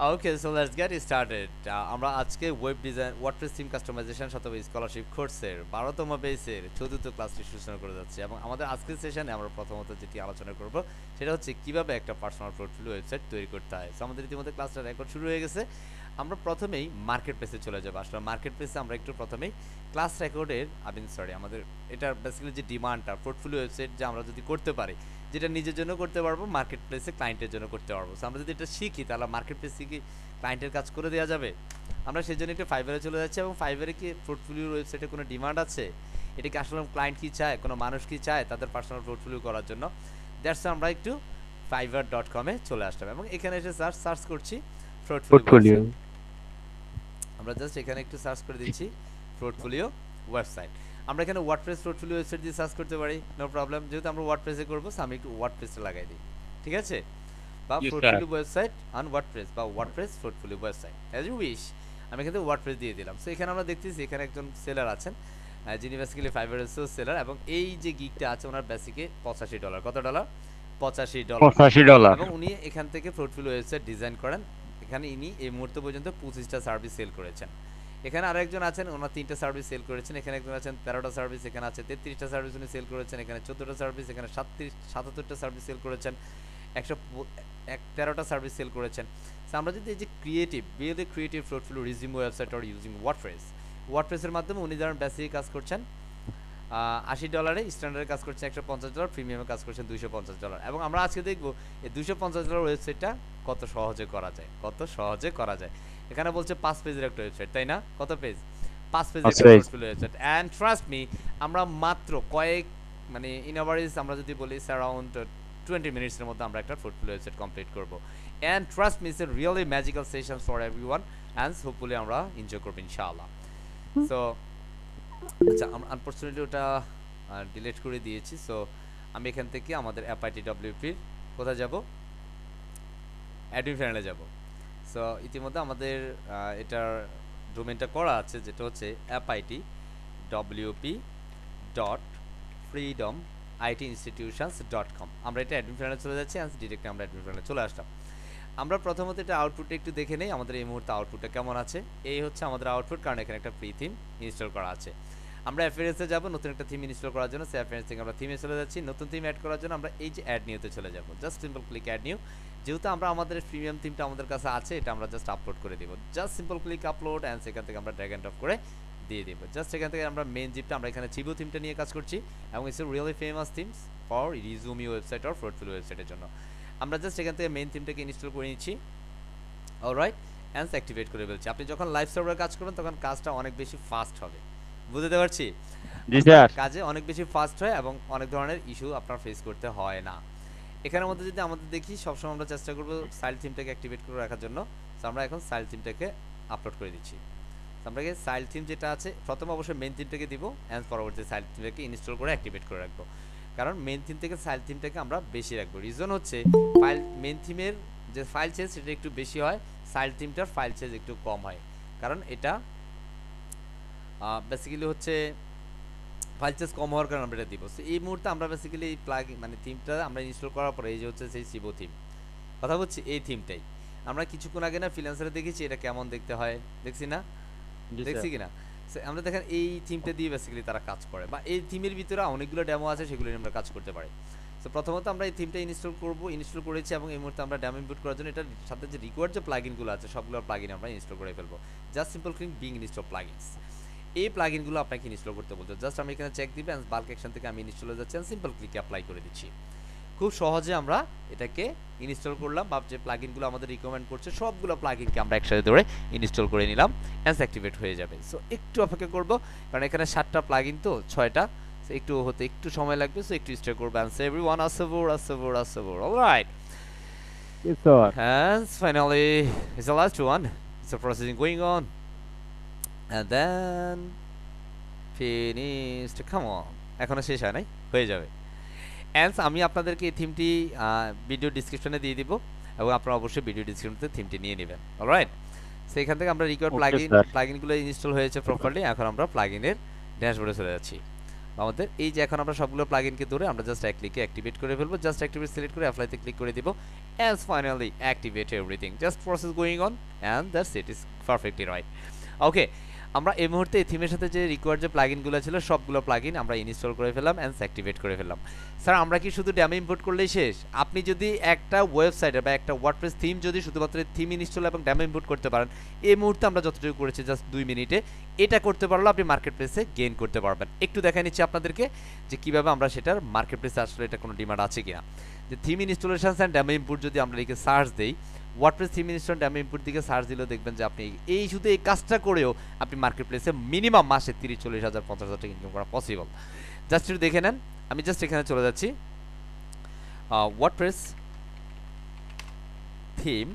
Okay, so let's get started. আমরা আজকে web design WordPress theme customization শতবে scholarship কোর্সের 12তম বেসের চতুর্থ ক্লাসটি সূচনা করে যাচ্ছি এবং আমাদের আজকের সেশনে আমরা প্রথমত যেটি আলোচনা করব সেটা হচ্ছে কিভাবে একটা পার্সোনাল পোর্টফোলিও ওয়েবসাইট তৈরি করতে হয়। সো আমাদের ইতিমধ্যে ক্লাসটা রেকর্ড শুরু হয়ে গেছে। আমরা প্রথমেই মার্কেট প্লেসে চলে যাব। আসলে মার্কেট প্লেসে আমরা একটু প্রথমেই ক্লাস রেকর্ডের আমাদের এটার বেসিক্যালি যে ডিমান্ডটা পোর্টফোলিও ওয়েবসাইট যে আমরা যদি করতে পারি, যেটা নিজের জন্য করতে পারবো, মার্কেট প্লেসে ক্লায়েন্টের জন্য করতে পারবো। সো আমরা যদি এটা শিখি তাহলে মার্কেট প্লেসে কি ক্লায়েন্টের কাজ করে দেওয়া যাবে। আমরা সেই জন্য একটু ফাইবারে চলে যাচ্ছি এবং ফাইবারে কি পোর্টফোলিওর ওয়েবসাইটে কোনো ডিমান্ড আছে, এটা কি আসলে ক্লায়েন্ট কি চায়, কোনো মানুষ কি চায় তাদের পার্সোনাল পোর্টফোলিও করার জন্য। দ্যাটস আমরা একটু fiverr.com-এ চলে আসলাম এবং এখানে এসে সার্চ করছি পোর্টফোলিও পোর্টফোলিও। ওয়েবসাইট। আমরা জাস্ট এখানে একটু সার্চ করে দিচ্ছি পোর্টফোলিও ওয়েবসাইট। আমরা এখানে ওয়ার্ডপ্রেস পোর্টফোলিও ওয়েবসাইট দিয়ে সার্চ করতে পারি, নো প্রবলেম। যেহেতু আমরা ওয়ার্ডপ্রেসে করবো আমি একটু ওয়ার্ডপ্রেসে লাগাই দিই, ঠিক আছে, বা Yes, sir. Portfolio website on WordPress বা WordPress portfolio website as you wish. আমি এখানে ওয়ার্ডপ্রেস দিয়ে দিলাম। সো এখানে আমরা দেখতেছি এখানে একজন সেলার আছেন, যিনি বেসিক্যালি ফাইবারের সেলার এবং এই যে গিগটা আছে ওনার বেসিকে $85। কত ডলার? $85। $85। এবং উনি এখান থেকে পোর্টফোলিও ওয়েবসাইট ডিজাইন করেন। এখানে ইনি এই মুহূর্ত পর্যন্ত 25টা সার্ভিস সেল করেছেন। এখানে আরেকজন আছেন, ওনার 3টা সার্ভিস সেল করেছেন। এখানে একজন আছেন 13টা সার্ভিস, এখানে আছে 33টা সার্ভিস উনি সেল করেছেন। এখানে 14টা সার্ভিস, এখানে 77টা সার্ভিস সেল করেছেন। 113টা সার্ভিস সেল করেছেন। সো আমরা যদি এই যে creative portfolio resume website or using ওয়ার্ডপ্রেসের মাধ্যমে উনি ধরেন বেসিক কাজ করছেন $80, স্ট্যান্ডার্ডে কাজ করছেন $150, প্রিমিয়ামে কাজ করছেন $250। এবং আমরা আজকে দেখব এই $250 ওয়েবসাইটটা কত সহজে করা যায়। এখানে বলছে 5 পেজের একটা ওয়েবসাইট, তাই না? কত পেজ? 5 পেজের একটা portfolio website. And trust me, আমরা মাত্র মানে ইন এভারেজ আমরা যদি বলি অ্যারাউন্ড 20 মিনিটসের মধ্যে আমরা একটা পোর্টফোলিও ওয়েবসাইট কমপ্লিট করব। And trust me, it's a really magical session for everyone and hopefully আমরা এনজয় করব ইনশাআল্লাহ। সো আচ্ছা, আনফরচুনেটলি ওটা ডিলিট করে দিয়েছি। সো আমি এখান থেকে আমাদের FITWPর কোথায় যাব? অ্যাডমিন প্যানেলে যাব। সো ইতিমধ্যে আমাদের এটার ডোমেনটা করা আছে, যেটা হচ্ছে FITWP.freedomitinstitutions.com। আমরা এটা অ্যাডমিন প্যানেলে চলে যাচ্ছি অ্যান্ড ডিরেক্টলি আমরা অ্যাডমিন প্যানেলে চলে আসলাম। আমরা প্রথমত এটা আউটপুটটা একটু দেখে নেই, আমাদের এই মুহূর্তে আউটপুটটা কেমন আছে। এই হচ্ছে আমাদের আউটপুট, কারণ এখানে একটা ফ্রি থিম ইনস্টল করা আছে। আমরা এফএনএসে যাব নতুন একটা থিম ইনস্টল করার জন্য। সে এফএনএস থেকে আমরা থিমে চলে যাচ্ছি। নতুন থিম অ্যাড করার জন্য আমরা এই যে অ্যাড নিউতে চলে যাব। Just simple click add new. যেহেতু আমরা আমাদের প্রিমিয়াম থিমটা আমাদের কাছে আছে, এটা আমরা জাস্ট আপলোড করে দিব। Just simple click upload and সেখান থেকে আমরা ড্র্যাগ অ্যান্ড ড্রপ করে দিয়ে দিব। জাস্ট এখান থেকে আমরা মেন জিপটা আমরা এখানে চিবু থিমটা নিয়ে কাজ করছি এবং it's really famous themes for resume website or portfolio ওয়েবসাইটের জন্য। আমরা জাস্ট এখান থেকে মেন থিমটাকে ইনস্টল করে নিচ্ছি। অলরাইট, অ্যান্ড অ্যাক্টিভেট করে ফেলছি। আপনি যখন লাইভ সার্ভারে কাজ করবেন তখন কাজটা অনেক বেশি ফাস্ট হবে, বুঝতে পারছি? জি স্যার। কাজে অনেক বেশি ফাস্ট হয় এবং অনেক ধরনের ইস্যু আপনার ফেস করতে হয় না। এখানের মধ্যে যদি আমাদের দেখি, সবসময় আমরা চেষ্টা করবো সাইল থিমটাকে অ্যাক্টিভেট করে রাখার জন্য। তো আমরা এখন সাইল থিমটাকে আপলোড করে দিচ্ছি। আপনাকে সাইল থিম যেটা আছে, প্রথম অবশ্যই মেন থিমটাকে দিব অ্যান্ড পরবর্তী সাইল থিমটাকে ইনস্টল করে অ্যাক্টিভেট করে রাখবো। কারণ মেন থিম থেকে সাইল থিমটাকে আমরা বেশি রাখবো। রিজন হচ্ছে মেন থিমের যে ফাইল চেঞ্জ সেটা একটু বেশি হয়, সাইল থিমটার ফাইল চেঞ্জ একটু কম হয়। কারণ এটা বেসিক্যালি হচ্ছে ফাইল চেঞ্জ কম হওয়ার কারণে আমরা এটা দিব। সো এই মুহূর্তে আমরা বেসিক্যালি এই মানে থিমটা আমরা ইনস্টল করার পরে এই যে হচ্ছে সেই সিবো থিম, কথা বলছি এই থিমটাই আমরা কিছুক্ষণ আগে না ফ্রিল্যান্সারে দেখেছি এটা কেমন দেখতে হয়, দেখছি না? দেখছি কিনা? আমরা দেখেন এই থিমটা দিয়ে বেসিক্যালি তারা কাজ করে, বা এই থিমের ভিতরে অনেকগুলো ডেমো আছে, সেগুলো নিয়ে আমরা কাজ করতে পারি। সো প্রথমত আমরা এই থিমটা ইনস্টল করেছি এবং এই মুহূর্তে আমরা ডেমো ইনপুট করার জন্য এটার সাথে যে রিকোয়ার্ড যে প্লাগইনগুলো আছে সবগুলো প্লাগইন আমরা ইনস্টল করে ফেলবো। Just simple click being install plugins. এই প্লাগইনগুলো আপনাকে ইনস্টল করতে বলতে জাস্ট আমি এখানে চেক দিবেন, বাল্ক অ্যাকশন থেকে আমি ইনস্টল হয়ে যাচ্ছি, সিম্পল ক্লিকে অ্যাপ্লাই করে দিচ্ছি। খুব সহজে আমরা এটাকে ইনস্টল করলাম, বা যে প্লাগইনগুলো আমাদের রিকমেন্ড করছে সবগুলো প্লাগইনকে আমরা একসাথে ধরে ইনস্টল করে নিলাম, অ্যান্ড অ্যাক্টিভেট হয়ে যাবে। সো একটু অপেক্ষা করব, কারণ এখানে 7টা প্লাগইন তো 6টা, সো একটু হতে একটু সময় লাগবে। সো একটু স্টে করব অ্যান্ড সে এভরিওয়ান আসসাবুর। Alright, Yes, sir. and finally it's the last one. It's a processing going on and then finished. Come on, এখনো শেষ হয় নাই, হয়ে যাবে। অ্যান্স আমি আপনাদেরকে এই থিমটি ভিডিও ডিসক্রিপশনে দিয়ে দিব এবং আপনারা অবশ্যই ভিডিও ডিসক্রিপশনে থিমটি নিয়ে নেবেন। অলরাইট, সো এখান থেকে আমরা রিকোয়ার্ড Okay, sir. প্লাগইনগুলো ইনস্টল হয়েছে প্রপারলি। এখন আমরা প্লাগইনের ড্যাশবোর্ডে চলে যাচ্ছি। আমাদের এই যে এখন আমরা সবগুলো প্লাগইনকে ধরে আমরা জাস্ট এক ক্লিকে অ্যাক্টিভেট করে ফেলবো। জাস্ট অ্যাক্টিভেট সিলেক্ট করে অ্যাপ্লাইতে ক্লিক করে দিব and finally activate everything. Just process going on and that's it is perfectly right. Okay, আমরা এই মুহূর্তে এই থিমের সাথে যে রিকোয়ার্ড যে প্লাগইনগুলো ছিল সবগুলো প্লাগইন আমরা ইনস্টল করে ফেললাম অ্যান্ড অ্যাক্টিভেট করে ফেললাম। স্যার আমরা কি শুধু ড্যামো ইম্পোর্ট করলেই শেষ? আপনি যদি একটা ওয়েবসাইটে বা একটা ওয়ার্ডপ্রেস থিম যদি শুধুমাত্র থিম ইনস্টল এবং ড্যামো ইম্পোর্ট করতে পারেন, এই মুহূর্তে আমরা যতটুকু করেছি জাস্ট 2 মিনিটে, এটা করতে পারলে আপনি মার্কেট প্লেসে গেইন করতে পারবেন। একটু দেখাই নিচ্ছি আপনাদেরকে যে কীভাবে আমরা সেটার মার্কেট প্লেসে আসলে এটা কোনো ডিমান্ড আছে কিনা। যে থিম ইনস্টলেশনস অ্যান্ড ড্যামো ইম্পোর্ট যদি আমরা লিখে সার্চ দিই, ওয়ার্ডপ্রেস থিম ইনস্টল ড্যামো ইম্পোর্ট দিকে সার্চ দিলেও দেখবেন যে আপনি এই শুধু এই কাজটা করেও আপনি মার্কেট প্লেসে মিনিমাম মাসে 30-40,000 50,000 টাকা ইনকাম করা পসিবল। জাস্ট একটু দেখে নেন, আমি জাস্ট এখানে চলে যাচ্ছি WordPress theme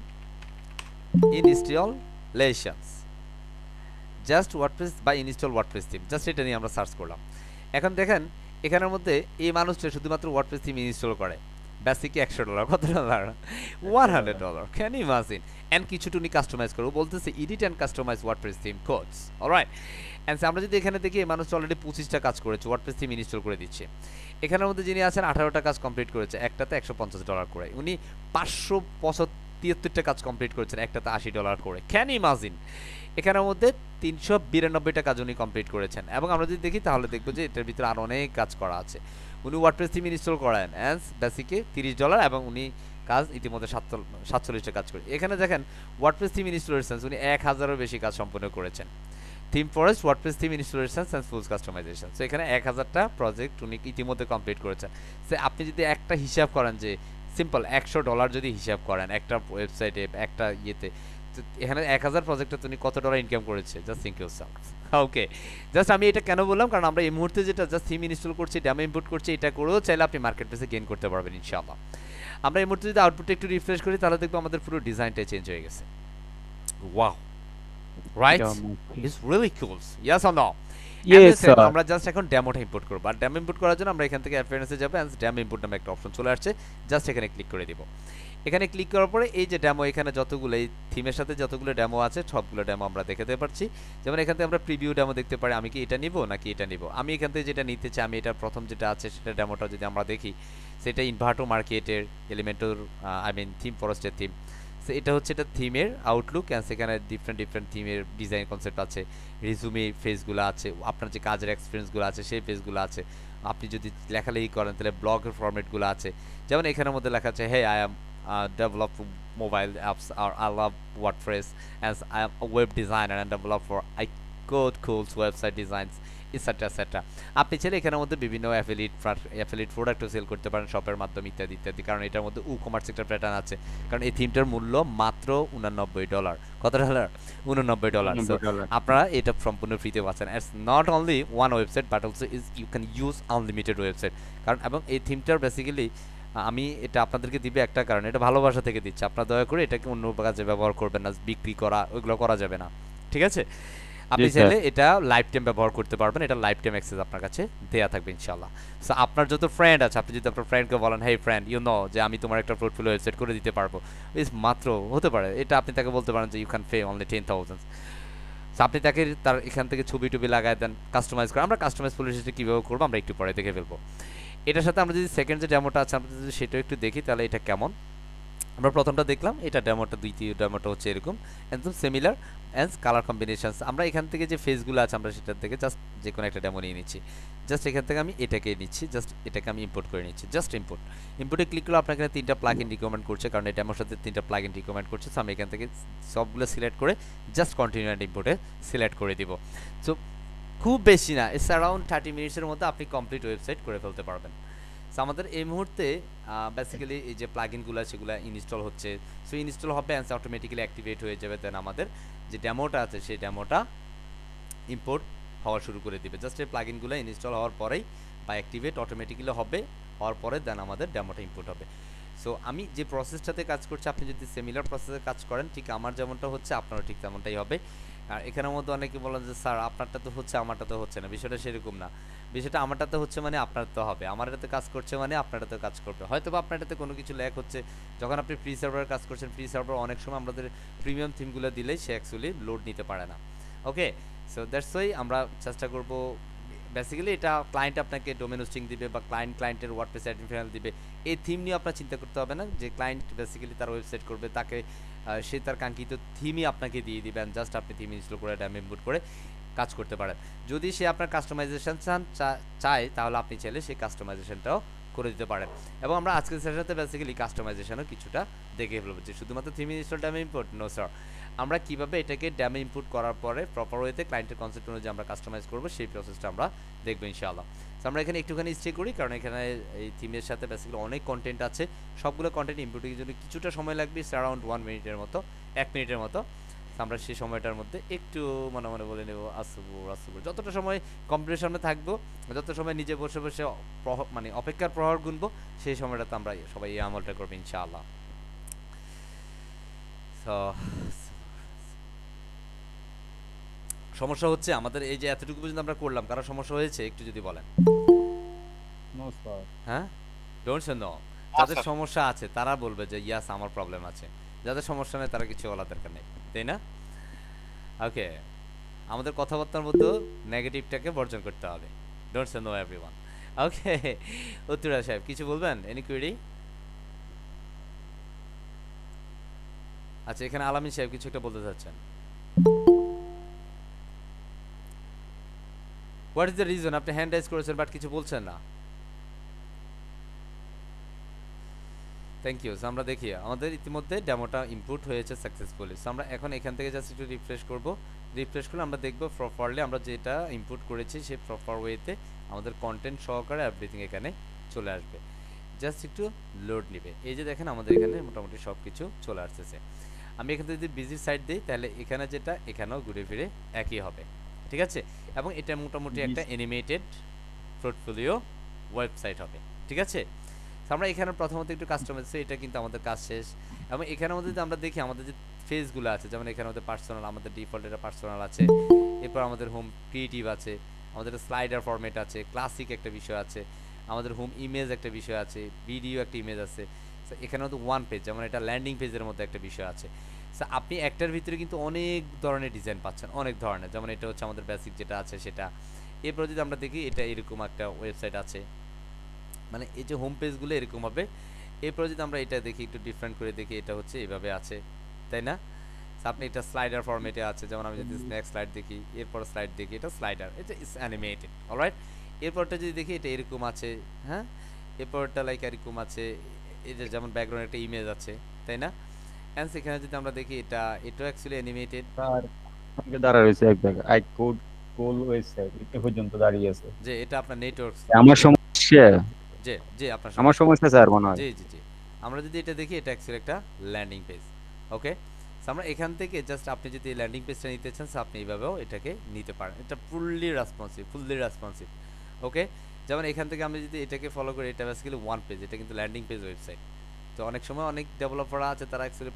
installations, just WordPress বা ইনস্টল ওয়ার্ডপ্রেস থিম, জাস্ট এটা নিয়ে আমরা সার্চ করলাম। এখন দেখেন এখানের মধ্যে এই মানুষটা শুধুমাত্র ওয়ার্ডপ্রেস থিম ইনস্টল করে, বেসিকে $100, কত dollar? $100, can you imagine? And কিছু টুনি কাস্টমাইজ করবো, বলতেছে edit and customise WordPress theme codes, alright. And আমরা যদি এখানে দেখি এই মানুষটা অলরেডি 25টা কাজ করেছে, ওয়ার্ডপ্রেস থিম ইনস্টল করে দিচ্ছে। এখানের মধ্যে যিনি আছেন 18টা কাজ কমপ্লিট করেছে, একটাতে $150 করে। উনি 573টা কাজ কমপ্লিট করেছেন, একটাতে $80 করে। Can you imagine? এখানের মধ্যে 392টা কাজ উনি কমপ্লিট করেছেন। এবং আমরা যদি দেখি তাহলে দেখবো যে এটার ভিতরে আরও অনেক কাজ করা আছে। উনি ওয়ার্ডপ্রেস থিম ইনস্টল করেন অ্যান্ড বেসিকে $30 এবং উনি কাজ ইতিমধ্যে 47টা কাজ করে। এখানে দেখেন ওয়ার্ডপ্রেস থিম ইনস্টলেশনস উনি 1000-এরও বেশি কাজ সম্পন্ন করেছেন। Theme forest WordPress theme installations and full customisation, so এখানে 1000টা প্রজেক্ট উনি ইতিমধ্যে কমপ্লিট করেছেন। সে আপনি যদি একটা হিসাব করেন যে সিম্পল $100 যদি হিসাব করেন একটা ওয়েবসাইটে একটা ইয়েতে, এখানে 1000 প্রজেক্টে তুমি কত ডলার ইনকাম করেছে, জাস্ট থিঙ্ক ইউরসেলফ। ওকে, জাস্ট আমি এটা কেন বললাম, কারণ আমরা এই মুহূর্তে যেটা জাস্ট থিম ইনস্টল করছি, ড্যামো ইম্পোর্ট করছি, এটা করেও চাইলে আপনি মার্কেট প্লেসে গেইন করতে পারবেন ইনশাআল্লাহ। আমরা এই মুহূর্তে যদি আউটপুটটা একটু রিফ্রেশ করি তাহলে দেখবো আমাদের পুরো ডিজাইনটাই চেঞ্জ হয়ে গেছে। Wow, right, it's really cool, yes or no? Yes, sir. আমরা জাস্ট এখন ডেমোটা ইম্পোর্ট করব। আর ডেমো ইম্পোর্ট করার জন্য আমরা এখান থেকে অ্যাফারেন্সে যাব এন্ড ডেমো ইম্পোর্ট নামে একটা অপশন চলে আসছে, জাস্ট এখানে ক্লিক করে দিব। এখানে ক্লিক করার পরে এই যে ডেমো, এখানে যতগুলো এই থিমের সাথে যতগুলো ডেমো আছে সবগুলো ডেমো আমরা দেখাতে পারছি। যেমন এখান থেকে আমরা প্রিভিউ ডেমো দেখতে পারি, আমি কি এটা নিব নাকি এটা নিব। আমি এখান থেকে যেটা নিতে চাই, আমি এটা প্রথম যেটা আছে সেটা ডেমোটা যদি আমরা দেখি, সেটা ইনভার্টো মার্কেটের এলিমেন্টর থিম ফরেস্টের থিম। সো এটা হচ্ছে এটা থিমের আউটলুক অ্যান্ড সেখানে ডিফারেন্ট থিমের ডিজাইন কনসেপ্ট আছে, রিজুমে ফেজগুলো আছে, আপনার যে কাজের এক্সপিরিয়েন্সগুলো আছে সেই পেজগুলো আছে। আপনি যদি লেখালেখি করেন তাহলে ব্লগের ফরম্যাটগুলো আছে। যেমন এখানের মধ্যে লেখা আছে, hey I am develop mobile apps, or I love WordPress as I am a web designer and developer, I code cool website designs, etc. আপনি চাইলে এখানের মধ্যে বিভিন্ন অ্যাফিলিয়েট প্রোডাক্টও সেল করতে পারেন শপের মাধ্যমে ইত্যাদি ইত্যাদি, কারণ এটার মধ্যে কমার্স একটা প্যাটার্ন আছে। কারণ এই থিমটার মূল্য মাত্র $89। কত ডলার? $89। আপনারা এটা সম্পূর্ণ ফ্রিতে পাচ্ছেন। It's not only one website but also is you can use unlimited website. কারণ এবং এই থিমটার বেসিক্যালি আমি এটা আপনাদেরকে দিবে একটা কারণ, এটা ভালোবাসা থেকে দিচ্ছে। আপনারা দয়া করে এটাকে অন্য কাজে ব্যবহার করবেন না, বিক্রি করা ওইগুলো করা যাবে না, ঠিক আছে? আপনি চাইলে এটা লাইফ টাইম ব্যবহার করতে পারবেন, এটা লাইফ টাইম অ্যাক্সেস আপনার কাছে দেয়া থাকবে ইনশাআল্লাহ। সো আপনার যত ফ্রেন্ড আছে, আপনি যদি আপনার ফ্রেন্ডকে বলেন, হেই ফ্রেন্ড, ইউ নো যে আমি তোমার একটা পোর্টফোলিও ওয়েবসাইট করে দিতে পারবো, ইস মাত্র হতে পারে এটা, আপনি তাকে বলতে পারেন যে you can pay only 10,000। So আপনি তাকে তার এখান থেকে ছবি টবি লাগায় দেন, কাস্টমাইজ করে। আমরা কাস্টমাইজ পলিসিটা কীভাবে করবো আমরা একটু পরে দেখে ফেলবো। এটার সাথে আমরা যদি সেকেন্ড যে ডেমোটা আছে আমরা যদি সেটাও একটু দেখি তাহলে এটা কেমন। আমরা প্রথমটা দেখলাম, এটা ডেমোটা, দ্বিতীয় ডেমোটা হচ্ছে এরকম একদম সিমিলার অ্যান্ড কালার কম্বিনেশনস। আমরা এখান থেকে যে ফেসগুলো আছে আমরা সেটার থেকে জাস্ট যে কোনো একটা ডেমো নিয়ে নিচ্ছি। জাস্ট এখান থেকে আমি এটাকে নিচ্ছি, জাস্ট এটাকে আমি ইম্পোর্ট করে নিচ্ছি, জাস্ট ইম্পোর্টে ক্লিক করলে আপনার এখানে 3টা প্লাগইন রিকমেন্ড করছে, কারণ এই ডেমোর সাথে 3টা প্লাগইন রিকমেন্ড করছে। সো আমি এখান থেকে সবগুলো সিলেক্ট করে জাস্ট কন্টিনিউ অ্যান্ড ইম্পোর্টে সিলেক্ট করে দিব। সো খুব বেশি না, ইটস অ্যারাউন্ড 30 মিনিটসের মধ্যে আপনি কমপ্লিট ওয়েবসাইট করে ফেলতে পারবেন। সো আমাদের এই মুহূর্তে বেসিক্যালি এই যে প্লাগইনগুলো সেগুলো ইনস্টল হচ্ছে। সো ইনস্টল হবে অ্যান্ড অটোমেটিক্যালি অ্যাক্টিভেট হয়ে যাবে। দেন আমাদের যে ডেমোটা আছে সেই ডেমোটা ইম্পোর্ট হওয়া শুরু করে দিবে। জাস্ট এই প্লাগইনগুলো ইনস্টল হওয়ার পরেই বা অ্যাক্টিভেট অটোমেটিক্যালি হবে, হওয়ার পরে দেন আমাদের ডেমোটা ইম্পোর্ট হবে। সো আমি যে প্রসেসটাতে কাজ করছি, আপনি যদি সিমিলার প্রসেসে কাজ করেন, ঠিক আমার যেমনটা হচ্ছে আপনারও ঠিক তেমনটাই হবে। আর এখানের মধ্যে অনেকে বলেন যে স্যার আপনারটা তো হচ্ছে আমারটা তো হচ্ছে না, বিষয়টা সেরকম না। বিষয়টা আমারটাতে হচ্ছে মানে আপনার তো হবে, আমার এটাতে কাজ করছে মানে আপনারটাতে কাজ করবে। হয়তো বা আপনার এটাতে কোনো কিছু ল্যাক হচ্ছে, যখন আপনি ফ্রি সার্ভারের কাজ করছেন, ফ্রি সার্ভার অনেক সময় আমাদের প্রিমিয়াম থিমগুলো দিলেই সে অ্যাকচুয়ালি লোড নিতে পারে না। ওকে, সো দ্যাটস ওয়াই আমরা চেষ্টা করব বেসিক্যালি এটা ক্লায়েন্ট আপনাকে ডোমেন হোস্টিং দিবে বা ক্লায়েন্টের ওয়ার্ডপ্রেস অ্যাডমিন প্যানেল দিবে। এই থিম নিয়ে আপনার চিন্তা করতে হবে না, যে ক্লায়েন্ট বেসিক্যালি তার ওয়েবসাইট করবে, তাকে সে তার কাঙ্ক্ষিত থিমই আপনাকে দিয়ে দিবেন, জাস্ট আপনি থিম ইনস্টল করে ড্যাম ইনপুট করে কাজ করতে পারেন। যদি সে আপনার কাস্টমাইজেশন চায় তাহলে আপনি চাইলে সেই কাস্টমাইজেশনটাও করে দিতে পারেন। এবং আমরা আজকের সেশনটাতে বেসিক্যালি কাস্টমাইজেশনও কিছুটা দেখে ফেলবো, যে শুধুমাত্র থিম ইনস্টল ড্যাম ইম্পোর্ট নো স্যার, আমরা কিভাবে এটাকে ড্যামে ইনপুট করার পরে প্রপার ওয়েতে ক্লায়েন্টের কনসেপ্ট অনুযায়ী আমরা কাস্টমাইজ করবো সেই প্রসেসটা আমরা দেখবো ইনশাআল্লাহ। তো আমরা এখানে একটুখানি স্টে করি, কারণ এখানে এই থিমের সাথে বেসিক্যালি অনেক কন্টেন্ট আছে, সবগুলো কন্টেন্ট ইনপুটের জন্য কিছুটা সময় লাগবে, অ্যারাউন্ড 1 মিনিটের মতো, 1 মিনিটের মতো। তো আমরা সেই সময়টার মধ্যে একটু মনে মনে বলে নেব আসবো, যতটা সময় কম্পিউটারের সামনে থাকবো, যত সময় নিজে বসে বসে মানে অপেক্ষার প্রহর গুনবো, সেই সময়টাতে আমরা সবাই এই আমলটা করবো ইনশাআল্লাহ। তো সমস্যা হচ্ছে আমাদের এই যে এতটুকু পর্যন্ত আমরা করলাম, কারো সমস্যা হয়েছে একটু যদি বলেন? No sir. হ্যাঁ, ডোন্ট সে নো। যাদের সমস্যা আছে তারা বলবে যে ইয়াস আমার প্রবলেম আছে, যাদের সমস্যা নেই তারা কিছু বলার দরকার নেই, তাই না? ওকে, আমাদের কথাবার্তার মধ্যে নেগেটিভটাকে বর্জন করতে হবে। Don't say no everyone. Okay, Uttara সাহেব কিছু বলবেন? Any query? আচ্ছা, এখানে আলামিন সাহেব কিছু একটা বলতে চাচ্ছেন। হোয়াট ইজ দ্য রিজন আপনি হ্যান্ড রাইজ করেছেন বাট কিছু বলছেন না? Thank you. আমরা দেখি আমাদের ইতিমধ্যে ডেমোটা ইনপুট হয়েছে সাকসেসফুলি। সো আমরা এখন এখান থেকে জাস্ট একটু রিফ্রেশ করব। রিফ্রেশ করলে আমরা দেখব প্রপারলি আমরা যেটা ইনপুট করেছি সেই প্রপার ওয়েতে আমাদের কন্টেন্ট সহকারে এভরিথিং এখানে চলে আসবে। জাস্ট একটু লোড নেবে। এই যে দেখেন আমাদের এখানে মোটামুটি সব কিছু চলে আসতেছে। আমি এখান থেকে যদি বিজি সাইড দিই তাহলে এখানে যেটা এখানেও ঘুরে ফিরে একই হবে, ঠিক আছে? এবং এটা মোটামুটি একটা অ্যানিমেটেড পোর্টফোলিও ওয়েবসাইট হবে, ঠিক আছে? আমরা এখানে প্রথমত একটু কাস্টমাইজ, এটা কিন্তু আমাদের কাজ শেষ। এবং এখানের মধ্যে যদি আমরা দেখি আমাদের যে ফেজগুলো আছে, যেমন এখানে আমাদের পার্সোনাল, আমাদের ডিফল্ট এটা পার্সোনাল আছে, এরপর আমাদের হোম ক্রিয়েটিভ আছে, আমাদের স্লাইডার ফরম্যাট আছে, ক্লাসিক একটা বিষয় আছে, আমাদের হোম ইমেজ একটা বিষয় আছে, ভিডিও একটা ইমেজ আছে। এখানে মধ্যে ওয়ান পেজ, যেমন এটা ল্যান্ডিং পেজের মধ্যে একটা বিষয় আছে। আপনি একটার ভিতরে কিন্তু অনেক ধরনের ডিজাইন পাচ্ছেন, অনেক ধরনের। যেমন এটা হচ্ছে আমাদের বেসিক যেটা আছে সেটা। এরপর যদি আমরা দেখি এটা এরকম একটা ওয়েবসাইট আছে, মানে এই যে হোম পেজগুলো এরকম হবে। এরপর যদি আমরা এটা দেখি একটু ডিফারেন্ট করে দেখি, এটা হচ্ছে এভাবে আছে, তাই না? আপনি এটা স্লাইডার ফরম্যাটে আছে, যেমন আমি যদি নেক্সট স্লাইড দেখি, এরপর স্লাইড দেখি, এটা স্লাইডার, এটা ইস অ্যানিমেটেড, অলরাইট। এরপরটা যদি দেখি এটা এরকম আছে, হ্যাঁ, এরপরটা লাইক এরকম আছে, এই যে যেমন ব্যাকগ্রাউন্ড একটা ইমেজ আছে, তাই না? অ্যান্ড সেখানে যদি আমরা দেখি এটাও অ্যাকচুয়ালি অ্যানিমেটেড। স্যার আমাকে দাঁড়া রয়েছে এক জায়গায়, আই কোড কোল ওয়েবসাইট এটা পর্যন্ত দাঁড়িয়ে আছে। যে এটা আপনার নেটওয়ার্ক, আমার সমস্যা, যে যে আপনার আমার সমস্যা স্যার মনে হয়। জি জি জি। আমরা যদি এটা দেখি এটা অ্যাকচুয়ালি একটা ল্যান্ডিং পেজ। ওকে, আমরা এখান থেকে জাস্ট আপনি যদি ল্যান্ডিং পেজটা নিতে চান আপনি এইভাবেও এটাকে নিতে পারেন। এটা ফুললি রেসপন্সিভ। ওকে, যেমন এখান থেকে আমি যদি এটাকে ফলো করি, এটা বেসিক্যালি ওয়ান পেজ, এটা কিন্তু ল্যান্ডিং পেজ ওয়েবসাইট। তো অনেক সময় অনেক ডেভেলপাররা আছে তারা অ্যাকচুয়ালি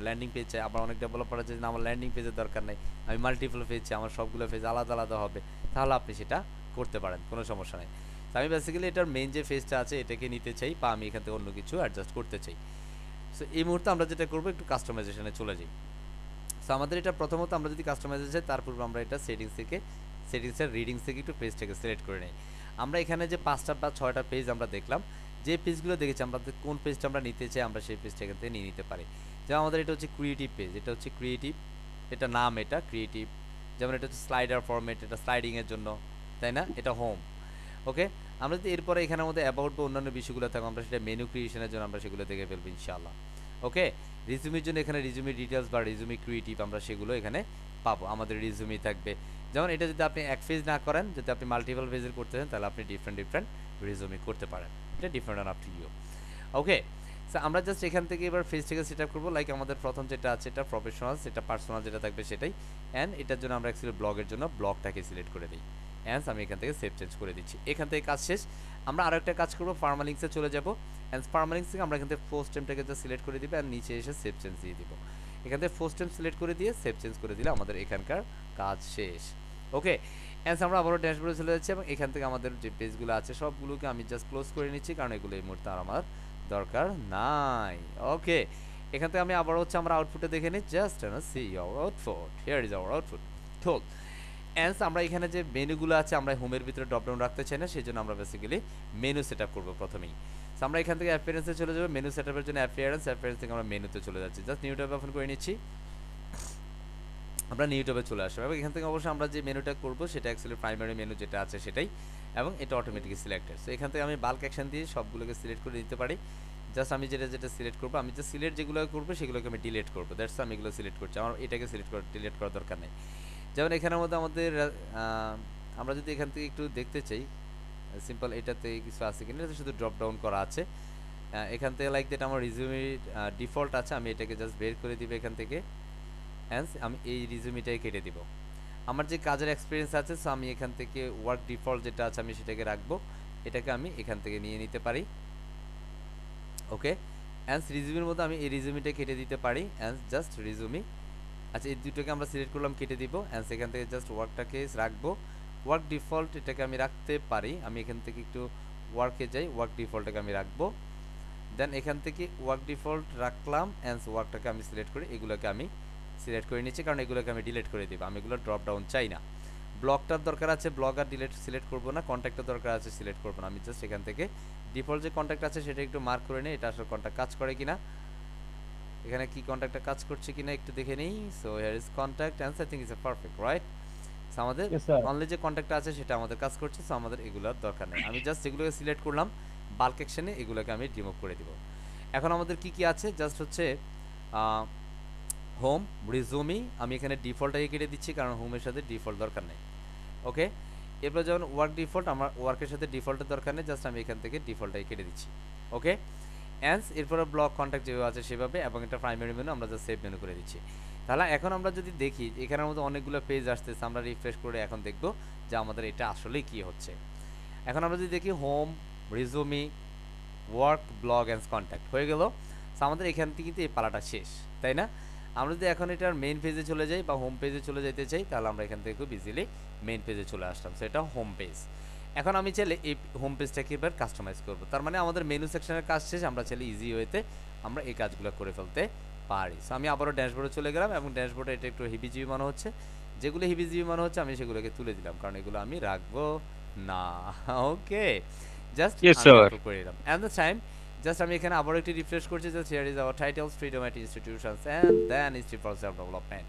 ল্যান্ডিং পেজ চায়, আবার অনেক ডেভেলপার আছে যে আমার ল্যান্ডিং পেজের দরকার নেই, আমি মাল্টিপল পেজ চাই, আমার সবগুলো পেজ আলাদা আলাদা হবে, তাহলে আপনি সেটা করতে পারেন, কোনো সমস্যা নেই। তো আমি বেসিক্যালি এটার মেইন যে ফেজটা আছে এটাকে নিতে চাই, বা আমি এখান থেকে অন্য কিছু অ্যাডজাস্ট করতে চাই। সো এই মুহূর্তে আমরা যেটা করবো একটু কাস্টমাইজেশনে চলে যাই। সো আমাদের এটা প্রথমত আমরা যদি কাস্টমাইজে যাই, তারপর আমরা এটা সেটিংসের রিডিংস থেকে একটু পেজটাকে সিলেক্ট করে নিই। আমরা এখানে যে 5টা বা 6টা পেজ আমরা দেখলাম, যে পেজগুলো দেখেছি আমরা কোন পেজটা আমরা নিতে চাই আমরা সেই পেজটা এখান থেকে নিয়ে নিতে পারি। যেমন আমাদের এটা হচ্ছে ক্রিয়েটিভ পেজ, এটা হচ্ছে ক্রিয়েটিভ, এটা নাম এটা ক্রিয়েটিভ। যেমন এটা হচ্ছে স্লাইডার ফরম্যাট, এটা স্লাইডিংয়ের জন্য, তাই না? এটা হোম। ওকে, আমরা যদি এরপরে এখানের মধ্যে অ্যাবাউট বা অন্যান্য বিষয়গুলো থাকবো আমরা সেটা মেনু ক্রিয়েশনের জন্য আমরা সেগুলো দেখে ফেলবো ইনশাআল্লাহ। ওকে, রিজুমির জন্য এখানে রিজুমি ডিটেলস বা রিজুমি ক্রিয়েটিভ আমরা সেগুলো এখানে পাবো, আমাদের রিজুমি থাকবে। যেমন এটা যদি আপনি এক পেজ না করেন, যদি আপনি মাল্টিপল পেজের করতে চান তাহলে আপনি ডিফারেন্ট রিজুমি করতে পারেন, এটা different on up to you. Okay, so আমরা জাস্ট এখান থেকে এবার পেজটাকে সেট আপ করবো। লাইক আমাদের প্রথম যেটা আছে এটা প্রফেশনাল, সেটা পার্সোনাল যেটা থাকবে সেটাই। অ্যান্ড এটার জন্য আমরা অ্যাকচুয়ালি ব্লগের জন্য ব্লগটাকে সিলেক্ট করে দিই। অ্যান্ড আমি এখান থেকে সেভ চেঞ্জ করে দিচ্ছি। এখান থেকে কাজ শেষ। আমরা আরও একটা কাজ করবো, পারমালিংসে চলে যাবো। অ্যান্ড পারমালিংস থেকে আমরা এখান থেকে পোস্ট টেমটাকে যা সিলেক্ট করে দিবে, আর নিচে এসে সেভ চেঞ্জ দিয়ে দিব। এখান থেকে পোস্ট টেম সিলেক্ট করে দিয়ে সেভ চেঞ্জ করে দিলে আমাদের এখানকার কাজ শেষ। ওকে, অ্যান্ড আমরা আবারও ড্যাশবোর্ডে চলে যাচ্ছি এবং এখান থেকে আমাদের যে পেজগুলো আছে সবগুলোকে আমি জাস্ট ক্লোজ করে নিচ্ছি, কারণ এগুলো এই মুহূর্তে আর আমার দরকার নাই। ওকে, এখান থেকে আমি আবার হচ্ছে আমরা আউটপুটে দেখে নিই, just see our output, here is our output tool. Answer আমরা এখানে যে মেনুগুলো আছে আমরা হোমের ভিতরে ড্রপ ডাউন রাখতে চাই না, সেই জন্য আমরা বেসিক্যালি মেনু সেট আপ করবো প্রথমেই। সো আমরা এখান থেকে অ্যাপিয়ারেন্সে চলে যাবো, মেনু সেট আপের জন্য অ্যাপিয়ারেন্স থেকে আমরা মেনুতে চলে যাচ্ছি। জাস্ট নিউ ট্যাব ওপেন করে নিচ্ছি, আমরা নিউ ট্যাবে চলে আসবো এবং এখান থেকে অবশ্যই আমরা যে মেনুটা করবো সেটা অ্যাকচুয়ালি প্রাইমারি মেনু যেটা আছে সেটাই, এবং এটা অটোমেটিকলি সিলেক্টেড। সো এখান থেকে আমি বাল্ক অ্যাকশন দিয়ে সবগুলোকে সিলেক্ট করে দিতে পারি। জাস্ট আমি যেটা সিলেক্ট করবো, আমি যে সিলেক্ট যেগুলো করবো সেগুলোকে আমি ডিলিট করবো, দ্যাটস আমি এগুলো সিলেক্ট করছি, আমার এটাকে সিলেক্ট করে ডিলিট করার দরকার নেই। যেমন এখানের মধ্যে আমাদের আমরা যদি এখান থেকে একটু দেখতে চাই সিম্পল এটাতে কিছু আছে কিনা, এটা শুধু ড্রপ ডাউন করা আছে। এখান থেকে লাইক দ্যাট আমার রিজিউমি ডিফল্ট আছে, আমি এটাকে জাস্ট বের করে দিব এখান থেকে, হ্যান্স আমি এই রিজিউমিটাই কেটে দিব। আমার যে কাজের এক্সপিরিয়েন্স আছে, সো আমি এখান থেকে ওয়ার্ক ডিফল্ট যেটা আছে আমি সেটাকে রাখবো, এটাকে আমি এখান থেকে নিয়ে নিতে পারি। ওকে, অ্যান্স রিজিউমির মধ্যে আমি এই রিজিউমিটা কেটে দিতে পারি, অ্যান্স জাস্ট রিজিউমি। আচ্ছা, এই দুটোকে আমরা সিলেক্ট করলাম, কেটে দিব, অ্যান্ড এখান থেকে জাস্ট ওয়ার্কটাকে রাখবো, ওয়ার্ক ডিফল্ট এটাকে আমি রাখতে পারি। আমি এখান থেকে একটু ওয়ার্কে যাই, ওয়ার্ক ডিফল্টটাকে আমি রাখবো, দেন এখান থেকে ওয়ার্ক ডিফল্ট রাখলাম, অ্যান্ড ওয়ার্কটাকে আমি সিলেক্ট করে এগুলোকে আমি সিলেক্ট করে নিচ্ছি, কারণ এগুলোকে আমি ডিলিট করে দিব, আমি এগুলো ড্রপ ডাউন চাই না। ব্লকটার দরকার আছে, ব্লক আর ডিলিট সিলেক্ট করবো না, কন্ট্যাক্টের দরকার আছে সিলেক্ট করবো না, আমি জাস্ট এখান থেকে ডিফল্ট যে কন্ট্যাক্ট আছে সেটা একটু মার্ক করে নিই, এটা আসলে কন্ট্যাক্ট কাজ করে কিনা, এখানে কি কন্ট্যাক্টটা কাজ করছে কিনা একটু দেখে নেই। So here is contact and I think it's perfect, right? So আমাদের Yes, sir. অনলি যে কন্ট্যাক্টটা আছে সেটা আমাদের কাজ করছে, সো আমাদের এগুলোর দরকার নেই। আমি জাস্ট এগুলোকে সিলেক্ট করলাম, বাল্ক অ্যাকশনে এগুলোকে আমি রিমুভ করে দিব। এখন আমাদের কি কি আছে, জাস্ট হচ্ছে হোম, রিজুমি, আমি এখানে ডিফল্টটাকে কেটে দিচ্ছি কারণ হোমের সাথে ডিফল্ট দরকার নেই। ওকে, এরপর যেমন ওয়ার্ক ডিফল্ট, আমার ওয়ার্কের সাথে ডিফল্টের দরকার নেই, জাস্ট আমি এখান থেকে ডিফল্টটাকে কেটে দিচ্ছি। ওকে, অ্যান্স এরপরে ব্লক কন্ট্যাক্ট যেভাবে আছে সেভাবে, এবং এটা প্রাইমারি মেনু আমরা জাস্ট সেভ মেনু করে দিচ্ছি। তাহলে এখন আমরা যদি দেখি এখানের মধ্যে অনেকগুলো পেজ আসতেছে, আমরা রিফ্রেশ করে এখন দেখব যে আমাদের এটা আসলে কি হচ্ছে। এখন আমরা যদি দেখি home, resume, work, blog and contact হয়ে গেল। সো আমাদের এখান থেকে কিন্তু এই পালাটা শেষ, তাই না? আমরা যদি এখন এটার মেইন পেজে চলে যাই বা হোম পেজে চলে যেতে চাই, তাহলে আমরা এখান থেকে খুব ইজিলি মেইন পেজে চলে আসলাম। সো এটা হোম পেজ। এখন আমি চাইলে এই হোম পেজটাকে এবার কাস্টমাইজ করবো, তার মানে আমাদের মেনু সেকশনের কাজ শেষ, আমরা চাইলে ইজি ওয়েতে আমরা এই কাজগুলো করে ফেলতে পারি। সো আমি আবারও ড্যাশবোর্ডে চলে গেলাম, এবং ড্যাশবোর্ডে এটা একটু হিবিজিবি মনে হচ্ছে, যেগুলো হিবিজিবি মনে হচ্ছে আমি সেগুলোকে তুলে দিলাম, কারণ এগুলো আমি রাখবো না। ওকে, জাস্ট Yes, আমি sir. আপলোড করে দিলাম, অ্যান্ড দ্য টাইম জাস্ট আমি এখানে আবার একটি রিফ্রেশ করছি, just here is our titles, freedom at institutions and then institute for self development.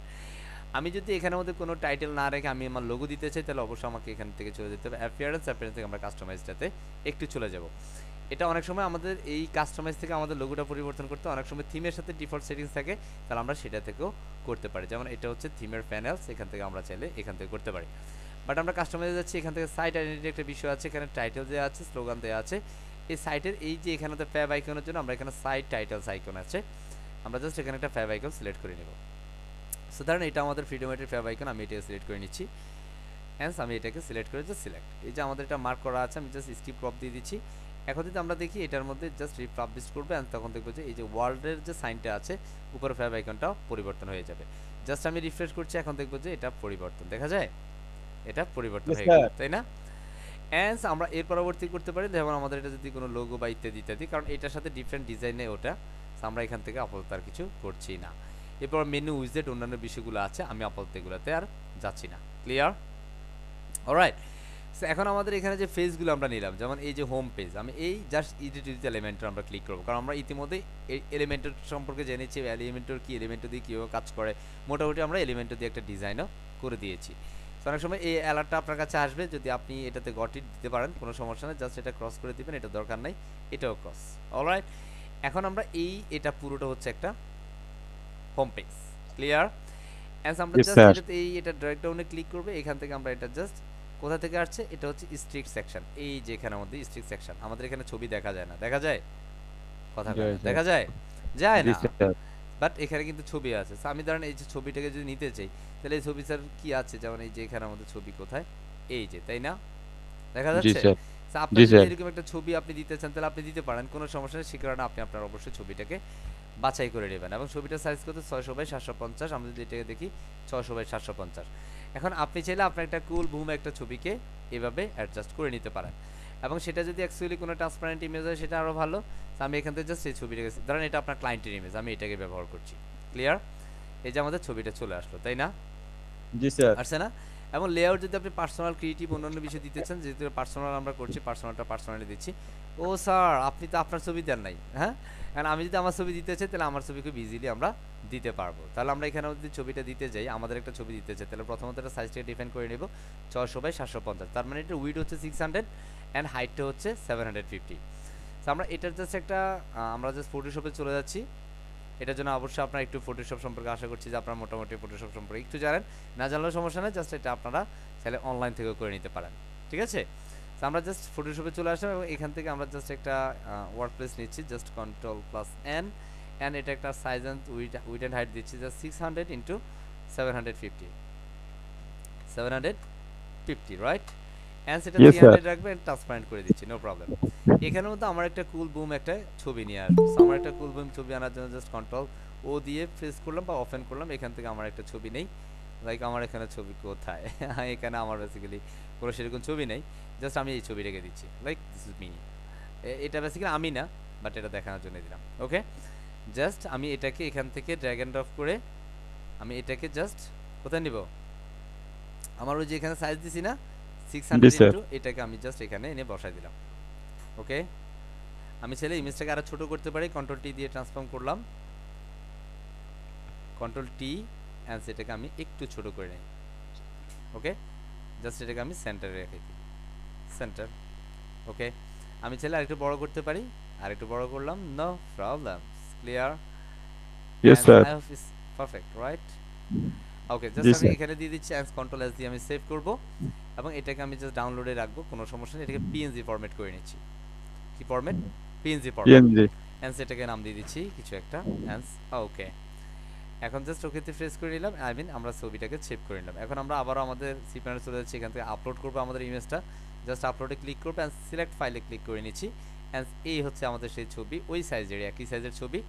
আমি যদি এখানের মধ্যে কোনো টাইটেল না রেখে আমি আমার লোগো দিতে চাই, তাহলে অবশ্যই আমাকে এখান থেকে চলে যেতে হবে অ্যাপিয়ারেন্স থেকে আমরা কাস্টমাইজটাতে একটু চলে যাব। এটা অনেক সময় আমাদের এই কাস্টমাইজ থেকে আমাদের লোগোটা পরিবর্তন করতে অনেক সময় থিমের সাথে ডিফল্ট সেটিংস থাকে, তাহলে আমরা সেটা থেকেও করতে পারি। যেমন এটা হচ্ছে থিমের প্যানেলস, এখান থেকে আমরা চাইলে এখান থেকে করতে পারি। বাট আমরা কাস্টমাইজে যাচ্ছি, এখান থেকে সাইট আইডেন্টিটি একটা বিষয় আছে, এখানে টাইটেল দেওয়া আছে, স্লোগান দেওয়া আছে। এই সাইটের এই যে এখানে ফ্যাব আইকনের জন্য আমরা এখানে সাইট টাইটেলস আইকন আছে, আমরা জাস্ট এখানে একটা ফ্যাব আইকন সিলেক্ট করে নেব। সো ধরেন এটা আমাদের ফ্রিডমেটের ফ্যাব আইকন, আমি এটাকে সিলেক্ট করে নিচ্ছি, হ্যান্স আমি এটাকে সিলেক্ট করে জাস্ট সিলেক্ট, এই যে আমাদের এটা মার্ক করা আছে, আমি জাস্ট স্কিপ ক্রপ দিয়ে দিচ্ছি। এখন যদি আমরা দেখি এটার মধ্যে জাস্ট রিপাবলিশ করবো, অ্যান্ড তখন দেখবো যে এই যে ওয়ার্ল্ডের যে সাইনটা আছে উপরে ফ্যাব আইকনটাও পরিবর্তন হয়ে যাবে। জাস্ট আমি রিফ্রেশ করছি, এখন দেখবো যে এটা পরিবর্তন দেখা যায়, এটা পরিবর্তন Yes, হয়ে গেল, sir. তাই না? অ্যান্স আমরা এর পরবর্তী করতে পারি, যেমন আমাদের এটা যদি কোনো লোগো বা ইত্যাদি ইত্যাদি, কারণ এটার সাথে ডিফারেন্ট ডিজাইনে ওটা, আমরা এখান থেকে আপাতত আর কিছু করছি না। এরপর মেনু উইজেট অন্যান্য বিষয়গুলো আছে, আমি আপাতত এগুলোতে আর যাচ্ছি না। ক্লিয়ার? অলরাইট। সো এখন আমাদের এখানে যে পেজগুলো আমরা নিলাম, যেমন এই যে হোম পেজ, আমি এই জাস্ট এডিট এলিমেন্টর আমরা ক্লিক করবো, কারণ আমরা ইতিমধ্যে এলিমেন্টর সম্পর্কে জেনেছি, এলিমেন্টর কি, এলিমেন্টর দিয়ে কীভাবে কাজ করে, মোটামুটি আমরা এলিমেন্টর দিয়ে একটা ডিজাইনও করে দিয়েছি। তো অনেক সময় এই অ্যালার্টটা আপনার কাছে আসবে, যদি আপনি এটাতে গটিট দিতে পারেন কোনো সমস্যা নেই, জাস্ট এটা ক্রস করে দিবেন, এটা দরকার নাই, এটাও ক্রস। অলরাইট, এখন আমরা এটা পুরোটা হচ্ছে একটা হোম পেজ। ক্লিয়ার? অ্যান্ড আমরা Yes, জাস্ট sir. এটাতে এটা ড্র্যাগ ডাউনে ক্লিক করবে, এখান থেকে আমরা এটা জাস্ট কোথা থেকে আসছে, এটা হচ্ছে স্ট্রিক্ট সেকশন, এই যে এখানের মধ্যে স্ট্রিক্ট সেকশন, আমাদের এখানে ছবি দেখা যায় না, দেখা যায়? কথা বলে Yes, sir. দেখা যায়? যায় না, Yes, sir. বাট এখানে কিন্তু ছবি আছে। আমি ধরেন এই যে ছবিটাকে যদি নিতে চাই, তাহলে এই ছবি স্যার কি আছে, যেমন এই যে এখানে আমাদের ছবি কোথায়, এই যে, তাই না? দেখা জি যাচ্ছে? স্যার, আপনার জি যদি স্যার। এরকম একটা ছবি আপনি দিতে চান, তাহলে আপনি দিতে পারেন, কোনো সমস্যা নেই। সে কারণে আপনি আপনার অবশ্যই ছবিটাকে বাছাই করে নেবেন, এবং ছবিটা সাইজ কত, 600x750। আমরা যদি এটাকে দেখি 600x750। এখন আপনি চাইলে আপনার একটা কুল বুম একটা ছবিকে এভাবে অ্যাডজাস্ট করে নিতে পারেন, এবং সেটা যদি অ্যাকচুয়ালি কোনো ট্রান্সপারেন্ট ইমেজ হয় সেটা আরও ভালো। আমি এখান থেকে জাস্ট এই ছবিটাকে, ধরেন এটা আপনার ক্লায়েন্টের ইমেজ, আমি এটাকে ব্যবহার করছি। ক্লিয়ার? এই যে আমাদের ছবিটা চলে আসলো, তাই না? জি স্যার। আসছে না? এবং লেআউট যদি আপনি পার্সোনাল ক্রিয়েটিভ অন্যান্য বিষয় দিতে চান, যেহেতু পার্সোনাল আমরা করছি, পার্সোনালটা পার্সোনালি দিচ্ছি। ও স্যার আপনি তো আপনার ছবি দেন নাই, হ্যাঁ, কারণ আমি যদি আমার ছবি দিতে চাই তাহলে আমার ছবি খুব ইজিলি আমরা দিতে পারবো। তাহলে আমরা এখানে যদি ছবিটা দিতে যাই, আমাদের একটা ছবি দিতে চাই, তাহলে প্রথমত একটা সাইজটাকে ডিফাইন করে নেব 600/750, তার মানে এটা উইড হচ্ছে 600 অ্যান্ড হাইটটা হচ্ছে 750। তো আমরা এটার জাস্ট একটা আমরা জাস্ট ফটোশপে চলে যাচ্ছি। এটার জন্য অবশ্যই আপনারা একটু ফটোশপ সম্পর্কে, আশা করছি যে আপনারা মোটামুটি ফটোশপ সম্পর্কে একটু জানেন, না জানলেও সমস্যা নেই, জাস্ট এটা আপনারা চাইলে অনলাইন থেকেও করে নিতে পারেন, ঠিক আছে। তো আমরা জাস্ট ফটোশপে চলে আসলাম এবং এখান থেকে আমরা জাস্ট একটা ওয়ার্ডপ্রেস নিচ্ছি, জাস্ট Ctrl+N, অ্যান্ড এটা একটা size and weed and height দিচ্ছি জাস্ট 600 ইন্টু 750, রাইট, অ্যান্ড সেটা Yes, sir. 300 রাখবে, ট্রান্সপারেন্ট করে দিচ্ছি, নো প্রবলেম। এখানের মধ্যে আমার একটা কুল বুম একটা ছবি নিয়ে আসবো। সো আমার একটা কুল বুম ছবি আনার জন্য জাস্ট Ctrl+O দিয়ে প্রেস করলাম বা ওপেন করলাম, এখান থেকে আমার একটা ছবি নেই, লাইক আমার এখানে ছবি কোথায় এখানে আমার বেসিক্যালি কোনো সেরকম ছবি নেই, জাস্ট আমি এই ছবি রেখে দিচ্ছি, লাইক দিস ইজ মি। এটা বেসিক্যালি আমি না, বাট এটা দেখানোর জন্য দিলাম, ওকে। জাস্ট আমি এটাকে এখান থেকে ড্র্যাগ অ্যান্ড ড্রপ করে আমি এটাকে জাস্ট কোথায় নিব, আমার ওই যে এখানে সাইজ দিছি না 600 Yes, sir. ইন্টু, এটাকে আমি জাস্ট এখানে এনে বসাই দিলাম, ওকে। আমি চাইলে ইমেজটাকে আরো ছোট করতে পারি, Ctrl+T দিয়ে ট্রান্সফর্ম করলাম, Ctrl+T, অ্যান্ড সেটাকে আমি একটু ছোট করে নিই, ওকে। জাস্ট এটাকে আমি সেন্টারে রেখে দিই, সেন্টার, ওকে। আমি চাইলে আরেকটু বড় করতে পারি, আরেকটু বড় করলাম, no problem, clear, Yes, and sir. I hope it's perfect, right? Okay, just Yes, আমি sir. এখানে দিয়ে দিচ্ছি, অ্যান্ড Ctrl+S দিয়ে আমি সেভ করব এবং এটাকে আমি জাস্ট ডাউনলোডে রাখবো, কোনো সমস্যা নেই। এটাকে PNG ফরম্যাট করে নিচ্ছি, কি format, PNG format, PNG. And সেটাকে নাম দিয়ে দিচ্ছি কিছু একটা, অ্যান্ড ওকে। এখন জাস্ট ওকেতে প্রেস করে নিলাম, আই মিন আমরা ছবিটাকে সেভ করে নিলাম। এখন আমরা আবারও আমাদের সি প্যানেলে চলে যাচ্ছি, এখান থেকে আপলোড করবো আমাদের ইমেজটা, জাস্ট আপলোডে ক্লিক করবো অ্যান্ড সিলেক্ট ফাইলে ক্লিক করে নিচ্ছি, অ্যান্ড এই হচ্ছে আমাদের সেই ছবি, ওই সাইজের একই সাইজের ছবি।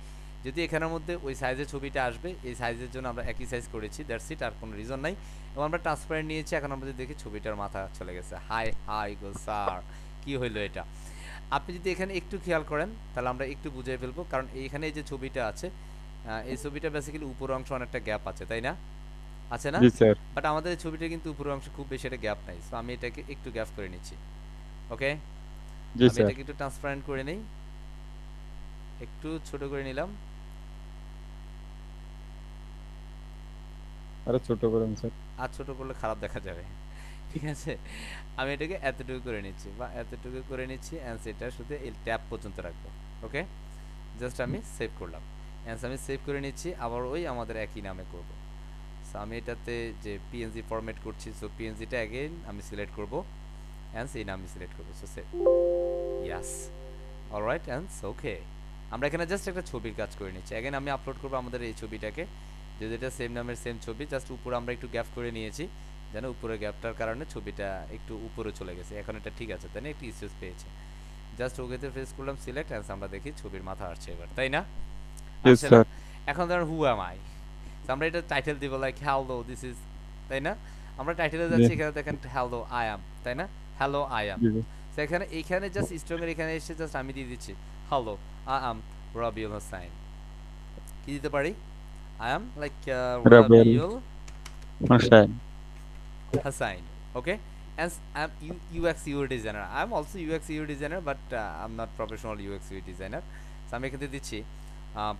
যদি এখানের মধ্যে ওই সাইজের ছবিটা আসবে, এই সাইজের জন্য আমরা একই সাইজ করেছি, দ্যাটস ইট, আর কোনো রিজন নাই। এবং আমরা ট্রান্সপারেন্ট নিয়েছি, এখন আমরা যদি দেখি ছবিটার মাথা চলে গেছে, হাই হাই গো স্যার, কি হইলো এটা। আপনি যদি এখানে একটু খেয়াল করেন তাহলে আমরা একটু বুঝিয়ে ফেলবো, কারণ এইখানে এই যে ছবিটা আছে, এই ছবিটা বেসিক্যালি উপর অংশ অনেকটা গ্যাপ আছে, তাই না, আছে না? Yes, sir. বাট আমাদের এই ছবিটা কিন্তু উপর অংশ খুব বেশি একটা গ্যাপ নাই, সো আমি এটাকে একটু গ্যাপ করে নিচ্ছি, ওকে। Yes, আমি sir. এটাকে একটু ট্রান্সপারেন্ট করে নেই, একটু ছোট করে নিলাম, আরে ছোট করেন স্যার। আর ছোট করলে খারাপ দেখা যাবে, ঠিক আছে। আমি এটাকে এতটুকু করে নিচ্ছি, বা এতটুকু করে নিচ্ছি, অ্যান্ড সেটা শুধু এই ট্যাব পর্যন্ত রাখবো, ওকে। জাস্ট আমি সেভ করলাম, অ্যান্ড আমি সেভ করে নিচ্ছি, আবার ওই আমাদের একই নামে করব। সো আমি এটাতে যে পিএনজি ফরম্যাট করছি, সো পিএনজিটা অ্যাগেইন আমি সিলেক্ট করব, অ্যান্ড সেই নাম আমি সিলেক্ট করব, so save, yes, alright, and okay. আমরা এখানে জাস্ট একটা ছবির কাজ করে নিচ্ছি, অ্যাগেইন আমি আপলোড করবো আমাদের এই ছবিটাকে, যদি এটা সেম নামের সেম ছবি, জাস্ট উপরে আমরা একটু গ্যাপ করে নিয়েছি, যেন উপরে গ্যাপটার কারণে ছবিটা একটু উপরে চলে গেছে, এখন এটা ঠিক আছে, তাই না, একটু স্পেস পেয়েছে। জাস্ট ওকেতে প্রেস করলাম, সিলেক্ট, অ্যান্ড আমরা দেখি ছবির মাথা আসছে এবার, তাই না, Yes, আসছে না? sir. এখন ধরেন হু অ্যাম আই, আমরা এটা টাইটেল দিব লাইক হ্যালো দিস ইজ, তাই না, আমরা টাইটেলে যাচ্ছি, Yeah. এখানে দেখেন হ্যালো আই অ্যাম, তাই না, হ্যালো আই অ্যাম। Yes, তো এখানে এইখানে জাস্ট স্ট্রংয়ের এখানে এসে জাস্ট আমি দিয়ে দিচ্ছি hello I am Rabiul Hossain, কি দিতে পারি, I am like Rabiul Rabiul Hussain. Hussain, okay. And I'm UX UI designer. I'm also UX UI designer, but I'm not professional UX UI designer. So আমি এখানে দিচ্ছি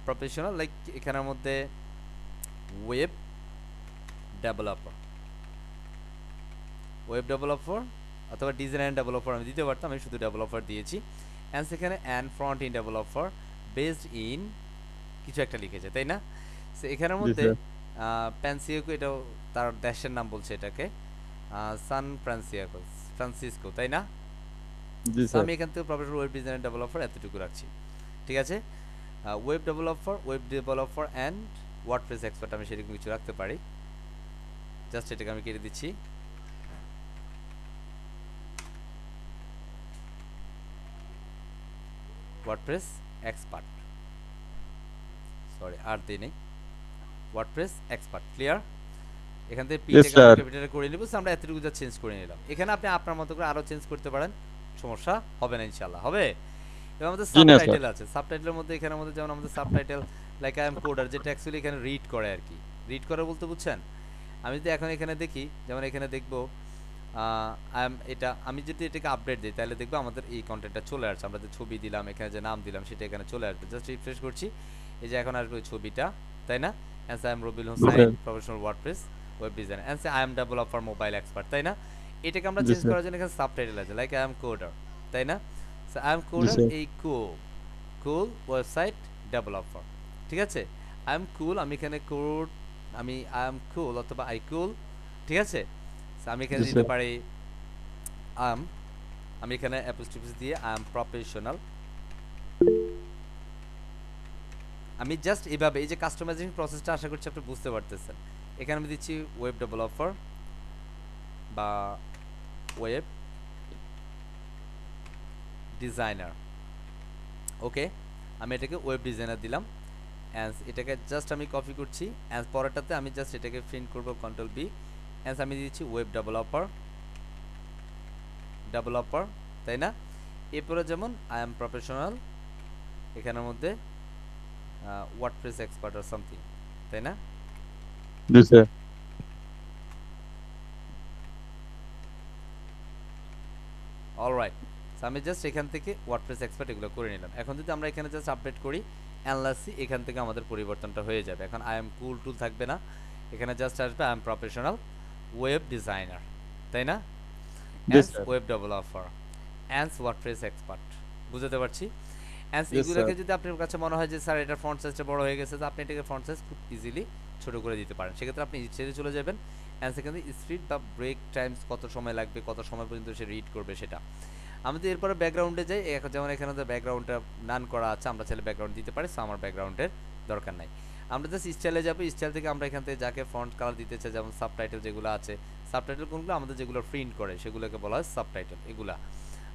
প্রফেশনাল, লাইক এখানের মধ্যে ওয়েব ডেভেলপার অথবা design developer আমি দিতে পারতাম, আমি শুধু ডেভেলপার দিয়েছি, অ্যান্ড সেখানে and front in developer based in কিছু একটা লিখেছে, তাই না। সো এখানের Yes, মধ্যে sir. প্যান্সিয়াকো, এটাও তার দেশের নাম বলছে এটাকে, সান ফ্রান্সিসকো, তাই না। Yes, so sir. আমি এখান থেকে প্রফেশনাল ওয়েব ডিজাইনার ডেভেলপার এতটুকু রাখছি, ঠিক আছে। Web developer and WordPress expert আমি সেরকম কিছু রাখতে পারি, জাস্ট এটাকে আমি কেটে দিচ্ছি, ওয়ার্ডপ্রেস এক্সপার্ট, সরি আর দিই নেই, ওয়ার্ডপ্রেস এক্সপার্ট, ক্লিয়ার। এখান থেকে Yes, পিটাকে sir. ক্যাপিটালে করে নিব, আমরা এতটুকু যা চেঞ্জ করে নিলাম। এখানে আপনি আপনার মতো করে আরো চেঞ্জ করতে পারেন, সমস্যা হবে না ইনশাআল্লাহ, হবে। এবং আমাদের জি না, স্যার। সাবটাইটেল আছে, সাবটাইটেলের মধ্যে এখানের মধ্যে যেমন আমাদের subtitle like I M coder, যেটা অ্যাকচুয়ালি এখানে রিড করে আর কি, রিড করে বলতে বুঝছেন, আমি যদি এখন এখানে দেখি, যেমন এখানে দেখবো এটা আমি যদি এটাকে আপডেট দিই তাহলে দেখবো আমাদের এই কন্টেন্টটা চলে আসছে। আমরা যে ছবি দিলাম, এখানে যে নাম দিলাম সেটা এখানে চলে আসবে। জাস্ট রিফ্রেশ করছি, এই যে এখন আসবে ওই ছবিটা, তাই না? অ্যান্সার আই এম রবিল জি Hossain, sir. Professional WordPress web design. Answer I am developer mobile expert, তাই না? এটাকে আমরা জি চেঞ্জ স্যার। করার জন্য এখানে সাবটাইটেল আছে, লাইক আই এম কোডার, তাই না? So I am G coder, sir. এই কুল ওয়েবসাইট ডেভেলপার, ঠিক আছে? আই এম কুল, আমি এখানে কোড, আমি আই এম কুল অথবা আই কুল, ঠিক আছে? সো আমি এখানে জি দিতে স্যার। পারি আম, আমি এখানে অ্যাপোস্ট্রোফি দিয়ে আই এম প্রফেশনাল। আমি জাস্ট এইভাবে এই যে কাস্টমাইজিং প্রসেসটা আশা করছি আপনি বুঝতে পারতেছেন। এখানে আমি দিচ্ছি ওয়েব ডেভেলপার বা ওয়েব ডিজাইনার। ওকে, আমি এটাকে ওয়েব ডিজাইনার দিলাম। অ্যান্ড এটাকে জাস্ট আমি কপি করছি, অ্যান্ড পরেরটাতে আমি জাস্ট এটাকে প্রিন্ট করব কন্ট্রোল বি। অ্যান্ড আমি দিচ্ছি ওয়েব ডেভেলপার, তাই না? এরপরে যেমন আই এম প্রফেশনাল, এখানের মধ্যে ওয়ার্ডপ্রেস এক্সপার্ট আর সামথিং, তাই না? জি স্যার। অলরাইট, আমি জাস্ট এখান থেকে ওয়ার্ডপ্রেস এক্সপার্ট এগুলো করে নিলাম। এখন যদি আমরা এখানে জাস্ট আপডেট করি অ্যানলাসি, এখান থেকে আমাদের পরিবর্তনটা হয়ে যাবে। এখন আই এম কুল টুল থাকবে না, এখানে জাস্ট আসবে I am professional web designer, তাই না? জি answer sir. Web developer, answer WordPress expert, বুঝতে পারছি? অ্যান্স জি এগুলোকে স্যার। যদি আপনার কাছে মনে হয় যে স্যার এটার ফন্ট সাইজটা বড় হয়ে গেছে, তো আপনি এটাকে ফন্ট সাইজ খুব ইজিলি ছোট করে দিতে পারেন। সেক্ষেত্রে আপনি ছেড়ে চলে যাবেন। অ্যান্ড সেখানে স্পিড বা ব্রেক টাইমস কত সময় লাগবে, কত সময় পর্যন্ত সে রিড করবে সেটা। আমি তো এরপরে ব্যাকগ্রাউন্ডে যাই, যেমন এখানে তো ব্যাকগ্রাউন্ডটা নান করা আছে, আমরা চাইলে ব্যাকগ্রাউন্ড দিতে পারি। সো আমার ব্যাকগ্রাউন্ডের দরকার নাই। আমরা জাস্ট স্টাইলে যাবো, স্টাইল থেকে আমরা এখান থেকে যাকে ফন্ট কালার দিতে চাই, যেমন সাবটাইটেল যেগুলো আছে, সাবটাইটেল কোনগুলো আমাদের যেগুলো প্রিন্ট করে সেগুলোকে বলা হয় সাবটাইটেল, এগুলা।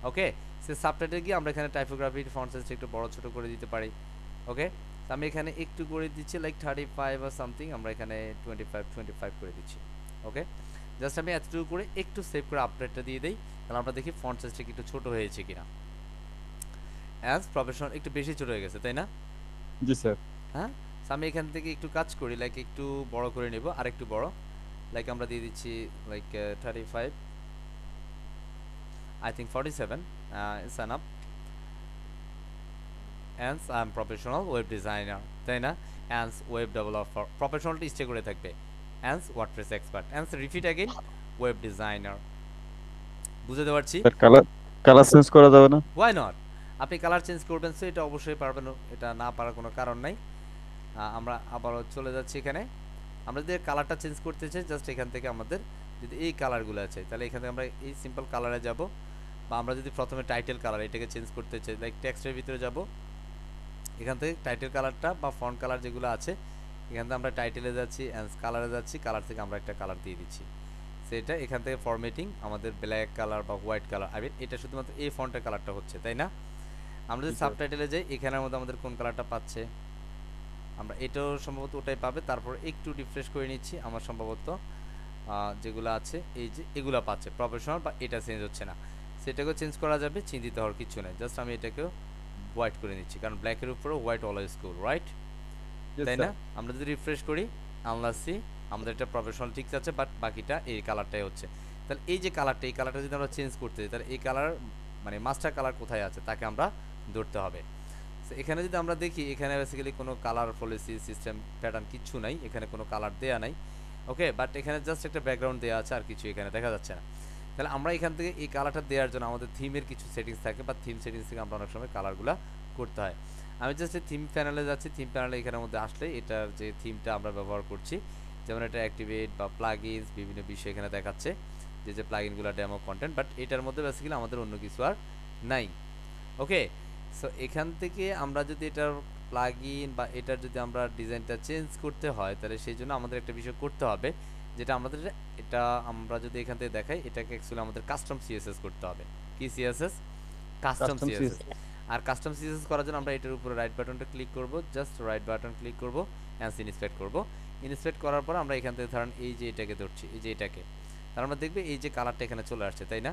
ওকে, সে সাবটাইটেল গিয়ে আমরা এখানে টাইপোগ্রাফি ফন্ট সাইজটা একটু বড় ছোট করে দিতে পারি। ওকে, আমি এখানে একটু করে দিচ্ছি লাইক 35 বা সামথিং, আমরা এখানে 25 করে দিচ্ছি। ওকে, জাস্ট আমি এতটুকু করে একটু সেভ করে আপডেটটা দিয়ে দেই, তাহলে আমরা দেখি ফন্ট সাইজটা একটু ছোট হয়েছে কিনা। অ্যাজ প্রফেশনাল একটু বেশি ছোট হয়ে গেছে, তাই না? জি স্যার। হ্যাঁ, আমি এখান থেকে একটু কাজ করি, লাইক একটু বড় করে নেব, আর একটু বড়, লাইক আমরা দিয়ে দিচ্ছি like 35, I think 47 it's enough. Answer I am professional web designer, তাই না? অ্যান্স ওয়েব ডেভেলপার, প্রফেশনালটা স্টে করে থাকবে। Answer WordPress expert, answer repeat again web designer, বুঝতে পারছি? স্যার কালার কালার চেঞ্জ করা যাবে না? ওয়াই নট, আপনি কালার চেঞ্জ করবেন, সো এটা অবশ্যই পারবেন, এটা না পারার কোনো কারণ নাই। আমরা আবারও চলে যাচ্ছি এখানে। আমরা যদি কালারটা চেঞ্জ করতে চাই, জাস্ট এখান থেকে আমাদের যদি এই কালারগুলো আছে, তাহলে এখান থেকে আমরা এই সিম্পল কালারে যাব। বা আমরা যদি প্রথমে টাইটেল কালার এটাকে চেঞ্জ করতে চাই, লাইক টেক্সটের ভিতরে যাব, এখান থেকে টাইটেল কালারটা বা ফন্ট কালার যেগুলো আছে, এখান থেকে আমরা টাইটেলে যাচ্ছি, কালারে যাচ্ছি, কালার থেকে আমরা একটা কালার দিয়ে দিচ্ছি। সেটা এখান থেকে ফরম্যাটিং আমাদের ব্ল্যাক কালার বা হোয়াইট কালার, আই মিন এটা শুধুমাত্র এই ফন্টের কালারটা হচ্ছে, তাই না? আমরা জি যদি স্যার। সাবটাইটেলে যাই, এখানের মধ্যে আমাদের কোন কালারটা পাচ্ছে, আমরা এটাও সম্ভবত ওটাই পাবে। তারপর একটু রিফ্রেশ করে নিচ্ছি, আমার সম্ভবত যেগুলো আছে এই যে এগুলো পাচ্ছে প্রফেশনাল, বা এটা চেঞ্জ হচ্ছে না, সেটাকেও চেঞ্জ করা যাবে, চিন্তিত হওয়ার কিছু নেই। জাস্ট আমি এটাকেও হোয়াইট করে নিচ্ছি, কারণ ব্ল্যাকের উপরেও হোয়াইট অলওয়েজ কুল, রাইট? জি তাই না? স্যার। আমরা যদি রিফ্রেশ করি, আনলাসি আমাদের এটা প্রফেশনাল ঠিক আছে, বাট বাকিটা এই কালারটাই হচ্ছে। তাহলে এই যে কালারটা, এই কালারটা যদি আমরা চেঞ্জ করতে চাই, তাহলে এই কালার মানে মাস্টার কালার কোথায় আছে তাকে আমরা ধরতে হবে। তো এখানে যদি আমরা দেখি, এখানে বেসিক্যালি কোনো কালার পলিসি সিস্টেম প্যাটার্ন কিচ্ছু নাই, এখানে কোনো কালার দেয়া নাই। ওকে, বাট এখানে জাস্ট একটা ব্যাকগ্রাউন্ড দেওয়া আছে, আর কিছু এখানে দেখা যাচ্ছে না। তাহলে আমরা এখান থেকে এই কালারটা দেওয়ার জন্য আমাদের থিমের কিছু সেটিংস থাকে, বা থিম সেটিংস থেকে আমরা অনেক সময় কালারগুলো করতে হয়। আমি জাস্ট এই থিম প্যানেলে যাচ্ছি, থিম প্যানেলে এখানের মধ্যে আসলে এটার যে থিমটা আমরা ব্যবহার করছি, যেমন এটা অ্যাক্টিভেট বা প্লাগইনস বিভিন্ন বিষয় এখানে দেখাচ্ছে, যে প্লাগইনগুলো ডেমো কন্টেন্ট, বাট এটার মধ্যে বেসিক্যালি আমাদের অন্য কিছু আর নাই। ওকে, সো এখান থেকে আমরা যদি এটার প্লাগইন বা এটার যদি আমরা ডিজাইনটা চেঞ্জ করতে হয়, তাহলে সেই জন্য আমাদের একটা বিষয় করতে হবে, যেটা আমাদের এটা আমরা যদি এখান থেকে দেখাই, এটাকে অ্যাকচুয়ালি আমাদের কাস্টম সিএসএস করতে হবে। কি CSS? Custom custom CS. CSS. আর কাস্টম সিএসএস করার জন্য আমরা এটার উপরে রাইট বাটনটা ক্লিক করব, জাস্ট রাইট বাটন ক্লিক করব, অ্যান্ড ইনস্পেক্ট করব। ইনস্পেক্ট করার পর আমরা এখান থেকে ধরেন এই যে এটাকে ধরছি, এই যে এটাকে, তার আমরা দেখবে এই যে কালারটা এখানে চলে আসছে, তাই না?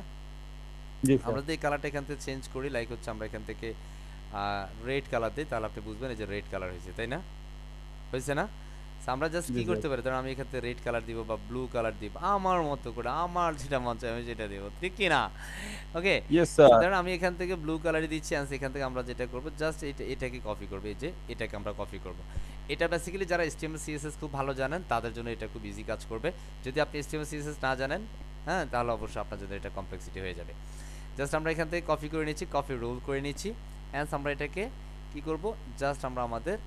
জি আমরা স্যার। যদি এই কালারটা এখান থেকে চেঞ্জ করি, লাইক হচ্ছে আমরা এখান থেকে রেড কালার দিই, তাহলে আপনি বুঝবেন এই যে রেড কালার হয়েছে, তাই না? হয়েছে না? So, আমরা জাস্ট জি কি স্যার। করতে পারি, ধরুন আমি এখান থেকে রেড কালার দিব বা ব্লু কালার দিব আমার মতো করে, আমার যেটা মন চায় আমি সেটা দিব, ঠিক কি না? ওকে, ইয়েস সো স্যার। ধরুন আমি এখান থেকে ব্লু কালারই দিচ্ছি, অ্যান্ড এখান থেকে আমরা যেটা করব জাস্ট এটাকে কপি করব, এই যে এটাকে আমরা কপি করব। এটা বেসিক্যালি যারা HTML CSS খুব ভালো জানেন তাদের জন্য এটা খুব ইজি কাজ করবে। যদি আপনি HTML CSS না জানেন, হ্যাঁ, তাহলে অবশ্যই আপনার জন্য এটা কমপ্লেক্সিটি হয়ে যাবে। জাস্ট আমরা এখান থেকে কপি করে নিচ্ছি, কপি রোল করে নিচ্ছি, অ্যান্ড আমরা এটাকে কি করব, জাস্ট আমরা আমাদের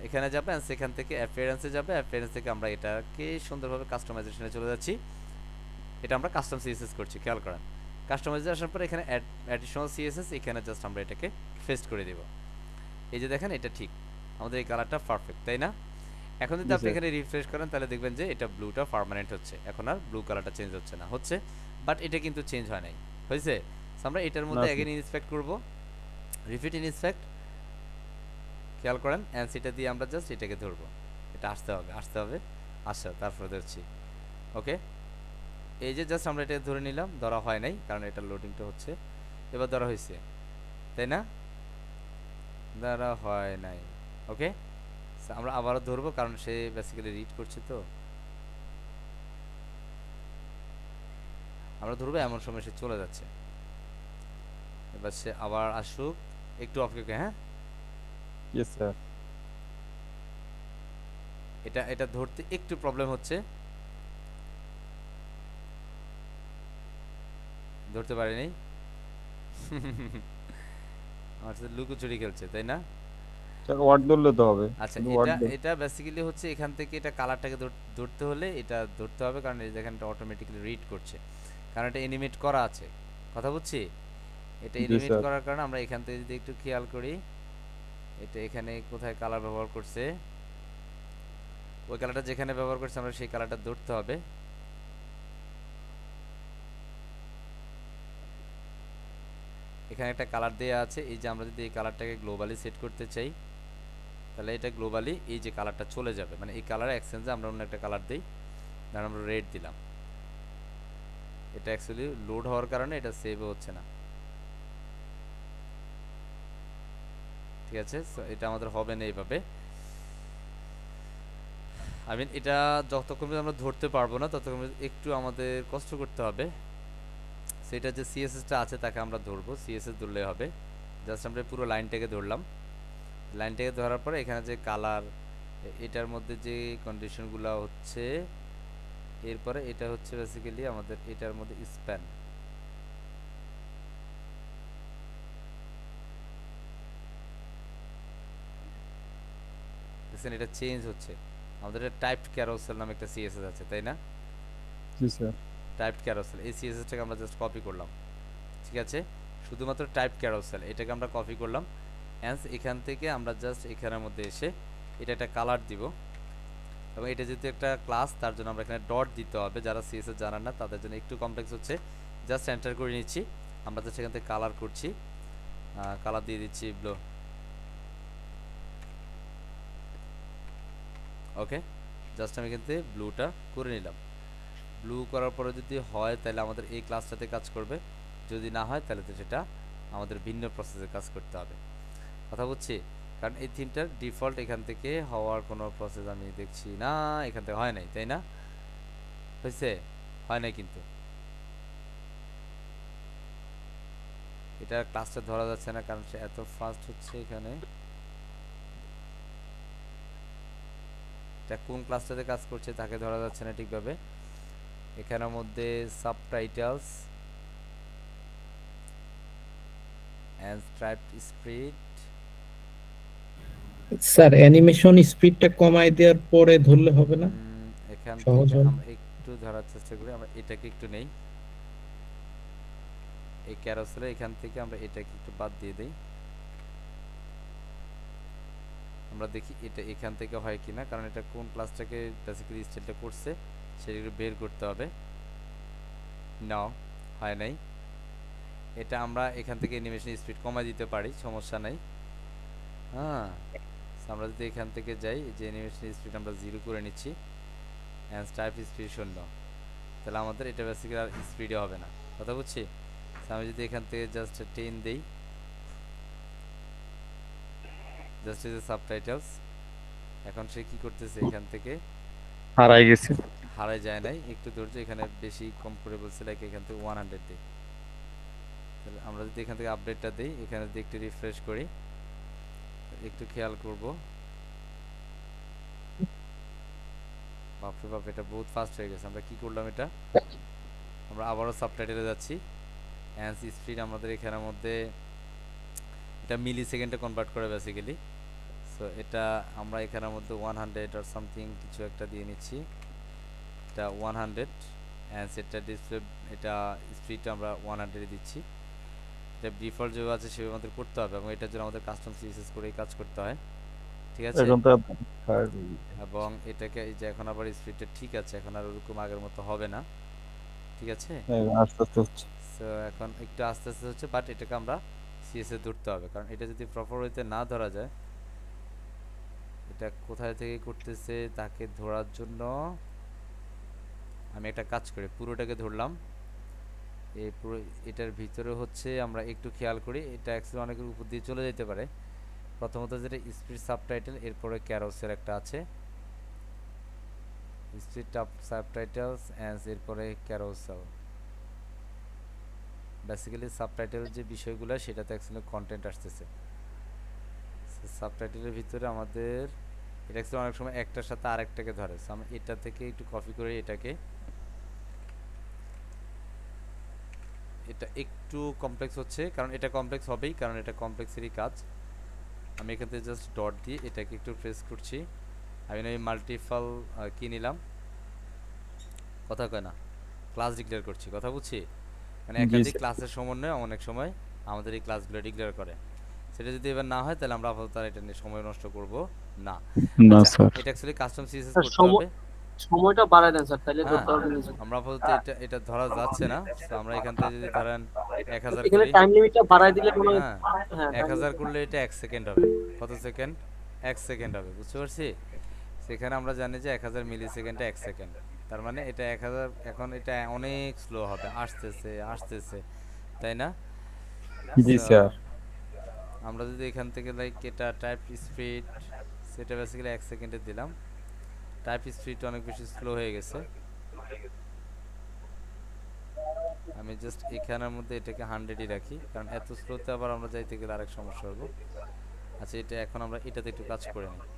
এখানে যাবে, অ্যান্ড সেখান থেকে অ্যাপিয়ারেন্সে যাবে, অ্যাপিয়ারেন্স থেকে আমরা এটাকে সুন্দরভাবে কাস্টমাইজেশনে চলে যাচ্ছি। এটা আমরা কাস্টম সিএসএস করছি, খেয়াল করেন। কাস্টমাইজেশন পরে এখানে অ্যাডিশনাল সিএসএস, এখানে জাস্ট আমরা এটাকে পেস্ট করে দেব। এই যে দেখেন এটা ঠিক, আমাদের এই কালারটা পারফেক্ট, তাই না? এখন যদি জি আপনি স্যার। এখানে রিফ্রেশ করেন তাহলে দেখবেন যে এটা ব্লুটা পার্মানেন্ট হচ্ছে, এখন আর ব্লু কালারটা চেঞ্জ হচ্ছে না, হচ্ছে বাট এটা কিন্তু চেঞ্জ হয় নাই, হয়েছে? So, আমরা এটার না মধ্যে স্যার। অ্যাগেন ইন্সপেক্ট করব, রিপিট ইন্সপেক্ট, খেয়াল করেন, অ্যান্ড সেটা দিয়ে আমরা জাস্ট এটাকে ধরবো, এটা আসতে হবে, আসতে হবে, আচ্ছা তারপরে ধরছি। ওকে, এই যে জাস্ট আমরা এটা ধরে নিলাম, ধরা হয় নাই কারণ এটা লোডিংটা হচ্ছে, এবার ধরা হয়েছে, তাই না? ধরা হয় নাই। ওকে, আমরা আবারও ধরবো কারণ সে বেসিক্যালি রিড করছে, তো আমরা ধরবো, এমন সময় সে চলে যাচ্ছে, এবার সে আবার আসুক, একটু অপেক্ষা, হ্যাঁ। Yes sir. এটা ধরতে একটু প্রবলেম হচ্ছে, ধরতে পারিনি। আমার সাথে লুকোচুরি খেলছে, তাই না? স্যার ওয়ার্ড ধরলে তো হবে, আচ্ছা, শুধু এটা ওয়ার্ড ধর। এটা বেসিক্যালি হচ্ছে এখান থেকে এটা কালারটাকে ধরতে হলে এটা ধরতে হবে, কারণ এই দেখেন এটা অটোমেটিক্যালি রিড করছে, কারণ এটা এনিমেট করা আছে, কথা বুঝছি? এটা জি এনিমেট স্যার। করার কারণে আমরা এখান থেকে যদি একটু খেয়াল করি, এটা এখানে কোথায় কালার ব্যবহার করছে, ওই কালারটা যেখানে ব্যবহার করছে আমরা সেই কালারটা ধরতে হবে। এখানে একটা কালার দেওয়া আছে, এই যে আমরা যদি এই কালারটাকে গ্লোবালি সেট করতে চাই তাহলে এটা গ্লোবালি এই যে কালারটা চলে যাবে, মানে এই কালার এক্সচেঞ্জে আমরা অন্য একটা কালার দিই, ধর আমরা রেড দিলাম, এটা অ্যাকচুয়ালি লোড হওয়ার কারণে এটা সেভও হচ্ছে না, ঠিক আছে? সো এটা আমাদের হবে না এইভাবে, আই মিন এটা যতক্ষণ পর্যন্ত আমরা ধরতে পারবো না ততক্ষণ পর্যন্ত একটু আমাদের কষ্ট করতে হবে। সেটা যে সিএসএসটা আছে তাকে আমরা ধরবো, সিএসএস ধরলে হবে, জাস্ট আমরা পুরো লাইনটাকে ধরলাম, লাইনটাকে ধরার পরে এখানে যে কালার, এটার মধ্যে যে কন্ডিশনগুলো হচ্ছে, এরপরে এটা হচ্ছে বেসিক্যালি আমাদের এটার মধ্যে স্প্যান, দেখছেন এটা চেঞ্জ হচ্ছে, আমাদের টাইপড ক্যারোসেল নামে একটা সিএসএস আছে, তাই না? জি স্যার। টাইপড ক্যারোসেল, এই সিএসএসটাকে আমরা জাস্ট কপি করলাম, ঠিক আছে? শুধুমাত্র টাইপ ক্যারোসেল এটাকে আমরা কপি করলাম, হ্যান্স এখান থেকে আমরা জাস্ট এখানের মধ্যে এসে এটা একটা কালার দিব, এবং এটা যেহেতু একটা ক্লাস তার জন্য আমরা এখানে ডট দিতে হবে, যারা সিএসএস জানান না তাদের জন্য একটু কমপ্লেক্স হচ্ছে, জাস্ট এন্টার করে নিচ্ছি, আমরা জাস্ট এখান থেকে কালার করছি, কালার দিয়ে দিচ্ছি ব্লু। ওকে, জাস্ট আমি এখান থেকে ব্লুটা করে নিলাম, ব্লু করার পরে যদি হয় তাহলে আমাদের এই ক্লাসটাতে কাজ করবে, যদি না হয় তাহলে তো সেটা আমাদের ভিন্ন প্রসেসে কাজ করতে হবে, কথা বুঝছি? কারণ এই থিমটার ডিফল্ট এখান থেকে হওয়ার কোনো প্রসেস আমি দেখছি না, এখান থেকে হয় নাই, তাই না? হয়েছে? হয় নাই কিন্তু, এটা ক্লাসটা ধরা যাচ্ছে না কারণ সে এত ফাস্ট হচ্ছে এখানে, এটা কোন ক্লাসটাতে কাজ করছে তাকে ধরা যাচ্ছে না ঠিকভাবে, এখানের মধ্যে subtitles and striped spread, sir animation স্পিডটা কমায় দেওয়ার পরে ধরলে হবে না, এখান সহজ থেকে হবে? আমরা একটু ধরার চেষ্টা করি, আমরা এটাকে একটু নেই, এই ক্যারোসেলে এখান থেকে আমরা এটাকে একটু বাদ দিয়ে দেই, আমরা দেখি এটা এখান থেকে হয় কিনা, কারণ এটা কোন ক্লাসটাকে বেসিক্যালি স্টাইলটা করছে সেটা একটু বের করতে হবে। নাও হয় নাই, এটা আমরা এখান থেকে অ্যানিমেশন স্পিড কমায় দিতে পারি, সমস্যা নাই। হ্যাঁ, so আমরা যদি এখান থেকে যাই, যে অ্যানিমেশন স্পিড আমরা 0 করে নিচ্ছি, অ্যান্ড টাইপ স্পিড 0, তাহলে আমাদের এটা বেসিক্যালি আর স্পিডে হবে না, কথা বুঝছি? So আমি যদি এখান থেকে জাস্ট 10 দেই, জাস্ট এই যে সাবটাইটেলস, এখন সে কি করতেছে এখান থেকে হারাই গেছে। হারায় যায় নাই, একটু ধৈর্য, এখানে বেশি কম করে বলছে, লাইক এখান থেকে 100 দিই। তাহলে আমরা যদি এখান থেকে আপডেটটা দিই, এখানে যদি একটু রিফ্রেশ করি, একটু খেয়াল করব, বাপরে বাপ এটা বহুত ফাস্ট হয়ে গেছে। আমরা কি করলাম এটা, আমরা আবারও সাবটাইটেলে যাচ্ছি, অ্যান্ড স্পিড আমাদের এখানের মধ্যে এটা মিলি সেকেন্ডে কনভার্ট করে বেসিক্যালি। সো এটা আমরা এখানের মধ্যে 100 আর সামথিং কিছু একটা দিয়ে নিচ্ছি, এটা 100, অ্যান্ড সেটা ডিসপ্লে এটা স্পিডটা আমরা 100 দিচ্ছি। এটা ডিফল্ট যেভাবে আছে সেভাবে আমাদের করতে হবে, এবং এটার জন্য আমাদের কাস্টম সিএসএস করেই কাজ করতে হয়, ঠিক আছে। এখন তো এবং এটাকে এই যে এখন আবার স্পিডটা ঠিক আছে, এখন আর ওরকম আগের মতো হবে না, ঠিক আছে। আস্তে আস্তে হচ্ছে। সো এখন একটু আস্তে আস্তে হচ্ছে, বাট এটাকে আমরা সিএসএ ধরতে হবে, কারণ এটা যদি প্রপার ওয়েতে না ধরা যায়, এটা কোথায় থেকে করতেছে তাকে ধরার জন্য আমি একটা কাজ করি, পুরোটাকে ধরলাম। এই পুরো এটার ভিতরে হচ্ছে আমরা একটু খেয়াল করি, এটা অ্যাকচুয়ালি অনেকের উপর দিয়ে চলে যেতে পারে। প্রথমত যেটা স্পিড সাবটাইটেল, এরপরে ক্যারোসের একটা আছে, স্পিড সাবটাইটেলস অ্যান্ড এরপরে ক্যারোসেল। বেসিক্যালি সাবটাইটেল যে বিষয়গুলো সেটাতে অ্যাকচুয়ালি কন্টেন্ট আসতেছে। সাবটাইটেলের ভিতরে আমাদের এটা অ্যাকচুয়ালি অনেক সময় একটার সাথে আরেকটাকে ধরে। সো আমি এটা থেকে একটু কপি করে এটাকে, এটা একটু কমপ্লেক্স হচ্ছে, কারণ এটা কমপ্লেক্স হবেই, কারণ এটা কমপ্লেক্সেরই কাজ। আমি এখান থেকে জাস্ট ডট দিয়ে এটাকে একটু প্রেস করছি। আমি মাল্টিপল কি নিলাম, কথা কয় না, ক্লাস ডিক্লেয়ার করছি, কথা বুঝছি, মানে জি একাধিক স্যার। ক্লাসের সমন্বয়ে অনেক সময় আমাদের এই ক্লাসগুলো ডিক্লেয়ার করে। সেটা যদি এবার না হয় তাহলে আমরা আপাতত আর এটা নিয়ে সময় নষ্ট করব না। না আচ্ছা, স্যার। এটা অ্যাকচুয়ালি কাস্টম সিএসএস স্যার করতে হবে। সময়টা বাড়ায় দেন স্যার, তাইলে হ্যাঁ, ধরতে পারবেন না স্যার। আমরা আপাতত এটা এটা ধরা যাচ্ছে না। তো আমরা এখান থেকে যদি ধরেন 1000 এখানে করি, টাইম লিমিটটা বাড়ায় দিলে কোনো হ্যাঁ, হ্যাঁ 1000 করলে এটা 1 সেকেন্ড হবে। কত সেকেন্ড? 1 সেকেন্ড হবে, বুঝতে পারছি। সেখানে আমরা জানি যে 1000 মিলি সেকেন্ডে 1 সেকেন্ড, তার মানে এটা 1000, এখন এটা অনেক স্লো হবে, আসতেছে আসতেছে, তাই না? জি So, স্যার। আমরা যদি এখান থেকে লাইক এটা টাইপ স্পিড, সেটা বেসিক্যালি 1 সেকেন্ডে দিলাম। টাইপ স্পিড অনেক বেশি স্লো হয়ে গেছে, আমি জাস্ট এখানের মধ্যে এটাকে 100ই রাখি, কারণ এত স্লোতে আবার আমরা যাইতে গেলে আরেক সমস্যা হবে। আচ্ছা, এটা এখন আমরা এটাতে একটু কাজ করে নিই।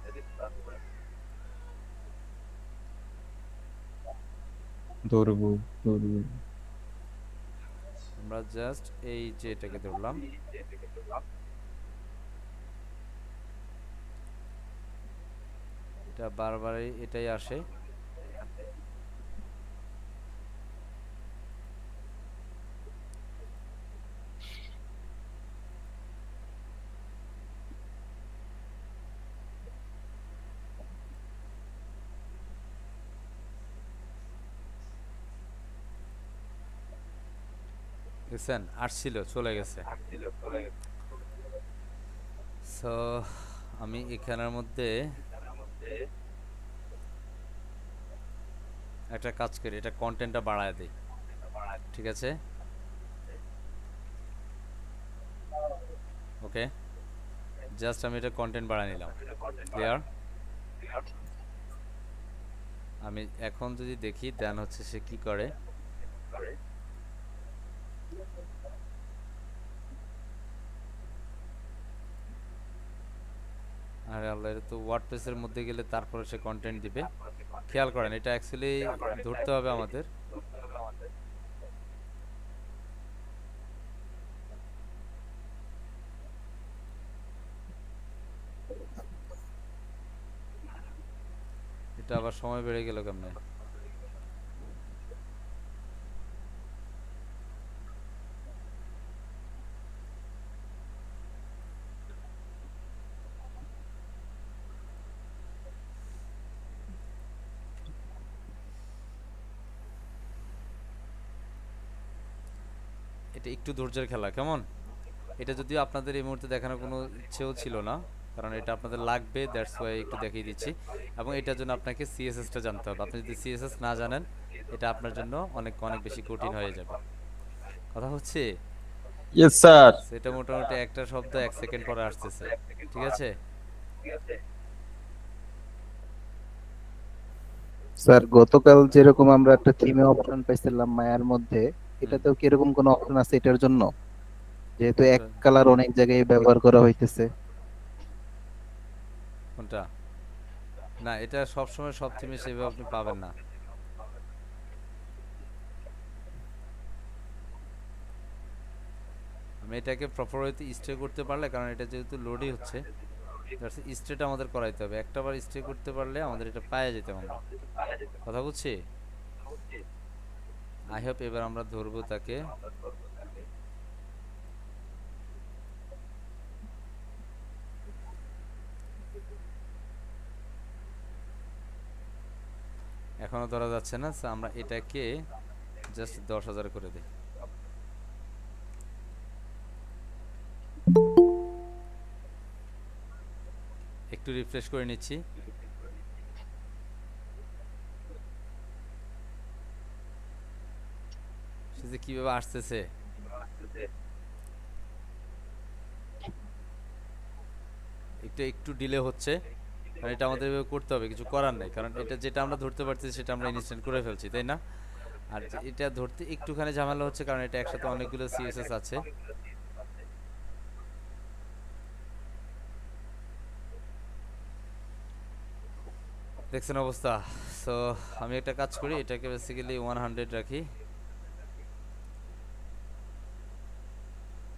ধরবো ধরবো। আমরা জাস্ট এই যে এটাকে ধরলাম, এটা বারবারই এটাই আসে। দেখছেন, আসছিল, চলে গেছে। সো আমি এখানের মধ্যে একটা কাজ করি, এটা কন্টেন্টটা বাড়ায় দিই, ঠিক আছে। ওকে, জাস্ট আমি এটা কন্টেন্ট বাড়ায় নিলাম, ক্লিয়ার। আমি এখন যদি দেখি দেন হচ্ছে সে কি করে। আরে আল্লাহ, এটা তো ওয়ার্ডপ্রেসের মধ্যে গেলে তারপরে সে কন্টেন্ট দিবে। খেয়াল করেন, এটা অ্যাকচুয়ালি ধরতে হবে আমাদের। এটা আবার সময় বেড়ে গেল কেমনে? এটা একটু ধৈর্যের খেলা, কেমন? এটা যদিও আপনাদের এই মুহূর্তে দেখানোর কোনো ইচ্ছেও ছিল না, কারণ এটা আপনাদের লাগবে, দ্যাটস ওয়াই একটু দেখিয়ে দিচ্ছি। এবং এটার জন্য আপনাকে সিএসএসটা জানতে হবে। আপনি যদি সিএসএস না জানেন, এটা আপনার জন্য অনেক অনেক বেশি কঠিন হয়ে যাবে, কথা হচ্ছে। Yes sir. সেটা মোটামুটি একটা শব্দ 1 সেকেন্ড পরে আসতেছে, ঠিক আছে। স্যার গতকাল যেরকম আমরা একটা থিমে অপশন পাইছিলাম মায়ার মধ্যে, হুম, এটাতেও কি এরকম কোনো অপশন আছে এটার জন্য? যেহেতু এক কোনটা কালার অনেক জায়গায় ব্যবহার করা হইতেছে। কোনটা? না, এটা সবসময় সব থিমে সেভাবে আপনি পাবেন না। আমি এটাকে প্রপার ওয়েতে স্টে করতে পারলে, কারণ এটা যেহেতু লোডই হচ্ছে, স্টেটা আমাদের করাইতে হবে। একটা বার স্টে করতে পারলে আমাদের এটা পাওয়া যেতে আমরা। কথা বুঝছি? আই হোপ এবার আমরা ধরবো তাকে। এখনো ধরা যাচ্ছে না, so আমরা এটাকে জাস্ট 10,000 করে দিই। একটু রিফ্রেশ করে নিচ্ছি। সে যে কিভাবে আসতেছে, একটু একটু ডিলে হচ্ছে, কারণ এটা আমাদের এভাবে করতে হবে, কিছু করার নাই, কারণ এটা যেটা আমরা ধরতে পারছি সেটা আমরা ইনস্ট্যান্ট করে ফেলছি, তাই না? আর এটা ধরতে একটুখানি ঝামেলা হচ্ছে, কারণ এটা একসাথে অনেকগুলো সিএসএস আছে। দেখছেন অবস্থা? সো আমি একটা কাজ করি, এটাকে বেসিক্যালি 100 রাখি,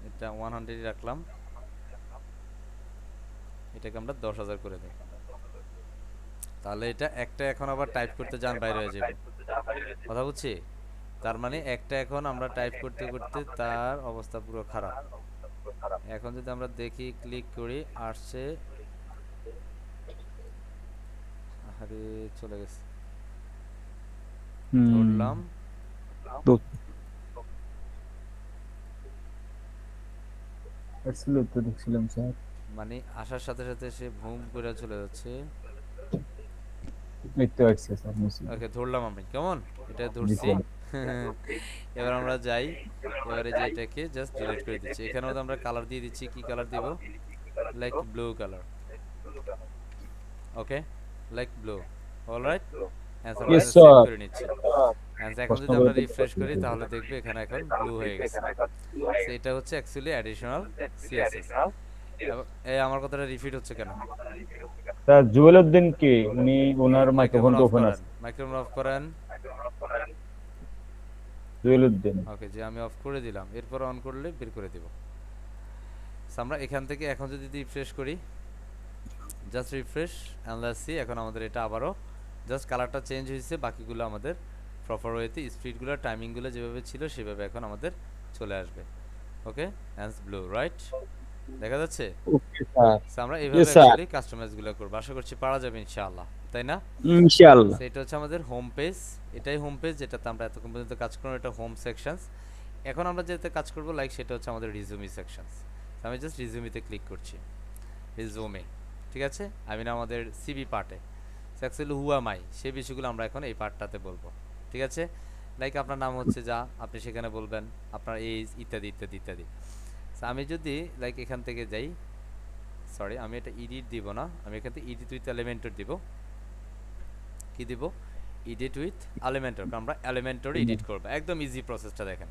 এটা 100 রাখলাম, এটাকে আমরা 10,000 করে দিই। তাহলে এটা একটা এখন আবার টাইপ করতে যান বাইরে হয়ে যাবে। কথা বুঝছি? তার মানে একটা এখন আমরা টাইপ করতে করতে তার অবস্থা পুরো খারাপ। এখন যদি আমরা দেখি, ক্লিক করি, আসছে, আরে চলে গেছে, ধরলাম, তো আসলে তো দেখছিলাম স্যার। মানে আসার সাথে সাথে সে ভুম করে চলে যাচ্ছে। এই তো আসছে স্যার মুসিবত। ওকে, ধরলাম আমি, কেমন এটা জি ধরছি। স্যার। এবার আমরা যাই, এবারে যে এটাকে জাস্ট ডিলিট করে দিচ্ছি। এখানেও তো আমরা কালার দিয়ে দিচ্ছি, কি কালার দিব? Like blue colour. Okay, like blue. Alright, answer আমরা ইয়েস সেভ স্যার। করে নিচ্ছি। অ্যান্সার এখন প্রশ্ন যদি আমরা করতে রিফ্রেশ করি তাহলে দেখবে এখানে এখন ব্লু হয়ে গেছে। So এটা হচ্ছে অ্যাকচুয়ালি অ্যাডিশনাল সিএসএস। এই আমার কথাটা রিপিট হচ্ছে কেন? স্যার জুয়েল উদ্দিন কে? উনি ওনার মাইক্রোফোন মাইক্রোফোনটা অফ ওপেন করেন, আছে। মাইক্রোফোন অফ করেন। জুয়েল উদ্দিন। ওকে, যে আমি অফ করে দিলাম, এরপর অন করলে বের করে দিব। So আমরা এখান থেকে এখন যদি রিফ্রেশ করি, just refresh and let's see, এখন আমাদের এটা আবারও জাস্ট কালারটা চেঞ্জ হয়েছে, বাকিগুলো আমাদের প্রপার ওয়েতে স্পিডগুলো টাইমিংগুলো যেভাবে ছিল সেভাবে এখন আমাদের চলে আসবে। ওকে, হ্যান্ডস ব্লু, রাইট? দেখা যাচ্ছে? Okay sir. So আমরা এইভাবে ইয়েস স্যার। অ্যাকচুয়ালি কাস্টমাইজগুলো করব, আশা করছি পারা যাবে ইনশাআল্লাহ, তাই না? ইনশাআল্লাহ। So এটা হচ্ছে আমাদের হোম পেজ, এটাই হোম পেজ যেটাতে আমরা এতক্ষণ পর্যন্ত কাজ করলাম, এটা হোম সেকশনস। এখন আমরা যেটা কাজ করব লাইক সেটা হচ্ছে আমাদের রিজুমি সেকশনস। আমি জাস্ট রিজুমিতে ক্লিক করছি, রিজুমে, ঠিক আছে? আমি না আমাদের সিবি পার্টে অ্যাকচুয়ালি হু এম আই, সেই বিষয়গুলো আমরা এখন এই পার্টটাতে বলবো, ঠিক আছে? লাইক আপনার নাম হচ্ছে যা, আপনি সেখানে বলবেন আপনার এজ, ইত্যাদি ইত্যাদি ইত্যাদি। So আমি যদি লাইক এখান থেকে যাই, সরি আমি এটা এডিট দিব না, আমি এখান থেকে এডিট উইথ এলিমেন্টর দিব। কি দিব? এডিট উইথ এলিমেন্টর, কারণ আমরা এলিমেন্টর এডিট করব। একদম ইজি প্রসেসটা দেখেন,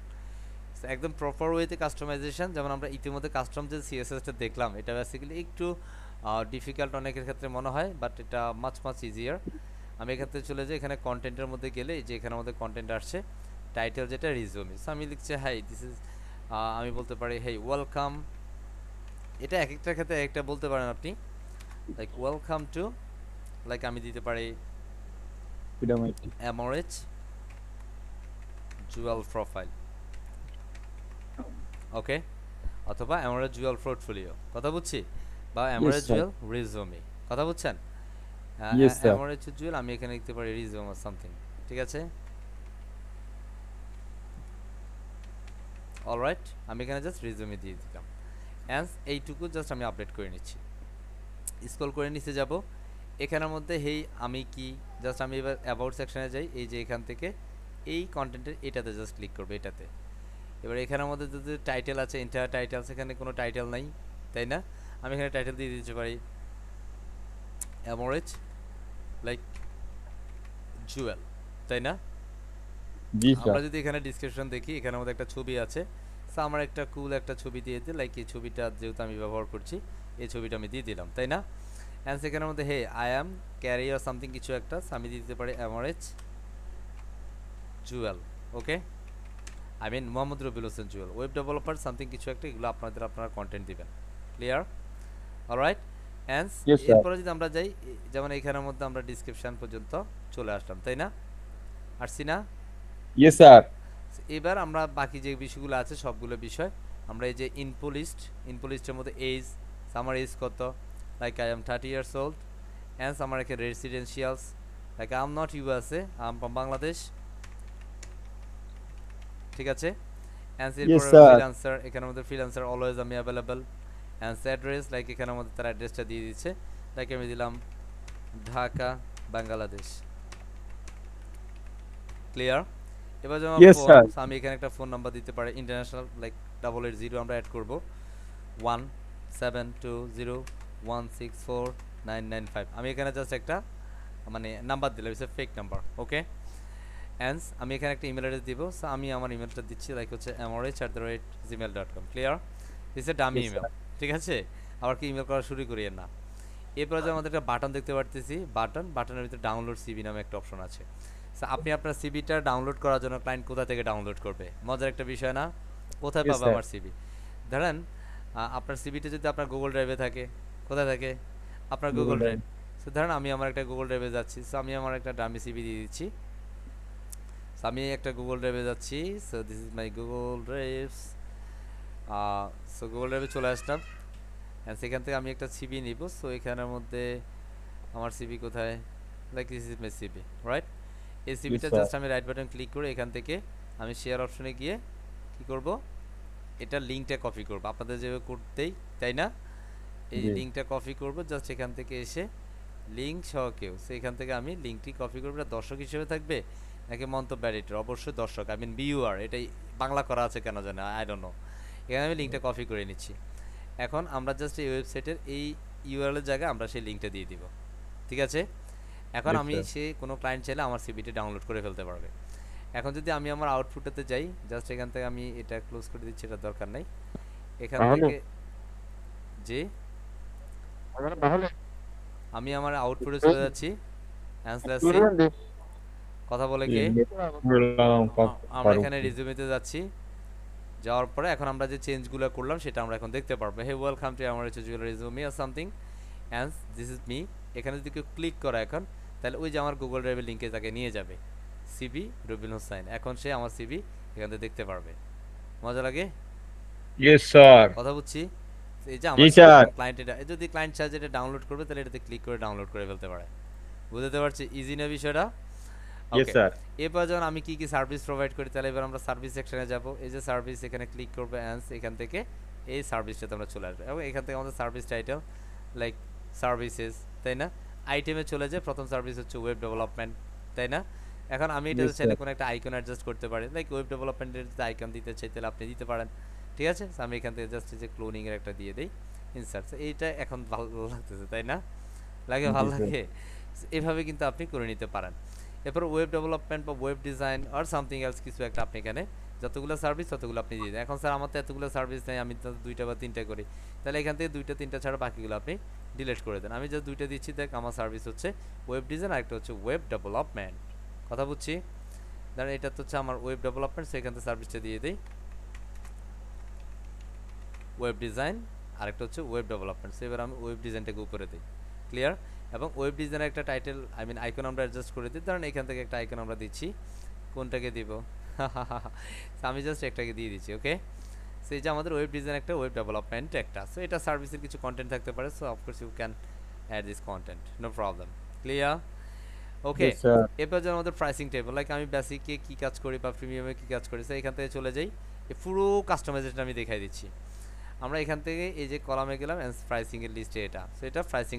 So একদম প্রপার ওয়েতে কাস্টমাইজেশন। যেমন আমরা ইতিমধ্যে কাস্টম যে সিএসএসটা দেখলাম, এটা বেসিক্যালি একটু ডিফিকাল্ট অনেকের ক্ষেত্রে মনে হয়, বাট এটা মাচ মাচ ইজিয়ার। আমি এখান থেকে চলে যাই, এখানে কন্টেন্টের মধ্যে গেলে এই যে এখানে আমাদের কন্টেন্ট আসছে, টাইটেল যেটা রিজুমি। সো আমি লিখছি হাই দিস ইজ, আমি বলতে পারি হেই ওয়েলকাম, এটা এক একটা ক্ষেত্রে একটা বলতে পারেন আপনি, লাইক ওয়েলকাম টু, লাইক আমি দিতে পারি পিডামাইটি। এমআরএইচ জুয়েল প্রোফাইল, ওকে, অথবা এমআরএইচ জুয়েল পোর্টফোলিও, কথা বুঝছি, বা এমআরএইচ sir. জুয়েল রিজুমি, কথা বুঝছেন? Yes, sir. এমআরএইচ জুয়েল, আমি এখানে লিখতে পারি রিজুম অর সামথিং, ঠিক আছে? অলরাইট, আমি এখানে জাস্ট রিজুমি দিয়ে দিলাম, অ্যান্ড এইটুকু জাস্ট আমি আপডেট করে নিচ্ছি। স্ক্রল করে নিচে যাব, এখানের মধ্যে হেই আমি কি, জাস্ট আমি এবার অ্যাবাউট সেকশনে যাই, এই যে এখান থেকে এই কন্টেন্টের এটাতে জাস্ট ক্লিক করবে, এটাতে। এবার এখানের মধ্যে যদি টাইটেল আছে, এন্টার টাইটেলস, এখানে কোনো টাইটেল নাই, তাই না? আমি এখানে টাইটেল দিয়ে দিতে পারি এমআরএইচ লাইক জুয়েল, তাই না? জি আমরা স্যার। যদি এখানে ডিসক্রিপশন দেখি, এখানে আমাদের একটা ছবি আছে। সো আমার একটা কুল একটা ছবি দিয়ে দিই, লাইক এই ছবিটা যেহেতু আমি ব্যবহার করছি, এই ছবিটা আমি দিয়ে দিলাম, তাই না? অ্যান্ড সেখানের মধ্যে hey I am carry or something কিছু একটা, so আমি দিয়ে দিতে পারি MRH Jewel, okay? I mean Mohammad Robiul Hossain Jewel, web developer something কিছু একটা, এগুলো আপনারা কন্টেন্ট দিবেন। Clear? Alright. And Yes, sir. এরপরে যদি আমরা যাই, যেমন এখানের মধ্যে আমরা ডিসক্রিপশন পর্যন্ত চলে আসলাম, তাই না? আসছি না? Yes sir. এবার আমরা বাকি যে বিষয়গুলো আছে সবগুলো বিষয় আমরা এই যে ইনফো লিস্টের মধ্যে এজ, আমার এজ কত, like I am 30 years old, and আমার এখানে residentials, like I am not USA, I am from Bangladesh, ঠিক আছে? অ্যান্ড Yes, এরপরে sir. ফ্রিল্যান্সার, এখানের মধ্যে ফ্রিল্যান্সার অলওয়েজ আমি অ্যাভেলেবল, অ্যান্ড অ্যাড্রেস, লাইক এখানের মধ্যে তার অ্যাড্রেসটা দিয়ে দিচ্ছে, লাইক আমি দিলাম ঢাকা বাংলাদেশ। ক্লিয়ার? এবার যেমন Yes, ফোন, sir. আমি এখানে একটা ফোন নাম্বার দিতে পারি ইন্টারন্যাশনাল, লাইক 880 আমরা অ্যাড করব 1720164995। আমি এখানে জাস্ট একটা মানে নাম্বার দিলাম, it's fake number, okay? And আমি এখানে একটা ইমেল অ্যাড্রেস দিব, সো আমি আমার ইমেলটা দিচ্ছি, লাইক হচ্ছে amorh@gmail.com। Clear? This A dummy Yes, email, ঠিক আছে? আবার কি ইমেল করা শুরু করিয়েন না। এরপরে যে আমাদের একটা বাটন দেখতে পারতেছি, বাটনের ভিতরে ডাউনলোড সিভি নামে একটা অপশন আছে। সো আপনি আপনার সিভিটা ডাউনলোড করার জন্য ক্লায়েন্ট কোথা থেকে ডাউনলোড করবে? মজার একটা বিষয় না? কোথায় Yes, পাবে sir. আমার সিভি? ধরেন আপনার সিভিটা যদি আপনার গুগল ড্রাইভে থাকে, কোথায় থাকে? আপনার Google Google drive. Drive. So ধরেন আমি আমার একটা গুগল ড্রাইভে যাচ্ছি, সো আমি আমার একটা ডামি সিভি দিয়ে দিচ্ছি। সো আমি একটা গুগল ড্রাইভে যাচ্ছি, so this is my Google drives. So Google ড্রাইভে চলে আসলাম, অ্যান্ড সেখান থেকে আমি একটা সিভি নিব। সো এখানের মধ্যে আমার সিভি কোথায়, like this is my CV, right? এই সিভিটা sir. জাস্ট আমি রাইট বাটন ক্লিক করে এখান থেকে আমি শেয়ার অপশনে গিয়ে কি করব, এটা লিঙ্কটা কপি করব, আপনাদের যেভাবে করতেই, তাই না? এই জি। লিঙ্কটা কপি করব, জাস্ট এখান থেকে এসে লিঙ্ক সহ কেউ, সেখান থেকে আমি লিঙ্কটি কপি করব। এটা দর্শক হিসেবে থাকবে নাকি মন্তব্য এডিটর? অবশ্যই দর্শক, আই মিন ভিউয়ার, এটাই বাংলা করা আছে কেন জানে, আই ডোন্ট নো। এখানে আমি লিঙ্কটা কপি করে নিচ্ছি। এখন আমরা জাস্ট এই ওয়েবসাইটের এই ইউআরএল এর জায়গায় আমরা সেই লিঙ্কটা দিয়ে দিব, ঠিক আছে? এখন Yes, আমি sir. সে কোনো ক্লায়েন্ট চাইলে আমার সিভিটি ডাউনলোড করে ফেলতে পারবে। এখন যদি আমি আমার আউটপুটেতে যাই, জাস্ট এখান থেকে আমি এটা ক্লোজ করে দিচ্ছি, এটা দরকার নাই। এখান তাহলে? থেকে যে আমি আমার আউটপুটে চলে যাচ্ছি, অ্যান্সার সি, কথা বলে কে? আমরা এখানে রিজিউমেতে যাচ্ছি, যাওয়ার পরে এখন আমরা যে চেঞ্জগুলো করলাম সেটা আমরা এখন দেখতে পারবো। হে ওয়েলকাম টু আমার রিজিউমি আর something, and this is me. এখানে যদি কেউ ক্লিক করে এখন, তাহলে ওই যে আমার গুগল ড্রাইভের লিঙ্কে তাকে নিয়ে যাবে, সিবি রবিউল হোসেন। এখন সে আমার সিবি এখান থেকে দেখতে পারবে। মজা লাগে? Yes sir. কথা বুঝছি? এই যে জি, আমার স্যার। ক্লায়েন্ট, এটা যদি ক্লায়েন্ট চার্জ এটা ডাউনলোড করবে, তাহলে এটাতে ক্লিক করে ডাউনলোড করে ফেলতে পারে। বুঝতে পারছি ইজি না বিষয়টা? Yes okay. স্যার। এরপর যখন আমি কি কি সার্ভিস প্রোভাইড করি, তাহলে এবার আমরা সার্ভিস সেকশনে যাব। এই যে সার্ভিস, এখানে ক্লিক করবে, অ্যান্ড এখান থেকে এই সার্ভিসটাতে আমরা চলে আসবো, এবং এখান থেকে আমাদের সার্ভিস টাইটেল, লাইক সার্ভিসেস, তাই না? আইটেমে চলে যায়, প্রথম সার্ভিস হচ্ছে ওয়েব ডেভেলপমেন্ট, তাই না? এখন আমি এটা Yes, চাইলে sir. কোনো একটা আইকন অ্যাডজাস্ট করতে পারি, লাইক ওয়েব ডেভেলপমেন্টের যদি আইকন দিতে চাই তাহলে আপনি দিতে পারেন, ঠিক আছে? So আমি এখান থেকে জাস্ট এই যে ক্লোনিং এর একটা দিয়ে দেই, ইনসার্ট। এইটা এখন ভালো লাগতেছে, তাই না? লাগে, ভালো জি, sir. লাগে। এভাবে কিন্তু আপনি করে নিতে পারেন। এরপর ওয়েব ডেভেলপমেন্ট বা ওয়েব ডিজাইন আর সামথিং এলস কিছু একটা আপনি এখানে যতগুলো সার্ভিস ততগুলো আপনি দিয়ে দেন। এখন স্যার আমার তো এতগুলো সার্ভিস নেই, আমি তো 2টা বা 3টা করি, তাহলে এখান থেকে 2টা 3টা ছাড়া বাকিগুলো আপনি ডিলিট করে দেন। আমি জাস্ট 2টা দিচ্ছি, দেখ আমার সার্ভিস হচ্ছে ওয়েব ডিজাইন আর একটা হচ্ছে ওয়েব ডেভেলপমেন্ট, কথা বুঝছি? ধরেন এটা তো হচ্ছে আমার ওয়েব ডেভেলপমেন্ট, সেখান থেকে সার্ভিসটা দিয়ে দিই ওয়েব ডিজাইন, আরেকটা হচ্ছে ওয়েব ডেভেলপমেন্ট। সো এবার আমি ওয়েব ডিজাইনটাকে উপরে দিই, ক্লিয়ার? এবং ওয়েব ডিজাইনের একটা টাইটেল, আই মিন আইকন আমরা অ্যাডজাস্ট করে দিই। ধরেন এখান থেকে একটা আইকন আমরা দিচ্ছি, কোনটাকে দিব? আমি জাস্ট একটাকে দিয়ে দিচ্ছি, ওকে? সেই যে আমাদের ওয়েব ডিজাইন একটা, ওয়েব ডেভেলপমেন্ট একটা। সো এটা সার্ভিসের কিছু কন্টেন্ট থাকতে পারে, so of course you can add this content, no problem, clear? Okay. Yes, sir. এরপর যে আমাদের প্রাইসিং টেবল, লাইক আমি বেসিকে কী কাজ করি বা প্রিমিয়ামে কী কাজ করি, সো এখান থেকে চলে যাই, এই পুরো কাস্টমাইজেশন আমি দেখাই দিচ্ছি। আমরা এখান থেকে এই যে কলামে গেলাম, প্রাইসিংয়ের লিস্টে এটা, সো এটা প্রাইসিং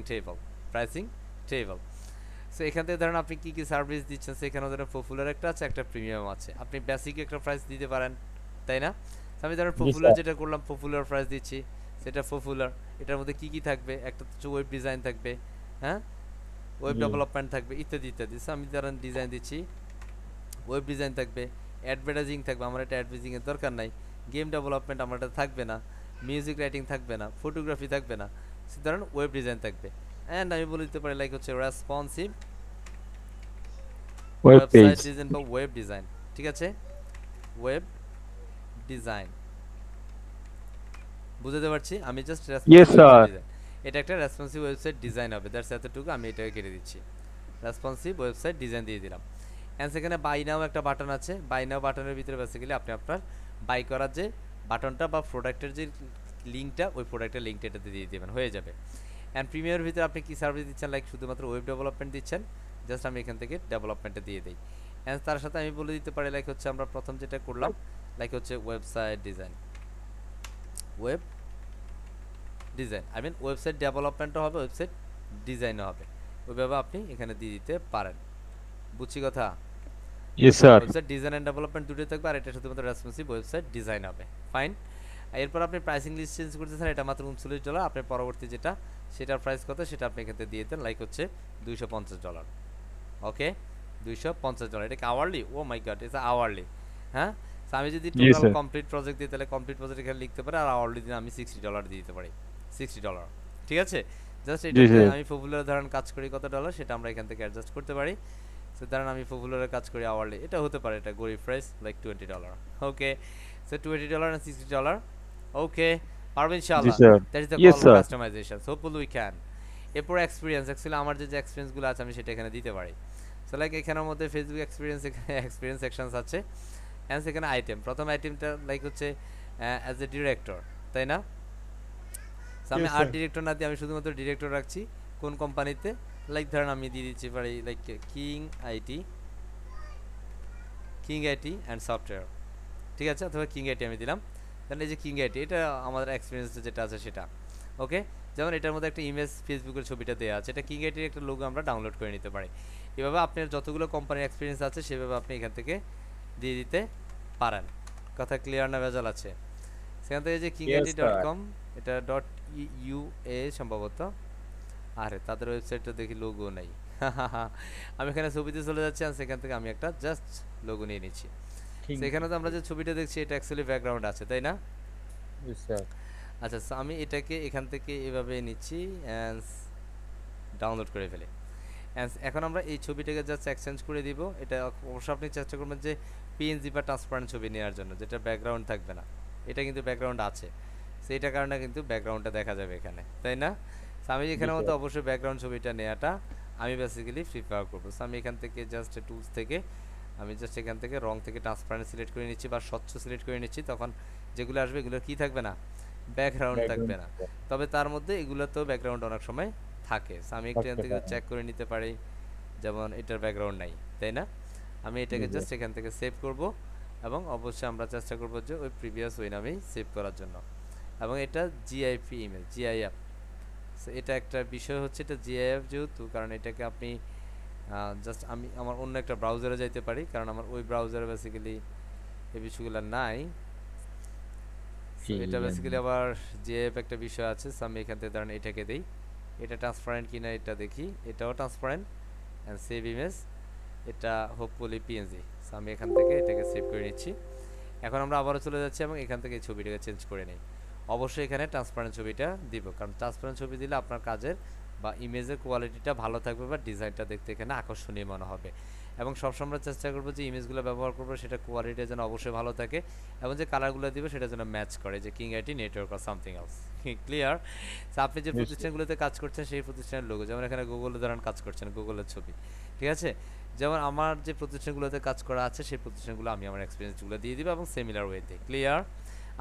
টেবল। সো এখান থেকে ধরেন আপনি কী কী সার্ভিস দিচ্ছেন, সেখানে ধরেন পপুলার একটা আছে, একটা প্রিমিয়াম আছে। আপনি বেসিকে একটা প্রাইস দিতে পারেন, তাই না? So আমি ধরেন পপুলার sir. যেটা করলাম, পপুলার প্রাইস দিচ্ছি, সেটা পপুলার। এটার মধ্যে কী কী থাকবে? একটা হচ্ছে ওয়েব ডিজাইন থাকবে, হ্যাঁ, ওয়েব জি। ডেভেলপমেন্ট থাকবে, ইত্যাদি ইত্যাদি। সো আমি ধরেন ডিজাইন দিচ্ছি, ওয়েব ডিজাইন থাকবে, অ্যাডভার্টাইজিং থাকবে, আমার এটা অ্যাডভার্টাইজিংয়ের দরকার নাই। গেম ডেভেলপমেন্ট আমার এটা থাকবে না, মিউজিক রাইটিং থাকবে না, ফটোগ্রাফি থাকবে না, ধরেন ওয়েব ডিজাইন থাকবে। অ্যান্ড আমি বলে দিতে পারি লাইক হচ্ছে responsive web website page. Design বা ওয়েব ডিজাইন, ঠিক আছে, ওয়েব ডিজাইন। বুঝতে পারছি, আমি just Yes, responsive sir. Website design, এটা একটা রেসপন্সিভ ওয়েবসাইট ডিজাইন হবে, দ্যাটস এতটুকু, আমি এটাকে কেটে দিচ্ছি, রেসপন্সিভ ওয়েবসাইট ডিজাইন দিয়ে দিলাম। অ্যান্ড সেখানে বাই নাও একটা বাটন আছে, বাই নাও বাটনের ভিতরে বেসিক্যালি আপনি আপনার বাই করার যে বাটনটা বা প্রোডাক্টের যে লিঙ্কটা, ওই প্রোডাক্টের লিঙ্কটা এটাতে দিয়ে দেবেন, হয়ে যাবে। অ্যান্ড প্রিমিয়ার ভিতরে আপনি কি সার্ভিস দিচ্ছেন, লাইক শুধুমাত্র ওয়েব ডেভেলপমেন্ট দিচ্ছেন, জাস্ট আমি এখান থেকে ডেভেলপমেন্টে দিয়ে দিই। অ্যান্ড তার সাথে আমি বলে দিতে পারি লাইক হচ্ছে আমরা প্রথম যেটা করলাম লাইক হচ্ছে website design, web design, I mean website ডেভেলপমেন্টও হবে, ওয়েবসাইট ডিজাইনও হবে, ওইভাবে আপনি এখানে দিয়ে দিতে পারেন। বুঝছি কথা? Yes, sir. Website design and development দুটোই থাকবে, আর এটা শুধুমাত্র রেসপন্সিভ ওয়েবসাইট ডিজাইন হবে। ফাইন। এরপর আপনি প্রাইসিং লিস্ট চেঞ্জ করতেছেন, এটা মাত্র $39, আপনার পরবর্তী যেটা সেটার প্রাইস কত সেটা আপনি এখান থেকে দিয়ে দেন, লাইক হচ্ছে $250। ওকে, $250, এটা কি hourly? Oh my God, it's hourly. হ্যাঁ, তো আমি যদি জি, টোটাল স্যার। কমপ্লিট প্রজেক্ট দিই তাহলে কমপ্লিট প্রজেক্ট এখানে লিখতে পারি, আর আওয়ারলি দিন আমি $60 দিয়ে দিতে পারি, $60, ঠিক আছে। জাস্ট জি, এটাতে স্যার। আমি পপুলার ধরেন কাজ করি কত ডলার সেটা আমরা এখান থেকে অ্যাডজাস্ট করতে পারি। সো ধরেন আমি পপুলারের কাজ করি আওয়ারলি, এটা হতে পারে, এটা গরিব price like $20। Okay, so $20 and $60। Okay, পারবেন জি, ইনশাআল্লাহ। Sir. That is the Yes, call sir. Customization, hopefully we can. এরপর এক্সপিরিয়েন্স, অ্যাকচুয়ালি আমার যে এক্সপিরিয়েন্সগুলো আছে আমি সেটা এখানে দিতে পারি। সো লাইক এখানের মধ্যে ফেসবুক এক্সপিরিয়েন্স, এক্সপিরিয়েন্স সেকশনস আছে, অ্যান্ড সেখানে আইটেম, প্রথম আইটেমটা লাইক হচ্ছে অ্যাজ এ ডিরেক্টর, তাই না? সো আমি Yes, আর্ট sir. ডিরেক্টর না দিয়ে আমি শুধুমাত্র ডিরেক্টর রাখছি, কোন কোম্পানিতে, লাইক ধরেন আমি দিয়ে দিচ্ছি পারি like king IT and software, ঠিক আছে, অথবা কিং আইটি আমি দিলাম। তাহলে এই যে কিং আইটি, এটা আমাদের এক্সপিরিয়েন্স যেটা আছে সেটা। ওকে, যেমন এটার মধ্যে একটা ইমেজ ফেসবুকের ছবিটা দেওয়া আছে, এটা কিং আইটির একটা লোগো আমরা ডাউনলোড করে নিতে পারি। এভাবে আপনার যতগুলো কোম্পানির এক্সপিরিয়েন্স আছে সেভাবে আপনি এখান থেকে দিয়ে দিতে পারেন। কথা ক্লিয়ার না ভেজাল আছে? সেখান থেকে যে kingaiti.com, এটা .ua সম্ভবত, আরে তাদের ওয়েবসাইটটা দেখি লোগো নাই। আমি এখানে ছবিতে চলে যাচ্ছি, আর সেখান থেকে আমি একটা জাস্ট লোগো নিয়ে নিচ্ছি। সেখানে তো আমরা যে ছবিটা দেখছি এটা অ্যাকচুয়ালি ব্যাকগ্রাউন্ড আছে, তাই না? Yes, sir. আচ্ছা, সো আমি এটাকে এখান থেকে এভাবে নিচ্ছি অ্যান্ড ডাউনলোড করে ফেলি। এখন আমরা এই ছবিটাকে জাস্ট এক্সচেঞ্জ করে দিব। এটা অবশ্য আপনি চেষ্টা করবেন যে পিএনজি বা ট্রান্সপারেন্ট ছবি নেওয়ার জন্য, যেটা ব্যাকগ্রাউন্ড থাকবে না। এটা কিন্তু ব্যাকগ্রাউন্ড আছে, সেইটার কারণে কিন্তু ব্যাকগ্রাউন্ডটা দেখা যাবে এখানে, তাই না? সো আমি এখানে মতো অবশ্যই ব্যাকগ্রাউন্ড ছবিটা নেওয়াটা আমি বেসিক্যালি প্রিফার করবো। সো আমি এখান থেকে জাস্ট টুলস থেকে আমি জাস্ট এখান থেকে রং থেকে ট্রান্সপারেন্ট সিলেক্ট করে নিচ্ছি বা স্বচ্ছ সিলেক্ট করে নিচ্ছি, তখন যেগুলো আসবে এগুলো কি থাকবে না, ব্যাকগ্রাউন্ড থাকবে না। তবে তার মধ্যে এগুলোতেও ব্যাকগ্রাউন্ড অনেক সময় থাকে। সো আমি একটু এখান থেকে চেক করে নিতে পারি, যেমন এটার ব্যাকগ্রাউন্ড নাই, তাই না? আমি এটাকে জাস্ট এখান থেকে সেভ করব, এবং অবশ্যই আমরা চেষ্টা করব যে ওই প্রিভিয়াস ওই নামেই সেভ করার জন্য। এবং এটা জিআইপি ইমেজ, জিআইএফ, সো এটা একটা বিষয় হচ্ছে, এটা জিআইএফ যেহেতু, কারণ এটাকে আপনি জাস্ট আমি আমার অন্য একটা ব্রাউজারে যাইতে পারি, কারণ আমার ওই ব্রাউজারে বেসিক্যালি এই বিষয়গুলো নাই। So, এটা বেসিক্যালি আবার জিআইএফ একটা বিষয় আছে। সো আমি এখান থেকে ধরেন এটাকে দেই, এটা ট্রান্সপারেন্ট কিনা এটা দেখি, এটাও ট্রান্সপারেন্ট, অ্যান্ড সেভ ইমেজ, এটা হোপফুলি পিএনজি। সো আমি এখান থেকে এটাকে সেভ করে নিচ্ছি। এখন আমরা আবারও চলে যাচ্ছি এবং এখান থেকে এই ছবিটাকে চেঞ্জ করে নিই। অবশ্যই এখানে ট্রান্সপারেন্ট ছবিটা দিব, কারণ ট্রান্সপারেন্ট ছবি দিলে আপনার কাজের বা ইমেজের কোয়ালিটিটা ভালো থাকবে বা ডিজাইনটা দেখতে এখানে আকর্ষণীয় মনে হবে। এবং সবসময় চেষ্টা করবো যে ইমেজগুলো ব্যবহার করবো সেটা কোয়ালিটি যেন অবশ্যই ভালো থাকে, এবং যে কালারগুলো দিব সেটা যেন ম্যাচ করে, যে কিং আইটি নেটওয়ার্ক আর সামথিং এলস। ক্লিয়ার? সো আপনি যে প্রতিষ্ঠানগুলোতে কাজ করছেন সেই প্রতিষ্ঠানের লোগো, যেমন এখানে গুগলে ধরেন কাজ করছেন, গুগলের ছবি, ঠিক আছে। যেমন আমার যে প্রতিষ্ঠানগুলোতে কাজ করা আছে সেই প্রতিষ্ঠানগুলো আমি আমার এক্সপিরিয়েন্সগুলো দিয়ে দিব, এবং সিমিলার ওয়েতে। ক্লিয়ার?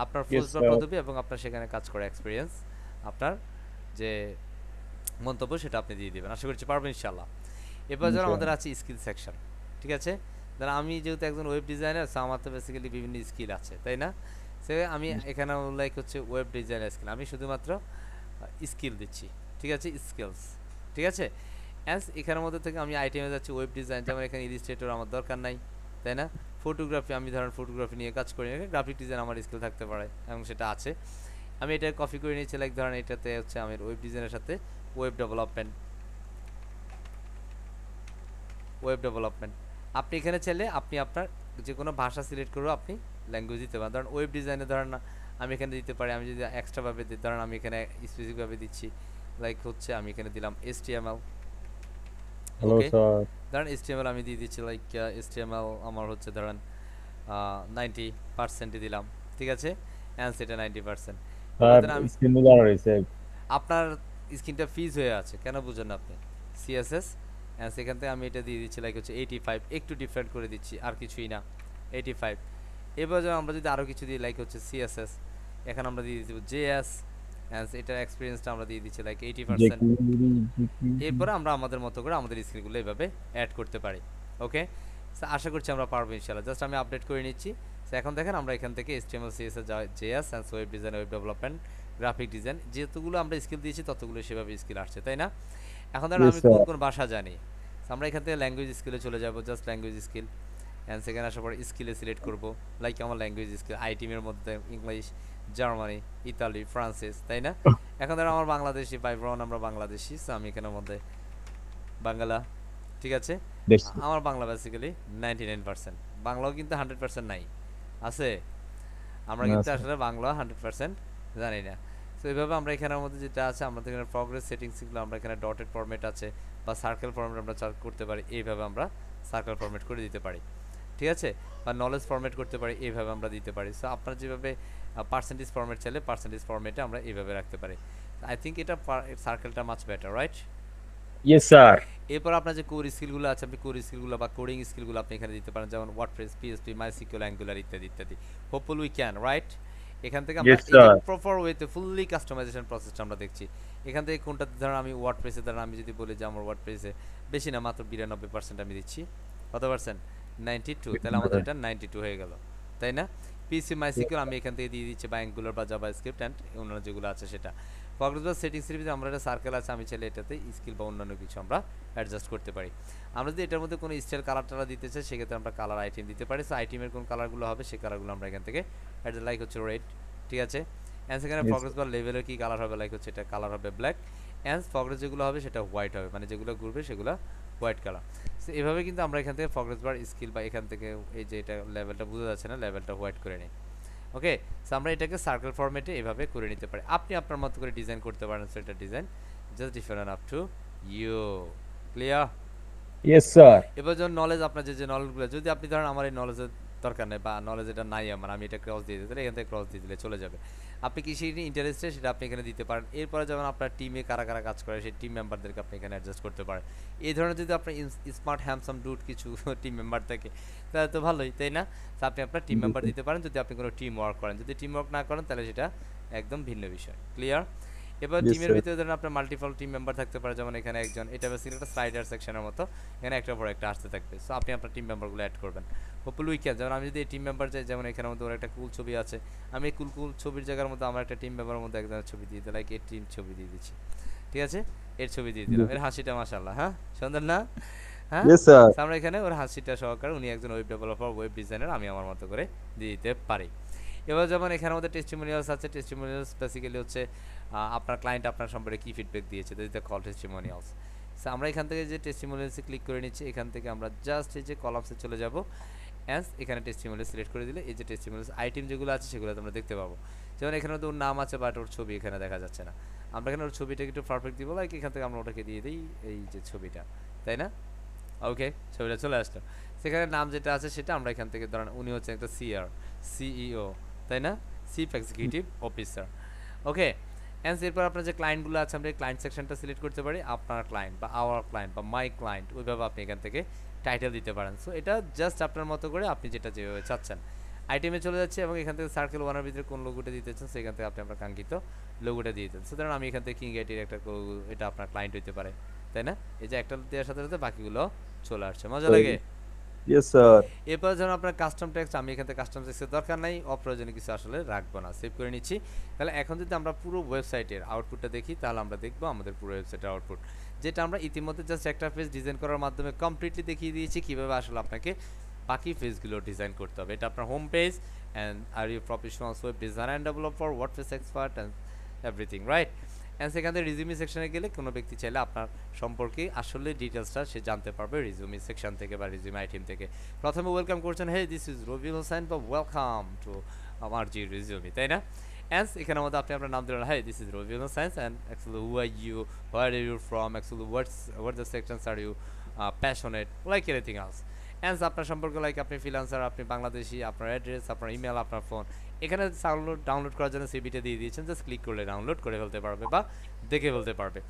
আপনার ফোর্স বা পদবি এবং আপনার সেখানে কাজ করা এক্সপিরিয়েন্স, আপনার যে মন্তব্য সেটা আপনি দিয়ে দিবেন। আশা করছি পারবেন ইনশাআল্লাহ। এরপর যেন আমাদের আছে স্কিল সেকশন, ঠিক আছে। ধর আমি যেহেতু একজন ওয়েব ডিজাইনার, সো আমার তো বেসিক্যালি বিভিন্ন স্কিল আছে, তাই না? সে আমি এখানে উল্লেখ হচ্ছে ওয়েব ডিজাইনার স্কিল, আমি শুধুমাত্র স্কিল দিচ্ছি, ঠিক আছে, স্কিলস, ঠিক আছে। অ্যান্ড এখানের মধ্যে থেকে আমি আইটেমে যাচ্ছি ওয়েব ডিজাইন, যেমন এখানে ইলিস্ট্রেটর আমার দরকার নাই, তাই না? ফটোগ্রাফি, আমি ধরেন ফটোগ্রাফি নিয়ে কাজ করি, গ্রাফিক ডিজাইন আমার স্কিল থাকতে পারে, এবং সেটা আছে। আমি এটা কপি করে নিয়েছি, লাইক ধরেন এটাতে হচ্ছে আমার ওয়েব ডিজাইনের সাথে ওয়েব ডেভেলপমেন্ট ওয়েব ডেভেলপমেন্ট। আপনি এখানে চাইলে আপনি আপনার যে কোনো ভাষা সিলেক্ট করে আপনি ল্যাঙ্গুয়েজ দিতে পারেন। ধরেন ওয়েব ডিজাইনে ধরেন না আমি এখানে দিতে পারি, আমি যদি এক্সট্রাভাবে দিই, ধরেন আমি এখানে স্পেসিফিকভাবে দিচ্ছি লাইক হচ্ছে আমি এখানে দিলাম HTML। Hello okay, sir. ধরেন HTML আমি দিয়ে দিচ্ছি লাইক HTML আমার হচ্ছে ধরেন 90% দিলাম, ঠিক আছে, অ্যান্স এটা 90%। স্যার আমি স্ক্রিন দাঁড়া রয়েছে। আপনার স্ক্রিনটা ফ্রিজ হয়ে আছে কেন বুঝেন না আপনি? CSS অ্যান্ড সেখান থেকে আমি এটা দিয়ে দিচ্ছি লাইক হচ্ছে 85, একটু ডিফারেন্ট করে দিচ্ছি আর কিছুই না, 85। এবার আমরা যদি আরও কিছু দিই লাইক হচ্ছে CSS, এখানে আমরা দিয়ে দিচ্ছি JS অ্যান্ড এটার এক্সপিরিয়েন্সটা আমরা দিয়ে দিচ্ছি লাইক 80%। এরপরে আমরা আমাদের মতো করে আমাদের স্ক্রিনগুলো এইভাবে অ্যাড করতে পারি। ওকে, আশা করছি আমরা পারবো ইনশাআল্লাহ। জাস্ট আমি আপডেট করে নিচ্ছি। এখন দেখেন আমরা এখান থেকে HTML CSS JS and web design, web development, graphic design যতগুলো আমরা স্কিল দিয়েছি ততগুলো সেভাবে স্কিল আসছে, তাই না? এখন ধরেন আমি কোন কোন ভাষা জানি, আমরা এখান থেকে ল্যাঙ্গুয়েজ স্কিলে চলে যাব, জাস্ট ল্যাঙ্গুয়েজ স্কিল অ্যান্ড সেখানে আসার পরে স্কিলে সিলেক্ট করব লাইক আমার ল্যাঙ্গুয়েজ স্কিল আই টিমের মধ্যে ইংলিশ, জার্মানি, ইতালি, ফ্রান্সিস, তাই না? এখন ধরো আমার বাংলাদেশি বাই ব্রাউন, আমরা বাংলাদেশি, সো আমি এখানের মধ্যে বাংলা, ঠিক আছে। আমার বাংলা বেসিক্যালি 99%, বাংলাও কিন্তু 100% নাই আছে, আমরা কিন্তু আসলে বাংলা 100% জানি না। সো এইভাবে আমরা এখানের মধ্যে যেটা আছে আমাদের এখানে প্রগ্রেস সেটিংসগুলো আমরা এখানে ডটেড ফরম্যাট আছে বা সার্কেল ফরম্যাট আমরা চার্ট করতে পারি, এইভাবে আমরা সার্কেল ফরম্যাট করে দিতে পারি, ঠিক আছে, বা নলেজ ফরম্যাট করতে পারি, এইভাবে আমরা দিতে পারি। সো আপনারা যেভাবে পার্সেন্টেজ ফরম্যাট চাইলে পার্সেন্টেজ ফরম্যাটে আমরা এইভাবে রাখতে পারি। আই থিঙ্ক এটা সার্কেলটা much better, right? Yes sir. এরপর আপনার যে কোর স্কিলগুলো আছে আপনি কোর স্কিলগুলো বা কোডিং স্কিলগুলো আপনি এখানে দিতে পারেন, যেমন ওয়ার্ডপ্রেস, PHP, MySQL, Angular ইত্যাদি ইত্যাদি। Hopefully we can, right? এখান থেকে আমরা প্রপার ওয়েতে ফুললি কাস্টমাইজেশন প্রসেসটা আমরা দেখছি। এখান থেকে কোনটাতে ধরেন আমি ওয়ার্ডপ্রেসে ধরেন আমি যদি বলি যে আমার ওয়ার্ডপ্রেসে বেশি না মাত্র 92% আমি দিচ্ছি, কত পার্সেন্ট? 92, তাহলে আমাদের এটা 92 হয়ে গেল, তাই না? PHP, MySQL আমি এখান থেকে দিয়ে দিচ্ছি বা Angular বা জাভাস্ক্রিপ্ট অ্যান্ড অন্যান্য যেগুলো আছে সেটা। প্রগ্রেস সেটিংসের ভিতরে আমরা একটা সার্কেল আছে, আমি চাইলে এটাতে স্কিল বা অন্যান্য কিছু আমরা অ্যাডজাস্ট করতে পারি। আমরা যদি এটার মধ্যে কোনো স্টাইল কালার টালার দিতে চাই সেক্ষেত্রে আমরা কালার আইটেম দিতে পারি। সো আইটেমের কোন কালারগুলো হবে সেই কালারগুলো আমরা এখান থেকে লাইক হচ্ছে রেড, ঠিক আছে। অ্যান্ড সেখানে প্রগ্রেস বা লেভেলের কি কালার হবে, লাইক হচ্ছে এটা কালার হবে ব্ল্যাক, অ্যান্ড প্রগ্রেস যেগুলো হবে সেটা হোয়াইট হবে, মানে যেগুলো ঘুরবে সেগুলো হোয়াইট কালার। সো এভাবে কিন্তু আমরা এখান থেকে প্রগ্রেস বার স্কিল বা এখান থেকে এই যে এটা লেভেলটা বোঝা যাচ্ছে না, লেভেলটা হোয়াইট করে নিই। ওকে, সো আমরা এটাকে সার্কেল ফরম্যাটে এভাবে করে নিতে পারি। আপনি আপনার মতো করে ডিজাইন করতে পারেন, সো এটা design just different up to you. Clear? Yes sir. এবার যখন নলেজ আপনার যে নলেজগুলো, যদি আপনি ধরেন আমার এই নলেজের দরকার নেই বা নলেজ এটা নাই আমার, আমি এটা ক্রস দিয়ে দিতে এখান থেকে ক্রস দিয়ে দিলে চলে যাবে। আপনি কৃষি নিয়ে ইন্টারেস্টেড সেটা আপনি এখানে দিতে পারেন। এরপরে যেমন আপনার টিমে কারা কারা কাজ করে সেই টিম মেম্বারদেরকে আপনি এখানে অ্যাডজাস্ট করতে পারেন। এই ধরনের যদি আপনার স্মার্ট হ্যান্ডসাম ডুড কিছু টিম মেম্বার থাকে তাহলে তো ভালোই, তাই না? তো আপনি আপনার টিম মেম্বার দিতে পারেন যদি আপনি কোনো টিম ওয়ার্ক করেন। যদি টিম ওয়ার্ক না করেন তাহলে সেটা একদম ভিন্ন বিষয়। ক্লিয়ার? এবার টিমের ভিতরে ধরেন আপনার মাল্টিপল টিম মেম্বার থাকতে পারে, যেমন এখানে একজন, এটা বেসিক্যালি একটা স্লাইডার সেকশনের মতো, এখানে একটার পর একটা আসতে থাকবে। সো আপনি আপনার টিম মেম্বারগুলো অ্যাড করবেন। Hopefully we can. যেমন আমি যদি এই টিম মেম্বার চাই, যেমন এখানের মধ্যে ওর একটা কুল ছবি আছে, আমি এই কুল ছবির জায়গার মধ্যে আমার একটা টিম মেম্বারের মধ্যে একজনের ছবি দিয়ে দিই, লাইক এর টিম ছবি দিয়ে দিচ্ছি, ঠিক আছে, এর ছবি দিয়ে দিলাম, এর হাসিটা মাশাআল্লাহ, হ্যাঁ সুন্দর না? হ্যাঁ, আমরা এখানে ওর হাসিটা সহকারে, উনি একজন ওয়েব ডেভেলপার, ওয়েব ডিজাইনার, আমি আমার মতো করে দিয়ে দিতে পারি। এবার যেমন এখানের মধ্যে টেস্টিমোনিয়ালস আছে, টেস্টিমোনিয়ালস বেসিক্যালি হচ্ছে আপনার ক্লায়েন্ট আপনার সম্পর্কে কী ফিডব্যাক দিয়েছে, দিতে কল টেস্টিমোনিয়ালস। সো আমরা এখান থেকে যে টেস্টিমোনিয়ালসে ক্লিক করে নিচ্ছি, এখান থেকে আমরা জাস্ট এই যে কলামসে চলে যাব, অ্যান্ড এখানে টেস্টিমোনিয়ালস সিলেক্ট করে দিলে এই যে টেস্টিমোনিয়ালস আইটেম যেগুলো আছে সেগুলো আমরা দেখতে পাবো। যেমন এখানে তো ওর নাম আছে বাট ওর ছবি এখানে দেখা যাচ্ছে না, আমরা এখানে ওর ছবিটাকে একটু পারফেক্ট দিব, লাইক এখান থেকে আমরা ওটাকে দিয়ে দিই এই যে ছবিটা, তাই না? ওকে, ছবিটা চলে আসলো। সেখানে নাম যেটা আছে সেটা আমরা এখান থেকে ধরেন উনি হচ্ছে একটা সিইও, তাই না, chief executive officer. Okay, and এরপর আপনার যে ক্লায়েন্টগুলো আছে আমরা এই ক্লায়েন্ট সেকশনটা সিলেক্ট করতে পারি, আপনার ক্লায়েন্ট বা আওয়ার ক্লায়েন্ট বা মাই ক্লায়েন্ট, ওইভাবে আপনি এখান থেকে টাইটেল দিতে পারেন। সো এটা জাস্ট আপনার মতো করে আপনি যেটা যেভাবে চাচ্ছেন। আইটেমে চলে যাচ্ছে এবং এখান থেকে সার্কেল ওয়ানের ভিতরে কোন লোগোটা দিতে চান সেখান থেকে আপনি আপনার কাঙ্ক্ষিত লোগোটা দিয়ে দেন। সুতরাং আমি এখান থেকে কিং আইটির একটা, এটা আপনার ক্লায়েন্ট হইতে পারে, তাই না? এই যে একটা দেওয়ার সাথে সাথে বাকিগুলো চলে আসছে, মজা লাগে? Yes sir. এরপর যখন আপনার কাস্টম টেক্সট, আমি এখান থেকে কাস্টম টেক্সটের দরকার নাই, অপ্রয়োজনীয় কিছু আসলে রাখবো না, সেভ করে নিচ্ছি। তাহলে এখন যদি আমরা পুরো ওয়েবসাইটের আউটপুটটা দেখি তাহলে আমরা দেখবো আমাদের পুরো ওয়েবসাইটের আউটপুট, যেটা আমরা ইতিমধ্যে জাস্ট একটা পেজ ডিজাইন করার মাধ্যমে কমপ্লিটলি দেখিয়ে দিয়েছি কীভাবে আসলে আপনাকে বাকি পেজগুলো ডিজাইন করতে হবে। এটা আপনার home page, and are you professional web designer and developer, WordPress expert and everything, right? And সেখানে রিজিউমি সেকশনে গেলে কোনো ব্যক্তি চাইলে আপনার সম্পর্কে আসলে ডিটেলসটা সে জানতে পারবে রিজিউমি সেকশন থেকে বা রিজিউমি আইটেম থেকে। প্রথমে ওয়েলকাম করছেন, হে দিস ইজ রবিউল হোসেন বা ওয়েলকাম টু আমার জি রিজিউমি, তাই না? অ্যান্ড এখানের মধ্যে আপনি আপনার নাম দিলেন, hey this is Robiul Hossain and actually who are you, where are you from, actually what the sections are you passionate, like anything else. And আপনার সম্পর্কে লাইক আপনি ফ্রিল্যান্সার, আপনি বাংলাদেশি, আপনার অ্যাড্রেস, আপনার ইমেল, আপনার ফোন। এখানে ডাউনলোড করার জন্য সিভিটা দিয়ে দিয়েছেন, জাস্ট ক্লিক করলে ডাউনলোড করে ফেলতে পারবে বা দেখে ফেলতে পারবে।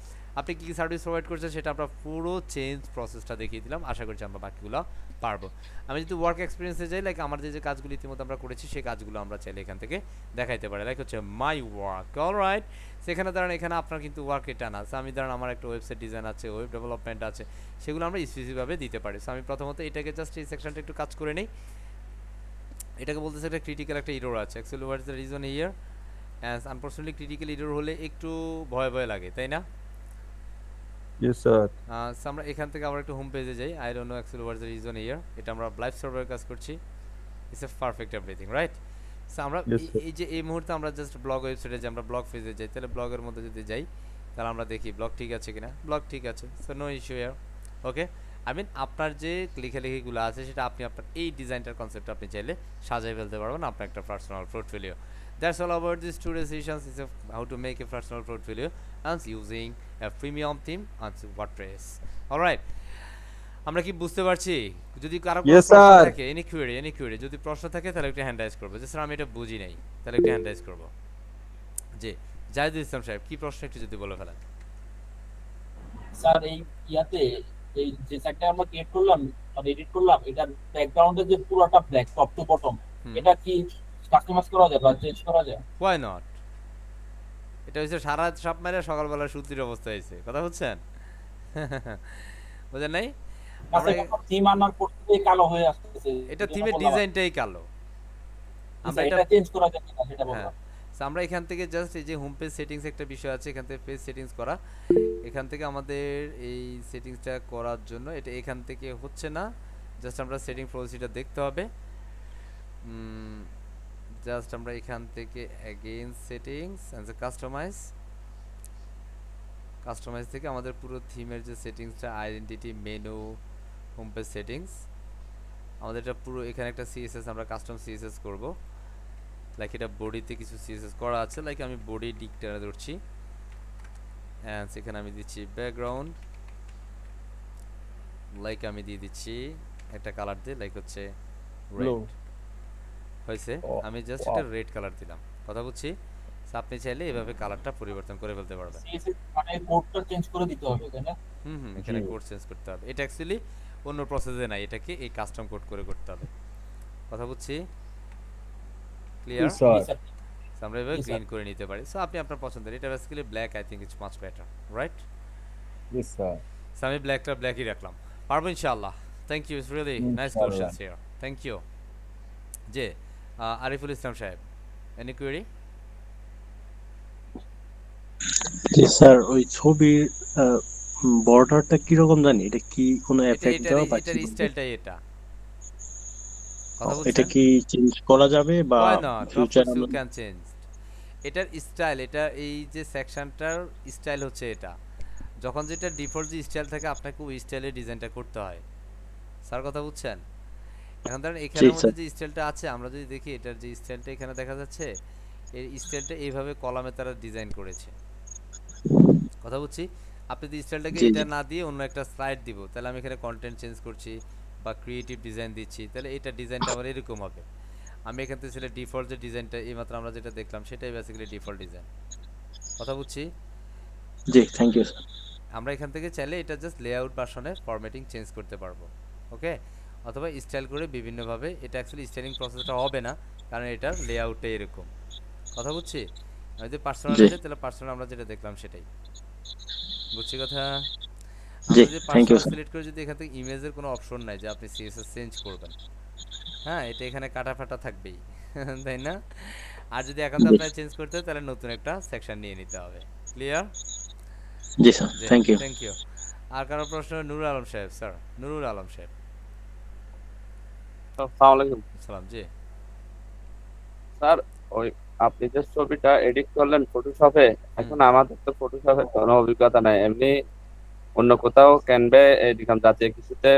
আপনি কী কী সার্ভিস প্রোভাইড করছেন সেটা আমরা পুরো চেঞ্জ প্রসেসটা দেখিয়ে দিলাম, আশা করছি আমরা বাকিগুলো পারবো। আমি যদি ওয়ার্ক এক্সপিরিয়েন্সে যাই, লাইক আমার যে কাজগুলো ইতিমধ্যে আমরা করেছি সেই কাজগুলো আমরা চাইলে এখান থেকে দেখাইতে পারি, লাইক হচ্ছে মাই ওয়ার্ক, অলরাইট। সেখানে ধরেন এখানে আপনার কিন্তু ওয়ার্ক এটা না, আমি ধরেন আমার একটা ওয়েবসাইট ডিজাইন আছে, ওয়েব ডেভেলপমেন্ট আছে, সেগুলো আমরা স্পেসিফিকভাবে দিতে পারি। সো আমি প্রথমত এটাকে জাস্ট এই সেকশনটা একটু কাজ করে নিই। এটাকে বলতেছে একটা ক্রিটিক্যাল একটা ইরর আছে, actually what is the reason here, as unfortunately critical error হলে একটু ভয় ভয় লাগে, তাই না? Yes, sir. সো আমরা এখান থেকে আবার একটু হোম পেজে যাই, I don't know actually what is the reason here. এটা আমরা লাইভ সার্ভারে কাজ করছি, it's a perfect everything, right? So আমরা Yes, sir. এই যে এই মুহূর্তে আমরা জাস্ট ব্লগ ওয়েবসাইটে যে আমরা ব্লগ পেজে যাই, তাহলে ব্লগের মধ্যে যদি যাই তাহলে আমরা দেখি ব্লগ ঠিক আছে কিনা, ব্লগ ঠিক আছে, so no issue here. Okay, I mean আপনার যে লেখালেখিগুলো আছে সেটা আপনি আপনার এই ডিজাইনটার কনসেপ্ট আপনি চাইলে সাজাই ফেলতে পারবেন আপনার একটা personal portfolio. That's all about these two decisions is how to make a personal portfolio and using a premium theme on WordPress. Alright, আমরা কি বুঝতে পারছি? যদি কারো কোনো Yes, প্রশ্ন sir. থাকে, any query যদি প্রশ্ন থাকে তাহলে একটা হ্যান্ড রাইজ করবো, যে স্যার আমি এটা বুঝি নাই, তাহলে একটা হ্যান্ড রাইজ করবো। জি জাহিদুল ইসলাম সাহেব, কি প্রশ্ন একটু যদি বলে ফেলেন। স্যার এই ইয়াতে এই যে সাইটটা আমরা ক্রিয়েট করলাম আর এডিট করলাম, এটার ব্যাকগ্রাউন্ডে যে পুরোটা ব্ল্যাক টপ টু বটম, এটা কি কাস্টমাইজ করা যায় বা চেঞ্জ করা যায়? Why not? এটা হচ্ছে সারা সাপ মেরে সকালবেলা সূর্যের অবস্থা হয়েছে, কথা বুঝছেন? বুঝেন নাই? আচ্ছা, থিম আনার পর থেকে কালো হয়ে আসতেছে, এটা থিমের ডিজাইনটাই কালো, আমরা এটা চেঞ্জ করা যায় কিনা সেটা হ্যাঁ। বললাম। So, আমরা এখান থেকে জাস্ট এই যে হোম পেজ সেটিংস একটা বিষয় আছে, এখান থেকে পেজ সেটিংস করা, এখান থেকে আমাদের এই সেটিংসটা করার জন্য এটা এখান থেকে হচ্ছে না, জাস্ট আমরা সেটিং প্রসিজার দেখতে হবে। জাস্ট আমরা এখান থেকে অ্যাগেইন সেটিংস এন্ড কাস্টমাইজ থেকে আমাদের পুরো থিমের যে সেটিংসটা, identity, menu, home page settings, আমাদের এটা পুরো এখানে একটা সিএসএস আমরা কাস্টম সিএসএস করব। লাইক এটা বডিতে কিছু সিএসএস করা আছে, লাইক আমি বডি ডিকটারে ধরছি এন্ড সেখানে আমি দিচ্ছি ব্যাকগ্রাউন্ড, লাইক আমি দিয়ে দিচ্ছি একটা কালার দিয়ে, লাইক হচ্ছে Blue. রেড হয়েছে, Oh, আমি জাস্ট wow. এটা রেড কালার দিলাম, কথা বুঝছি? So, আপনি চাইলে এভাবে কালারটা পরিবর্তন করে ফেলতে পারবেন। সিএসএস মানে কোডটা চেঞ্জ করে দিতে হবে, তাই না? এখানে জি। কোড চেঞ্জ করতে হবে, এটা অ্যাকচুয়ালি অন্য প্রসেসে নাই, এটাকে এই কাস্টম কোড করে করতে হবে, কথা বুঝছি? ক্লিয়ার? Yes, sir. স্যার, আমরা এভাবে Yes, sir. গ্রিন করে নিতে পারি। সো আপনি আপনার পছন্দের, এটা basically black, I think it's much better, right? Yes, sir. So আমি ব্ল্যাকই রাখলাম, পারবো ইনশাআল্লাহ। Thank you, it's really nice ইনশাআল্লাহ। Questions here, thank you. যে আরিফুল ইসলাম সাহেব, এনি কোয়েরি? জি স্যার, ওই ছবির বর্ডারটা কিরকম জানি, এটা কি কোনো এফেক্ট দেওয়া বা এটার স্টাইলটাই এটা, কথা এটা বুঝছেন? কি চেঞ্জ করা যাবে বা Why not? Of future course you can change. এটার স্টাইল, এটা এই যে সেকশনটার স্টাইল হচ্ছে এটা, যখন যেটা ডিফল্ট যে স্টাইল থাকে আপনাকে ওই স্টাইলে ডিজাইনটা করতে হয়, স্যার কথা বুঝছেন? এখন ধরেন এখানের মধ্যে যে স্টাইলটা আছে, আমরা যদি দেখি এটার যে স্টাইলটা এখানে দেখা যাচ্ছে, এই স্টাইলটা এইভাবে কলামে তারা ডিজাইন করেছে, কথা বুঝছি? আপনি যদি স্টাইলটাকে জি, এটা জি। না দিয়ে অন্য একটা স্লাইড দিব, তাহলে আমি এখানে কন্টেন্ট চেঞ্জ করছি বা ক্রিয়েটিভ ডিজাইন দিচ্ছি, তাহলে এটা ডিজাইনটা আবার এরকম হবে। আমি এখান থেকে ছিল ডিফল্ট যে ডিজাইনটা এইমাত্র আমরা যেটা দেখলাম সেটাই বেসিক্যালি ডিফল্ট ডিজাইন, কথা বুঝছি? জি, থ্যাংক ইউ স্যার। আমরা এখান থেকে চাইলে এটা জাস্ট লেআউট ভার্সনে ফরম্যাটিং চেঞ্জ করতে পারবো, ওকে? অথবা স্টাইল করে বিভিন্নভাবে, এটা অ্যাকচুয়ালি স্টাইলিং প্রসেসটা হবে না কারণ এটার লেআউটটা এরকম, কথা বুঝছি? আমি যদি পার্সোনাল জি। যাই তাহলে পার্সোনাল আমরা যেটা দেখলাম সেটাই, বুঝছি কথা? জি, আমরা যদি thank you, personal sir. Select করে যদি এখান থেকে ইমেজের কোনো অপশন নাই যে আপনি সিএসএস চেঞ্জ করবেন, হ্যাঁ এটা এখানে কাটা ফাটা থাকবেই, তাই না? আর যদি এখন তো আপনার চেঞ্জ করতে হয় তাহলে নতুন একটা সেকশন নিয়ে নিতে হবে, ক্লিয়ার? জি sir, thank you. Thank you. আর কারো প্রশ্ন? নুরুল আলম সাহেব, স্যার নুরুল আলম সাহেব। আসসালামু আলাইকুম সালাম। জি স্যার, ওই আপনি যে ছবিটা এডিট করলেন ফটোশপে, এখন আমাদের তো ফটোশপের কোনো অভিজ্ঞতা নাই, এমনি অন্য কোথাও ক্যানভে এরকম জাতীয় কিছুতে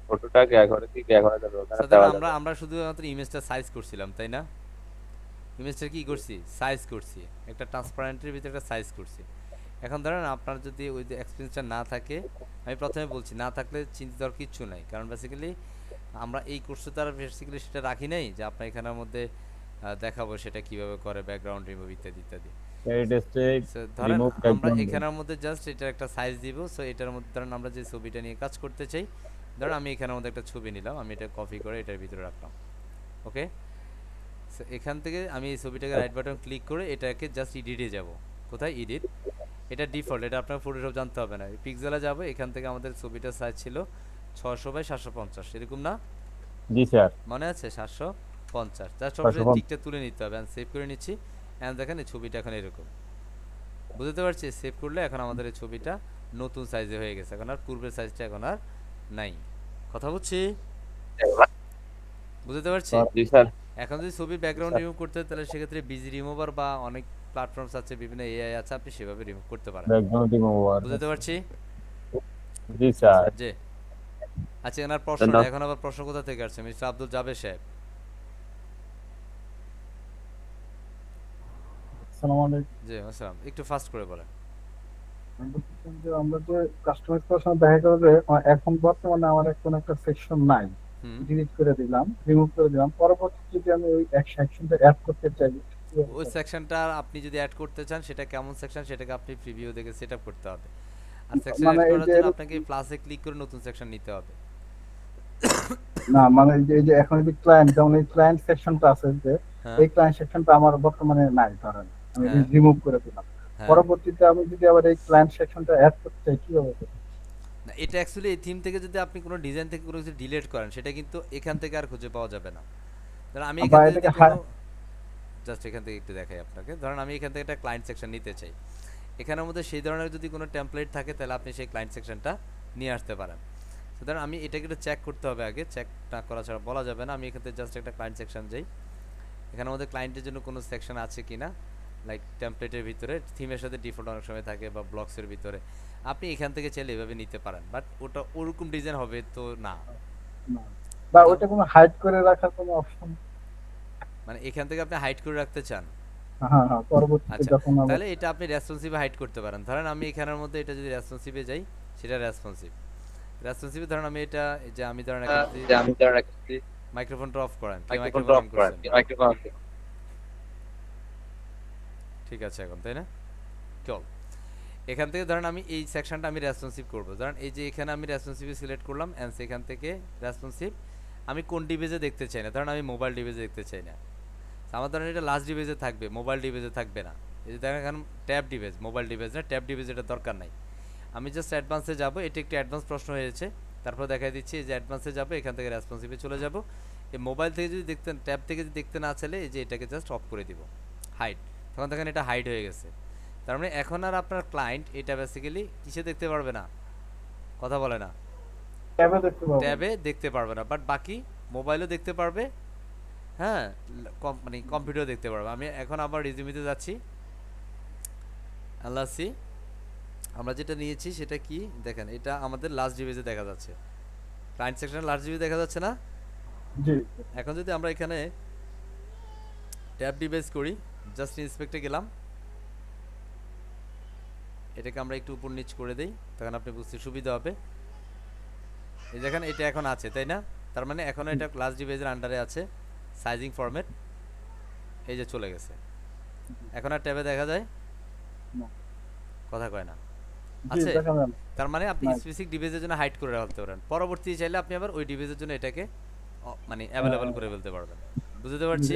ফটোটা গিয়া করে কি গিয়া করা যাবে, ওখানে সাধারণ দেওয়া আমরা যাবে? আমরা শুধুমাত্র ইমেজটা সাইজ করছিলাম, তাই না? ইমেজটা কি করছি, সাইজ করছি, একটা ট্রান্সপারেন্টের ভিতরে একটা সাইজ করছি। এখন ধরেন আপনার যদি ওই যে এক্সপিরিয়েন্সটা না থাকে, আমি প্রথমে বলছি না থাকলে চিন্তা দেওয়ার কিচ্ছু নাই, কারণ বেসিক্যালি আমরা এই কোর্সে তার বেসিক্যালি সেটা রাখি নাই যে আপনার এখানের মধ্যে দেখাবো সেটা কিভাবে করে, ব্যাকগ্রাউন্ড রিমুভ ইত্যাদি ইত্যাদি। So, ধরেন রিমুভ আমরা ব্যাকগ্রাউন্ড এখানের মধ্যে জাস্ট এটার একটা সাইজ দিব। সো এটার মধ্যে ধরেন আমরা যে ছবিটা নিয়ে কাজ করতে চাই, ধরেন আমি এখানের মধ্যে একটা ছবি নিলাম, আমি এটা কপি করে এটার ভিতরে রাখলাম। ওকে, সো এখান থেকে আমি এই ছবিটাকে রাইট বাটন ক্লিক করে এটাকে জাস্ট এডিটে যাব। কোথায় এডিট, এটা ডিফল্ট, এটা আপনার ফটোশপ জানতে হবে না। পিক্সেলে যাব, এখান থেকে আমাদের ছবিটার সাইজ ছিল 600x750, এরকম না? জি স্যার। মনে আছে 750। জাস্ট 750 টিকটা তুলে নিতে হবে, সেভ করে নিচ্ছি। এন্ড দেখেন এই ছবিটা এখন এরকম, বুঝতে পারছি? সেভ করলে এখন আমাদের এই ছবিটা নতুন সাইজে হয়ে গেছে, এখন আর পূর্বের সাইজটা এখন আর নাই। কথা বুঝছি? বুঝতে পারছি? জি স্যার। এখন যদি ছবির ব্যাকগ্রাউন্ড রিমুভ করতে হয় তাহলে সেক্ষেত্রে বিজি রিমুভার বা অনেক প্ল্যাটফর্মস আছে, বিভিন্ন এআই আছে, আপনি সেভাবে রিমুভ করতে পারেন। Background remover. বুঝতে পারছি? জি স্যার। জি। আচ্ছা, এনার প্রশ্ন, এখন আবার প্রশ্ন কোথা থেকে আসছে? মিস্টার আব্দুল জাবের সাহেব। আসসালামু আলাইকুম। জি আসসালাম, একটু ফাস্ট করে বলেন। আমরা যে কাস্টমাইজ করার সময় দেখা গেল যে এখন বর্তমানে আমার এখন একটা সেকশন নাই, ডিলিট করে দিলাম, রিমুভ করে দিলাম, পরবর্তীতে যদি আমি ওই এক সেকশনটা অ্যাড করতে চাই, ওই সেকশনটা আপনি যদি অ্যাড করতে চান, সেটা কেমন সেকশন সেটাকে আপনি প্রিভিউ দেখে সেটআপ করতে হবে। আর সেকশন মানে অ্যাড এই করার যে জন্য আপনাকে প্লাসে ক্লিক করে নতুন সেকশন নিতে হবে। না মানে এই যে এখন যে ক্লায়েন্ট, যেমন এই ক্লায়েন্ট সেকশনটা আছে, যে এই ক্লায়েন্ট সেকশনটা আমার বর্তমানে নাই, ধরেন আমি রিমুভ করে দিলাম, পরবর্তীতে আমি যদি আবার এই ক্লায়েন্ট সেকশনটা অ্যাড করতে চাই কিভাবে করব? না, এটা অ্যাকচুয়ালি এই থিম থেকে যদি আপনি কোনো ডিজাইন থেকে কোনো কিছু ডিলিট করেন, সেটা কিন্তু এখান থেকে আর খুঁজে পাওয়া যাবে না। ধরেন আমি এখান থেকে জাস্ট এখান থেকে একটু দেখাই আপনাকে। ধরেন আমি এখান থেকে একটা ক্লায়েন্ট সেকশন নিতে চাই, এখানের মধ্যে সেই ধরনের যদি কোনো টেমপ্লেট থাকে তাহলে আপনি সেই ক্লায়েন্ট সেকশনটা নিয়ে আসতে পারেন। তো ধরেন আমি এটাকে একটু চেক করতে হবে আগে, চেক না করা ছাড়া বলা যাবে না। আমি এখান থেকে জাস্ট একটা ক্লায়েন্ট সেকশন যাই, এখানের মধ্যে ক্লায়েন্টের জন্য কোনো সেকশন আছে কিনা, লাইক টেমপ্লেটের ভিতরে থিমের সাথে ডিফল্ট অনেক সময় থাকে, বা ব্লকসের ভিতরে আপনি এখান থেকে চাইলে এভাবে নিতে পারেন, বাট ওটা ওরকম ডিজাইন হবে তো না, বা ওটা কোনো হাইড করে রাখার কোনো অপশন? মানে এখান থেকে আপনি হাইড করে রাখতে চান? হ্যাঁ হ্যাঁ, পরবর্তীতে যখন তাহলে এটা আপনি রেসপন্সিভে হাইড করতে পারেন। ধরেন আমি এখানের মধ্যে এটা যদি রেসপন্সিভে যাই, সেটা রেসপন্সিভে ধরেন আমি এটা যে আমি ধরেন একটা মাইক্রোফোনটা অফ করেন, মাইক্রোফোন অন করেন, ঠিক আছে এখন, তাই না? চল এখান থেকে ধরেন আমি এই সেকশনটা আমি রেসপন্সিভ করব। ধরেন এই যে এখানে আমি রেসপন্সিভে সিলেক্ট করলাম, এন্ড সেখান থেকে রেসপন্সিভ আমি কোন ডিভাইসে দেখতে চাই না, ধরেন আমি মোবাইল ডিভাইসে দেখতে চাই না, আমার ধরেন এটা লাস্ট ডিভাইসে থাকবে, মোবাইল ডিভাইসে থাকবে না। এই যে দেখেন এখন ট্যাব ডিভাইস, মোবাইল ডিভাইস না, ট্যাব ডিভাইস, এটা দরকার নাই। আমি জাস্ট অ্যাডভান্সে যাব, এটা একটু অ্যাডভান্স প্রশ্ন হয়েছে, তারপর দেখাই দিচ্ছি যে অ্যাডভান্সে যাব, এখান থেকে রেসপন্সিভে চলে যাব। এই মোবাইল থেকে যদি দেখতে, ট্যাব থেকে যদি দেখতে না চাইলে এই যে এটাকে জাস্ট অফ করে দিব, হাইড, তখন দেখেন এটা হাইড হয়ে গেছে। তার মানে এখন আর আপনার ক্লায়েন্ট এটা বেসিক্যালি কিসে দেখতে পারবে না, কথা বলে না, ট্যাবে দেখতে পারবে না, বাট বাকি মোবাইলও দেখতে পারবে, হ্যাঁ মানে কম্পিউটার দেখতে পারবে। আমি এখন আবার রিজিউমিতে যাচ্ছি, আল্লাহসি আমরা যেটা নিয়েছি সেটা কি দেখেন, এটা আমাদের লাস্ট ডিভাইসে দেখা যাচ্ছে, ক্লায়েন্ট সেকশনে লাস্ট ডিভাইসে দেখা যাচ্ছে না? জি। এখন যদি আমরা এখানে ট্যাব ডিভাইস করি, জাস্ট ইন্সপেক্টে গেলাম, এটাকে আমরা একটু উপর নিচ করে দেই, তখন আপনি বুঝতে সুবিধা হবে। এই দেখেন এটা এখন আছে, তাই না? তার মানে এখন এটা লাস্ট ডিভাইসের আন্ডারে আছে, সাইজিং ফরম্যাট এই যে চলে গেছে। এখন আর ট্যাবে দেখা যায় না, কথা কয় না, আছে। তার মানে আপনি স্পেসিফিক ডিভাইসের জন্য হাইড করে রাখতে পারেন, পরবর্তী চাইলে আপনি আবার ওই ডিভাইসের জন্য এটাকে মানে অ্যাভেলেবল করে ফেলতে পারবেন। বুঝতে পারছি?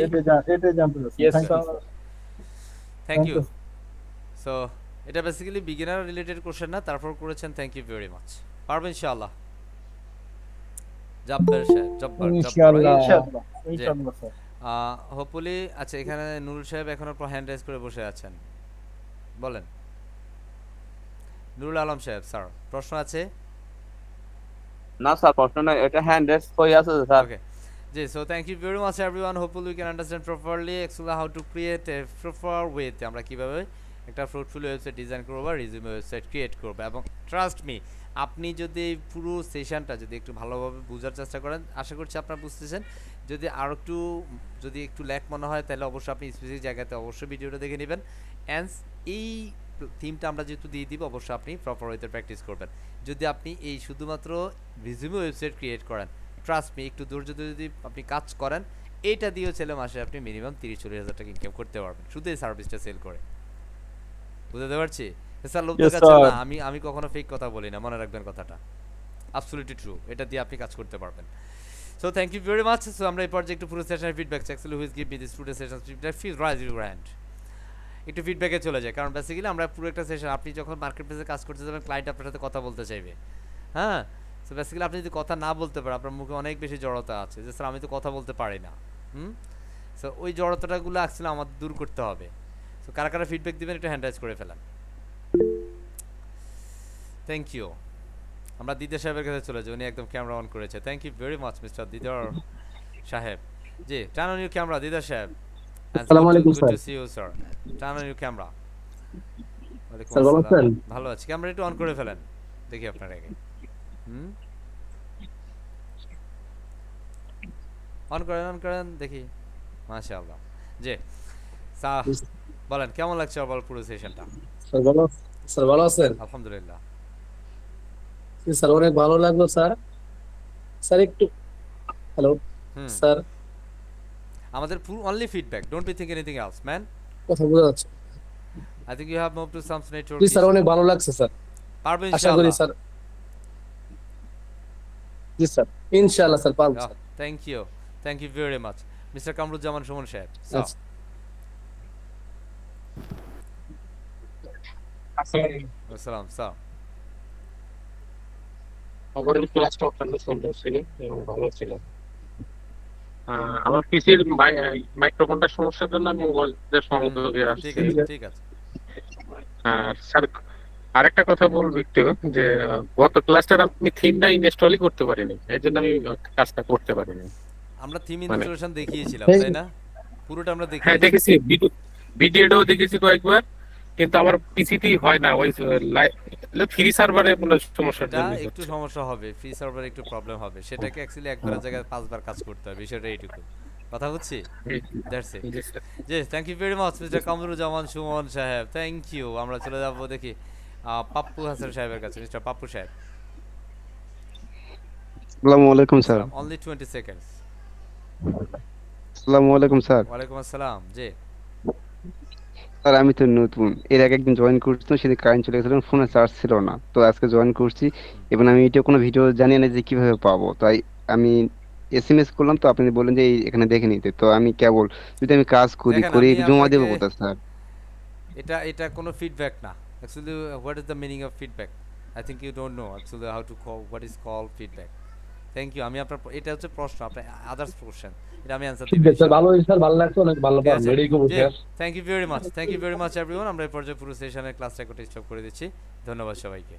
এটা জানতে চাচ্ছি। Thank you. সো এটা বেসিক্যালি বিগিনার রিলেটেড কোশ্চেন না, তারপর করেছেন, থ্যাংক ইউ ভেরি মাচ। পারবেন ইনশাআল্লাহ। জব্বার সাহেব, জব্বার ইনশাআল্লাহ ইনশাআল্লাহ স্যার। হোপফুলি। আচ্ছা, এখানে নুরুল সাহেব এখনো হ্যান্ড রেজ করে বসে আছেন, বলেন। নুরুল আলম সাহেব, স্যার প্রশ্ন আছে? না স্যার, প্রশ্ন নাই, এটা হ্যান্ড রেজ হয়ে আছে sir. Okay, G, so thank you very much everyone. Hopefully we can understand properly actually how to create a proper way তে আমরা কিভাবে একটা ফ্রুটফুল ওয়েবসাইট ডিজাইন করব বা রিজিউমে ওয়েবসাইট ক্রিয়েট করব। এবং ট্রাস্ট মি, আপনি যদি এই পুরো সেশনটা যদি একটু ভালোভাবে বোঝার চেষ্টা করেন, আশা করছি আপনারা বুঝতেছেন। যদি আর একটু ল্যাক মনে হয় তাহলে অবশ্যই আপনি স্পেসিফিক জায়গাতে অবশ্যই ভিডিওটা দেখে নেবেন। অ্যান্ড এই থিমটা আমরা যেহেতু দিয়ে দিব, অবশ্যই আপনি প্রপার ওয়েতে প্র্যাকটিস করবেন। যদি আপনি এই শুধুমাত্র রিজিউমে ওয়েবসাইট ক্রিয়েট করেন, ট্রাস্ট মি, একটু ধৈর্য ধরে যদি আপনি কাজ করেন, এইটা দিয়েও ছেলে মাসে আপনি মিনিমাম 30-40 হাজার টাকা ইনকাম করতে পারবেন শুধু এই সার্ভিসটা সেল করে। বুঝতে পারছি স্যার? লোক দেখাচ্ছেন না, আমি কখনো ফেক কথা বলি না, মনে রাখবেন কথাটা, অ্যাবসলিউটলি ট্রু। এটা দিয়ে আপনি কাজ করতে পারবেন। So thank you very much. So আমরা এই পর্যায়ে একটু পুরো সেশনের ফিডব্যাক অ্যাকচুয়ালি হুইজ give me this today session feedback please raise your hand. একটু ফিডব্যাকে চলে যায়, কারণ বেসিক্যালি আমরা পুরো একটা সেশন, আপনি যখন মার্কেট প্লেসে কাজ করতে যাবেন, ক্লায়েন্ট আপনার সাথে কথা বলতে চাইবে। হ্যাঁ, সো বেসিক্যালি আপনি যদি কথা না বলতে পারেন, আপনার মুখে অনেক বেশি জড়তা আছে যে স্যার আমি তো কথা বলতে পারি না। সো ওই জড়তাটাগুলো অ্যাকচুয়ালি আমাদের দূর করতে হবে। সো কারা কারা ফিডব্যাক দিবেন একটু হ্যান্ড রাইজ করে ফেলেন। Thank you. আমরা দিদার সাহেবের কাছে চলে যাই, উনি একদম ক্যামেরা অন করেছে। Thank you very much mister Didar সাহেব। জি, turn on your camera Didar সাহেব। আসসালামু আলাইকুম sir. Good to see you sir. Turn on your camera. Sir ভালো আছেন? ভালো আছি। ক্যামেরা একটু অন করে ফেলেন, দেখি আপনার আগে। অন করেন দেখি। মাশাআল্লাহ। জি স্যার, বলেন কেমন লাগছে আবার পুরো সেশনটা? স্যার ভালো আছেন? আলহামদুলিল্লাহ স্যার অনেক ভালো লাগলো স্যার। স্যার একটু হ্যালো স্যার, আমাদের only feedback, don't be thinking anything else man. কথা বোঝা যাচ্ছে। I think you have moved to some network. G sir অনেক ভালো লাগছে স্যার। পারবেন আশা করি স্যার। জি স্যার ইনশাআল্লাহ স্যার পারবো sir. Thank you very much Mr. Kamruzzaman Suman সাহেব। আসসালাম স্যার। আমার ক্লাসটা অত্যন্ত সুন্দর ছিল এবং ভালো ছিল। আমার পিসির মাইক্রোফোনটার সমস্যার জন্য আমি মোবাইলের সংযোগে আসছি। ঠিক আছে। স্যার আরেকটা কথা বলবো একটু, যে গত ক্লাসটার আপনি থিমটা ইনস্টলই করতে পারিনি, এর জন্য আমি কাজটা করতে পারিনি। আমরা থিম ইনস্টলেশন দেখিয়েছিলাম তাই না? পুরোটা আমরা দেখিয়েছি। হ্যাঁ দেখেছি, ভিডিওটাও দেখেছি কয়েকবার, কিন্তু আমার পিসিতেই হয় না। ওই ফ্রি সার্ভারে কোনো সমস্যা, একটু সমস্যা হবে, ফ্রি সার্ভারে একটু প্রবলেম হবে, সেটাকে অ্যাকচুয়ালি একবার জায়গায় 5 বার কাজ করতে হবে, বিষয়টা এইটুকু। কথা বুঝছি? That's it. জি, thank you very much mister Kamruzzaman Sumon সাহেব। Thank you. আমরা চলে যাব দেখি পাপ্পু হাসান সাহেবের কাছে। মিস্টার পাপ্পু সাহেব। আসসালামু আলাইকুম স্যার। Only 20 seconds. আসসালামু আলাইকুম স্যার। ওয়ালাইকুম আসসালাম। জি স্যার আমি তো নতুন, এর আগে একদিন জয়েন করছিলাম, সেদিন কারেন্ট চলে গেছিল, ফোনে চার্জ ছিল না, তো আজকে জয়েন করছি এবং আমি এটা কোনো ভিডিও জানি না যে কিভাবে পাবো, তাই আমি এসএমএস করলাম, তো আপনি বললেন যে এখানে দেখে নিতে, তো আমি কেবল যদি আমি কাজ করি জমা দেবো কোথায় স্যার? এটা কোনো ফিডব্যাক না actually. What is the meaning of feedback? I think you don't know actually how to call what is call feedback. Thank you. আমি আপনার এটা হচ্ছে প্রশ্ন, আপনার আদার্স কোশ্চেন, এটা আমি অ্যানসার দিব স্যার। ভালো স্যার, ভালো লাগছে, অনেক ভালো পারবেন। Very good sir. Thank you very much everyone. আমরা এই পর্যায়ে পুরো সেশনের ক্লাসটা স্টপ করে দিচ্ছি। ধন্যবাদ সবাইকে।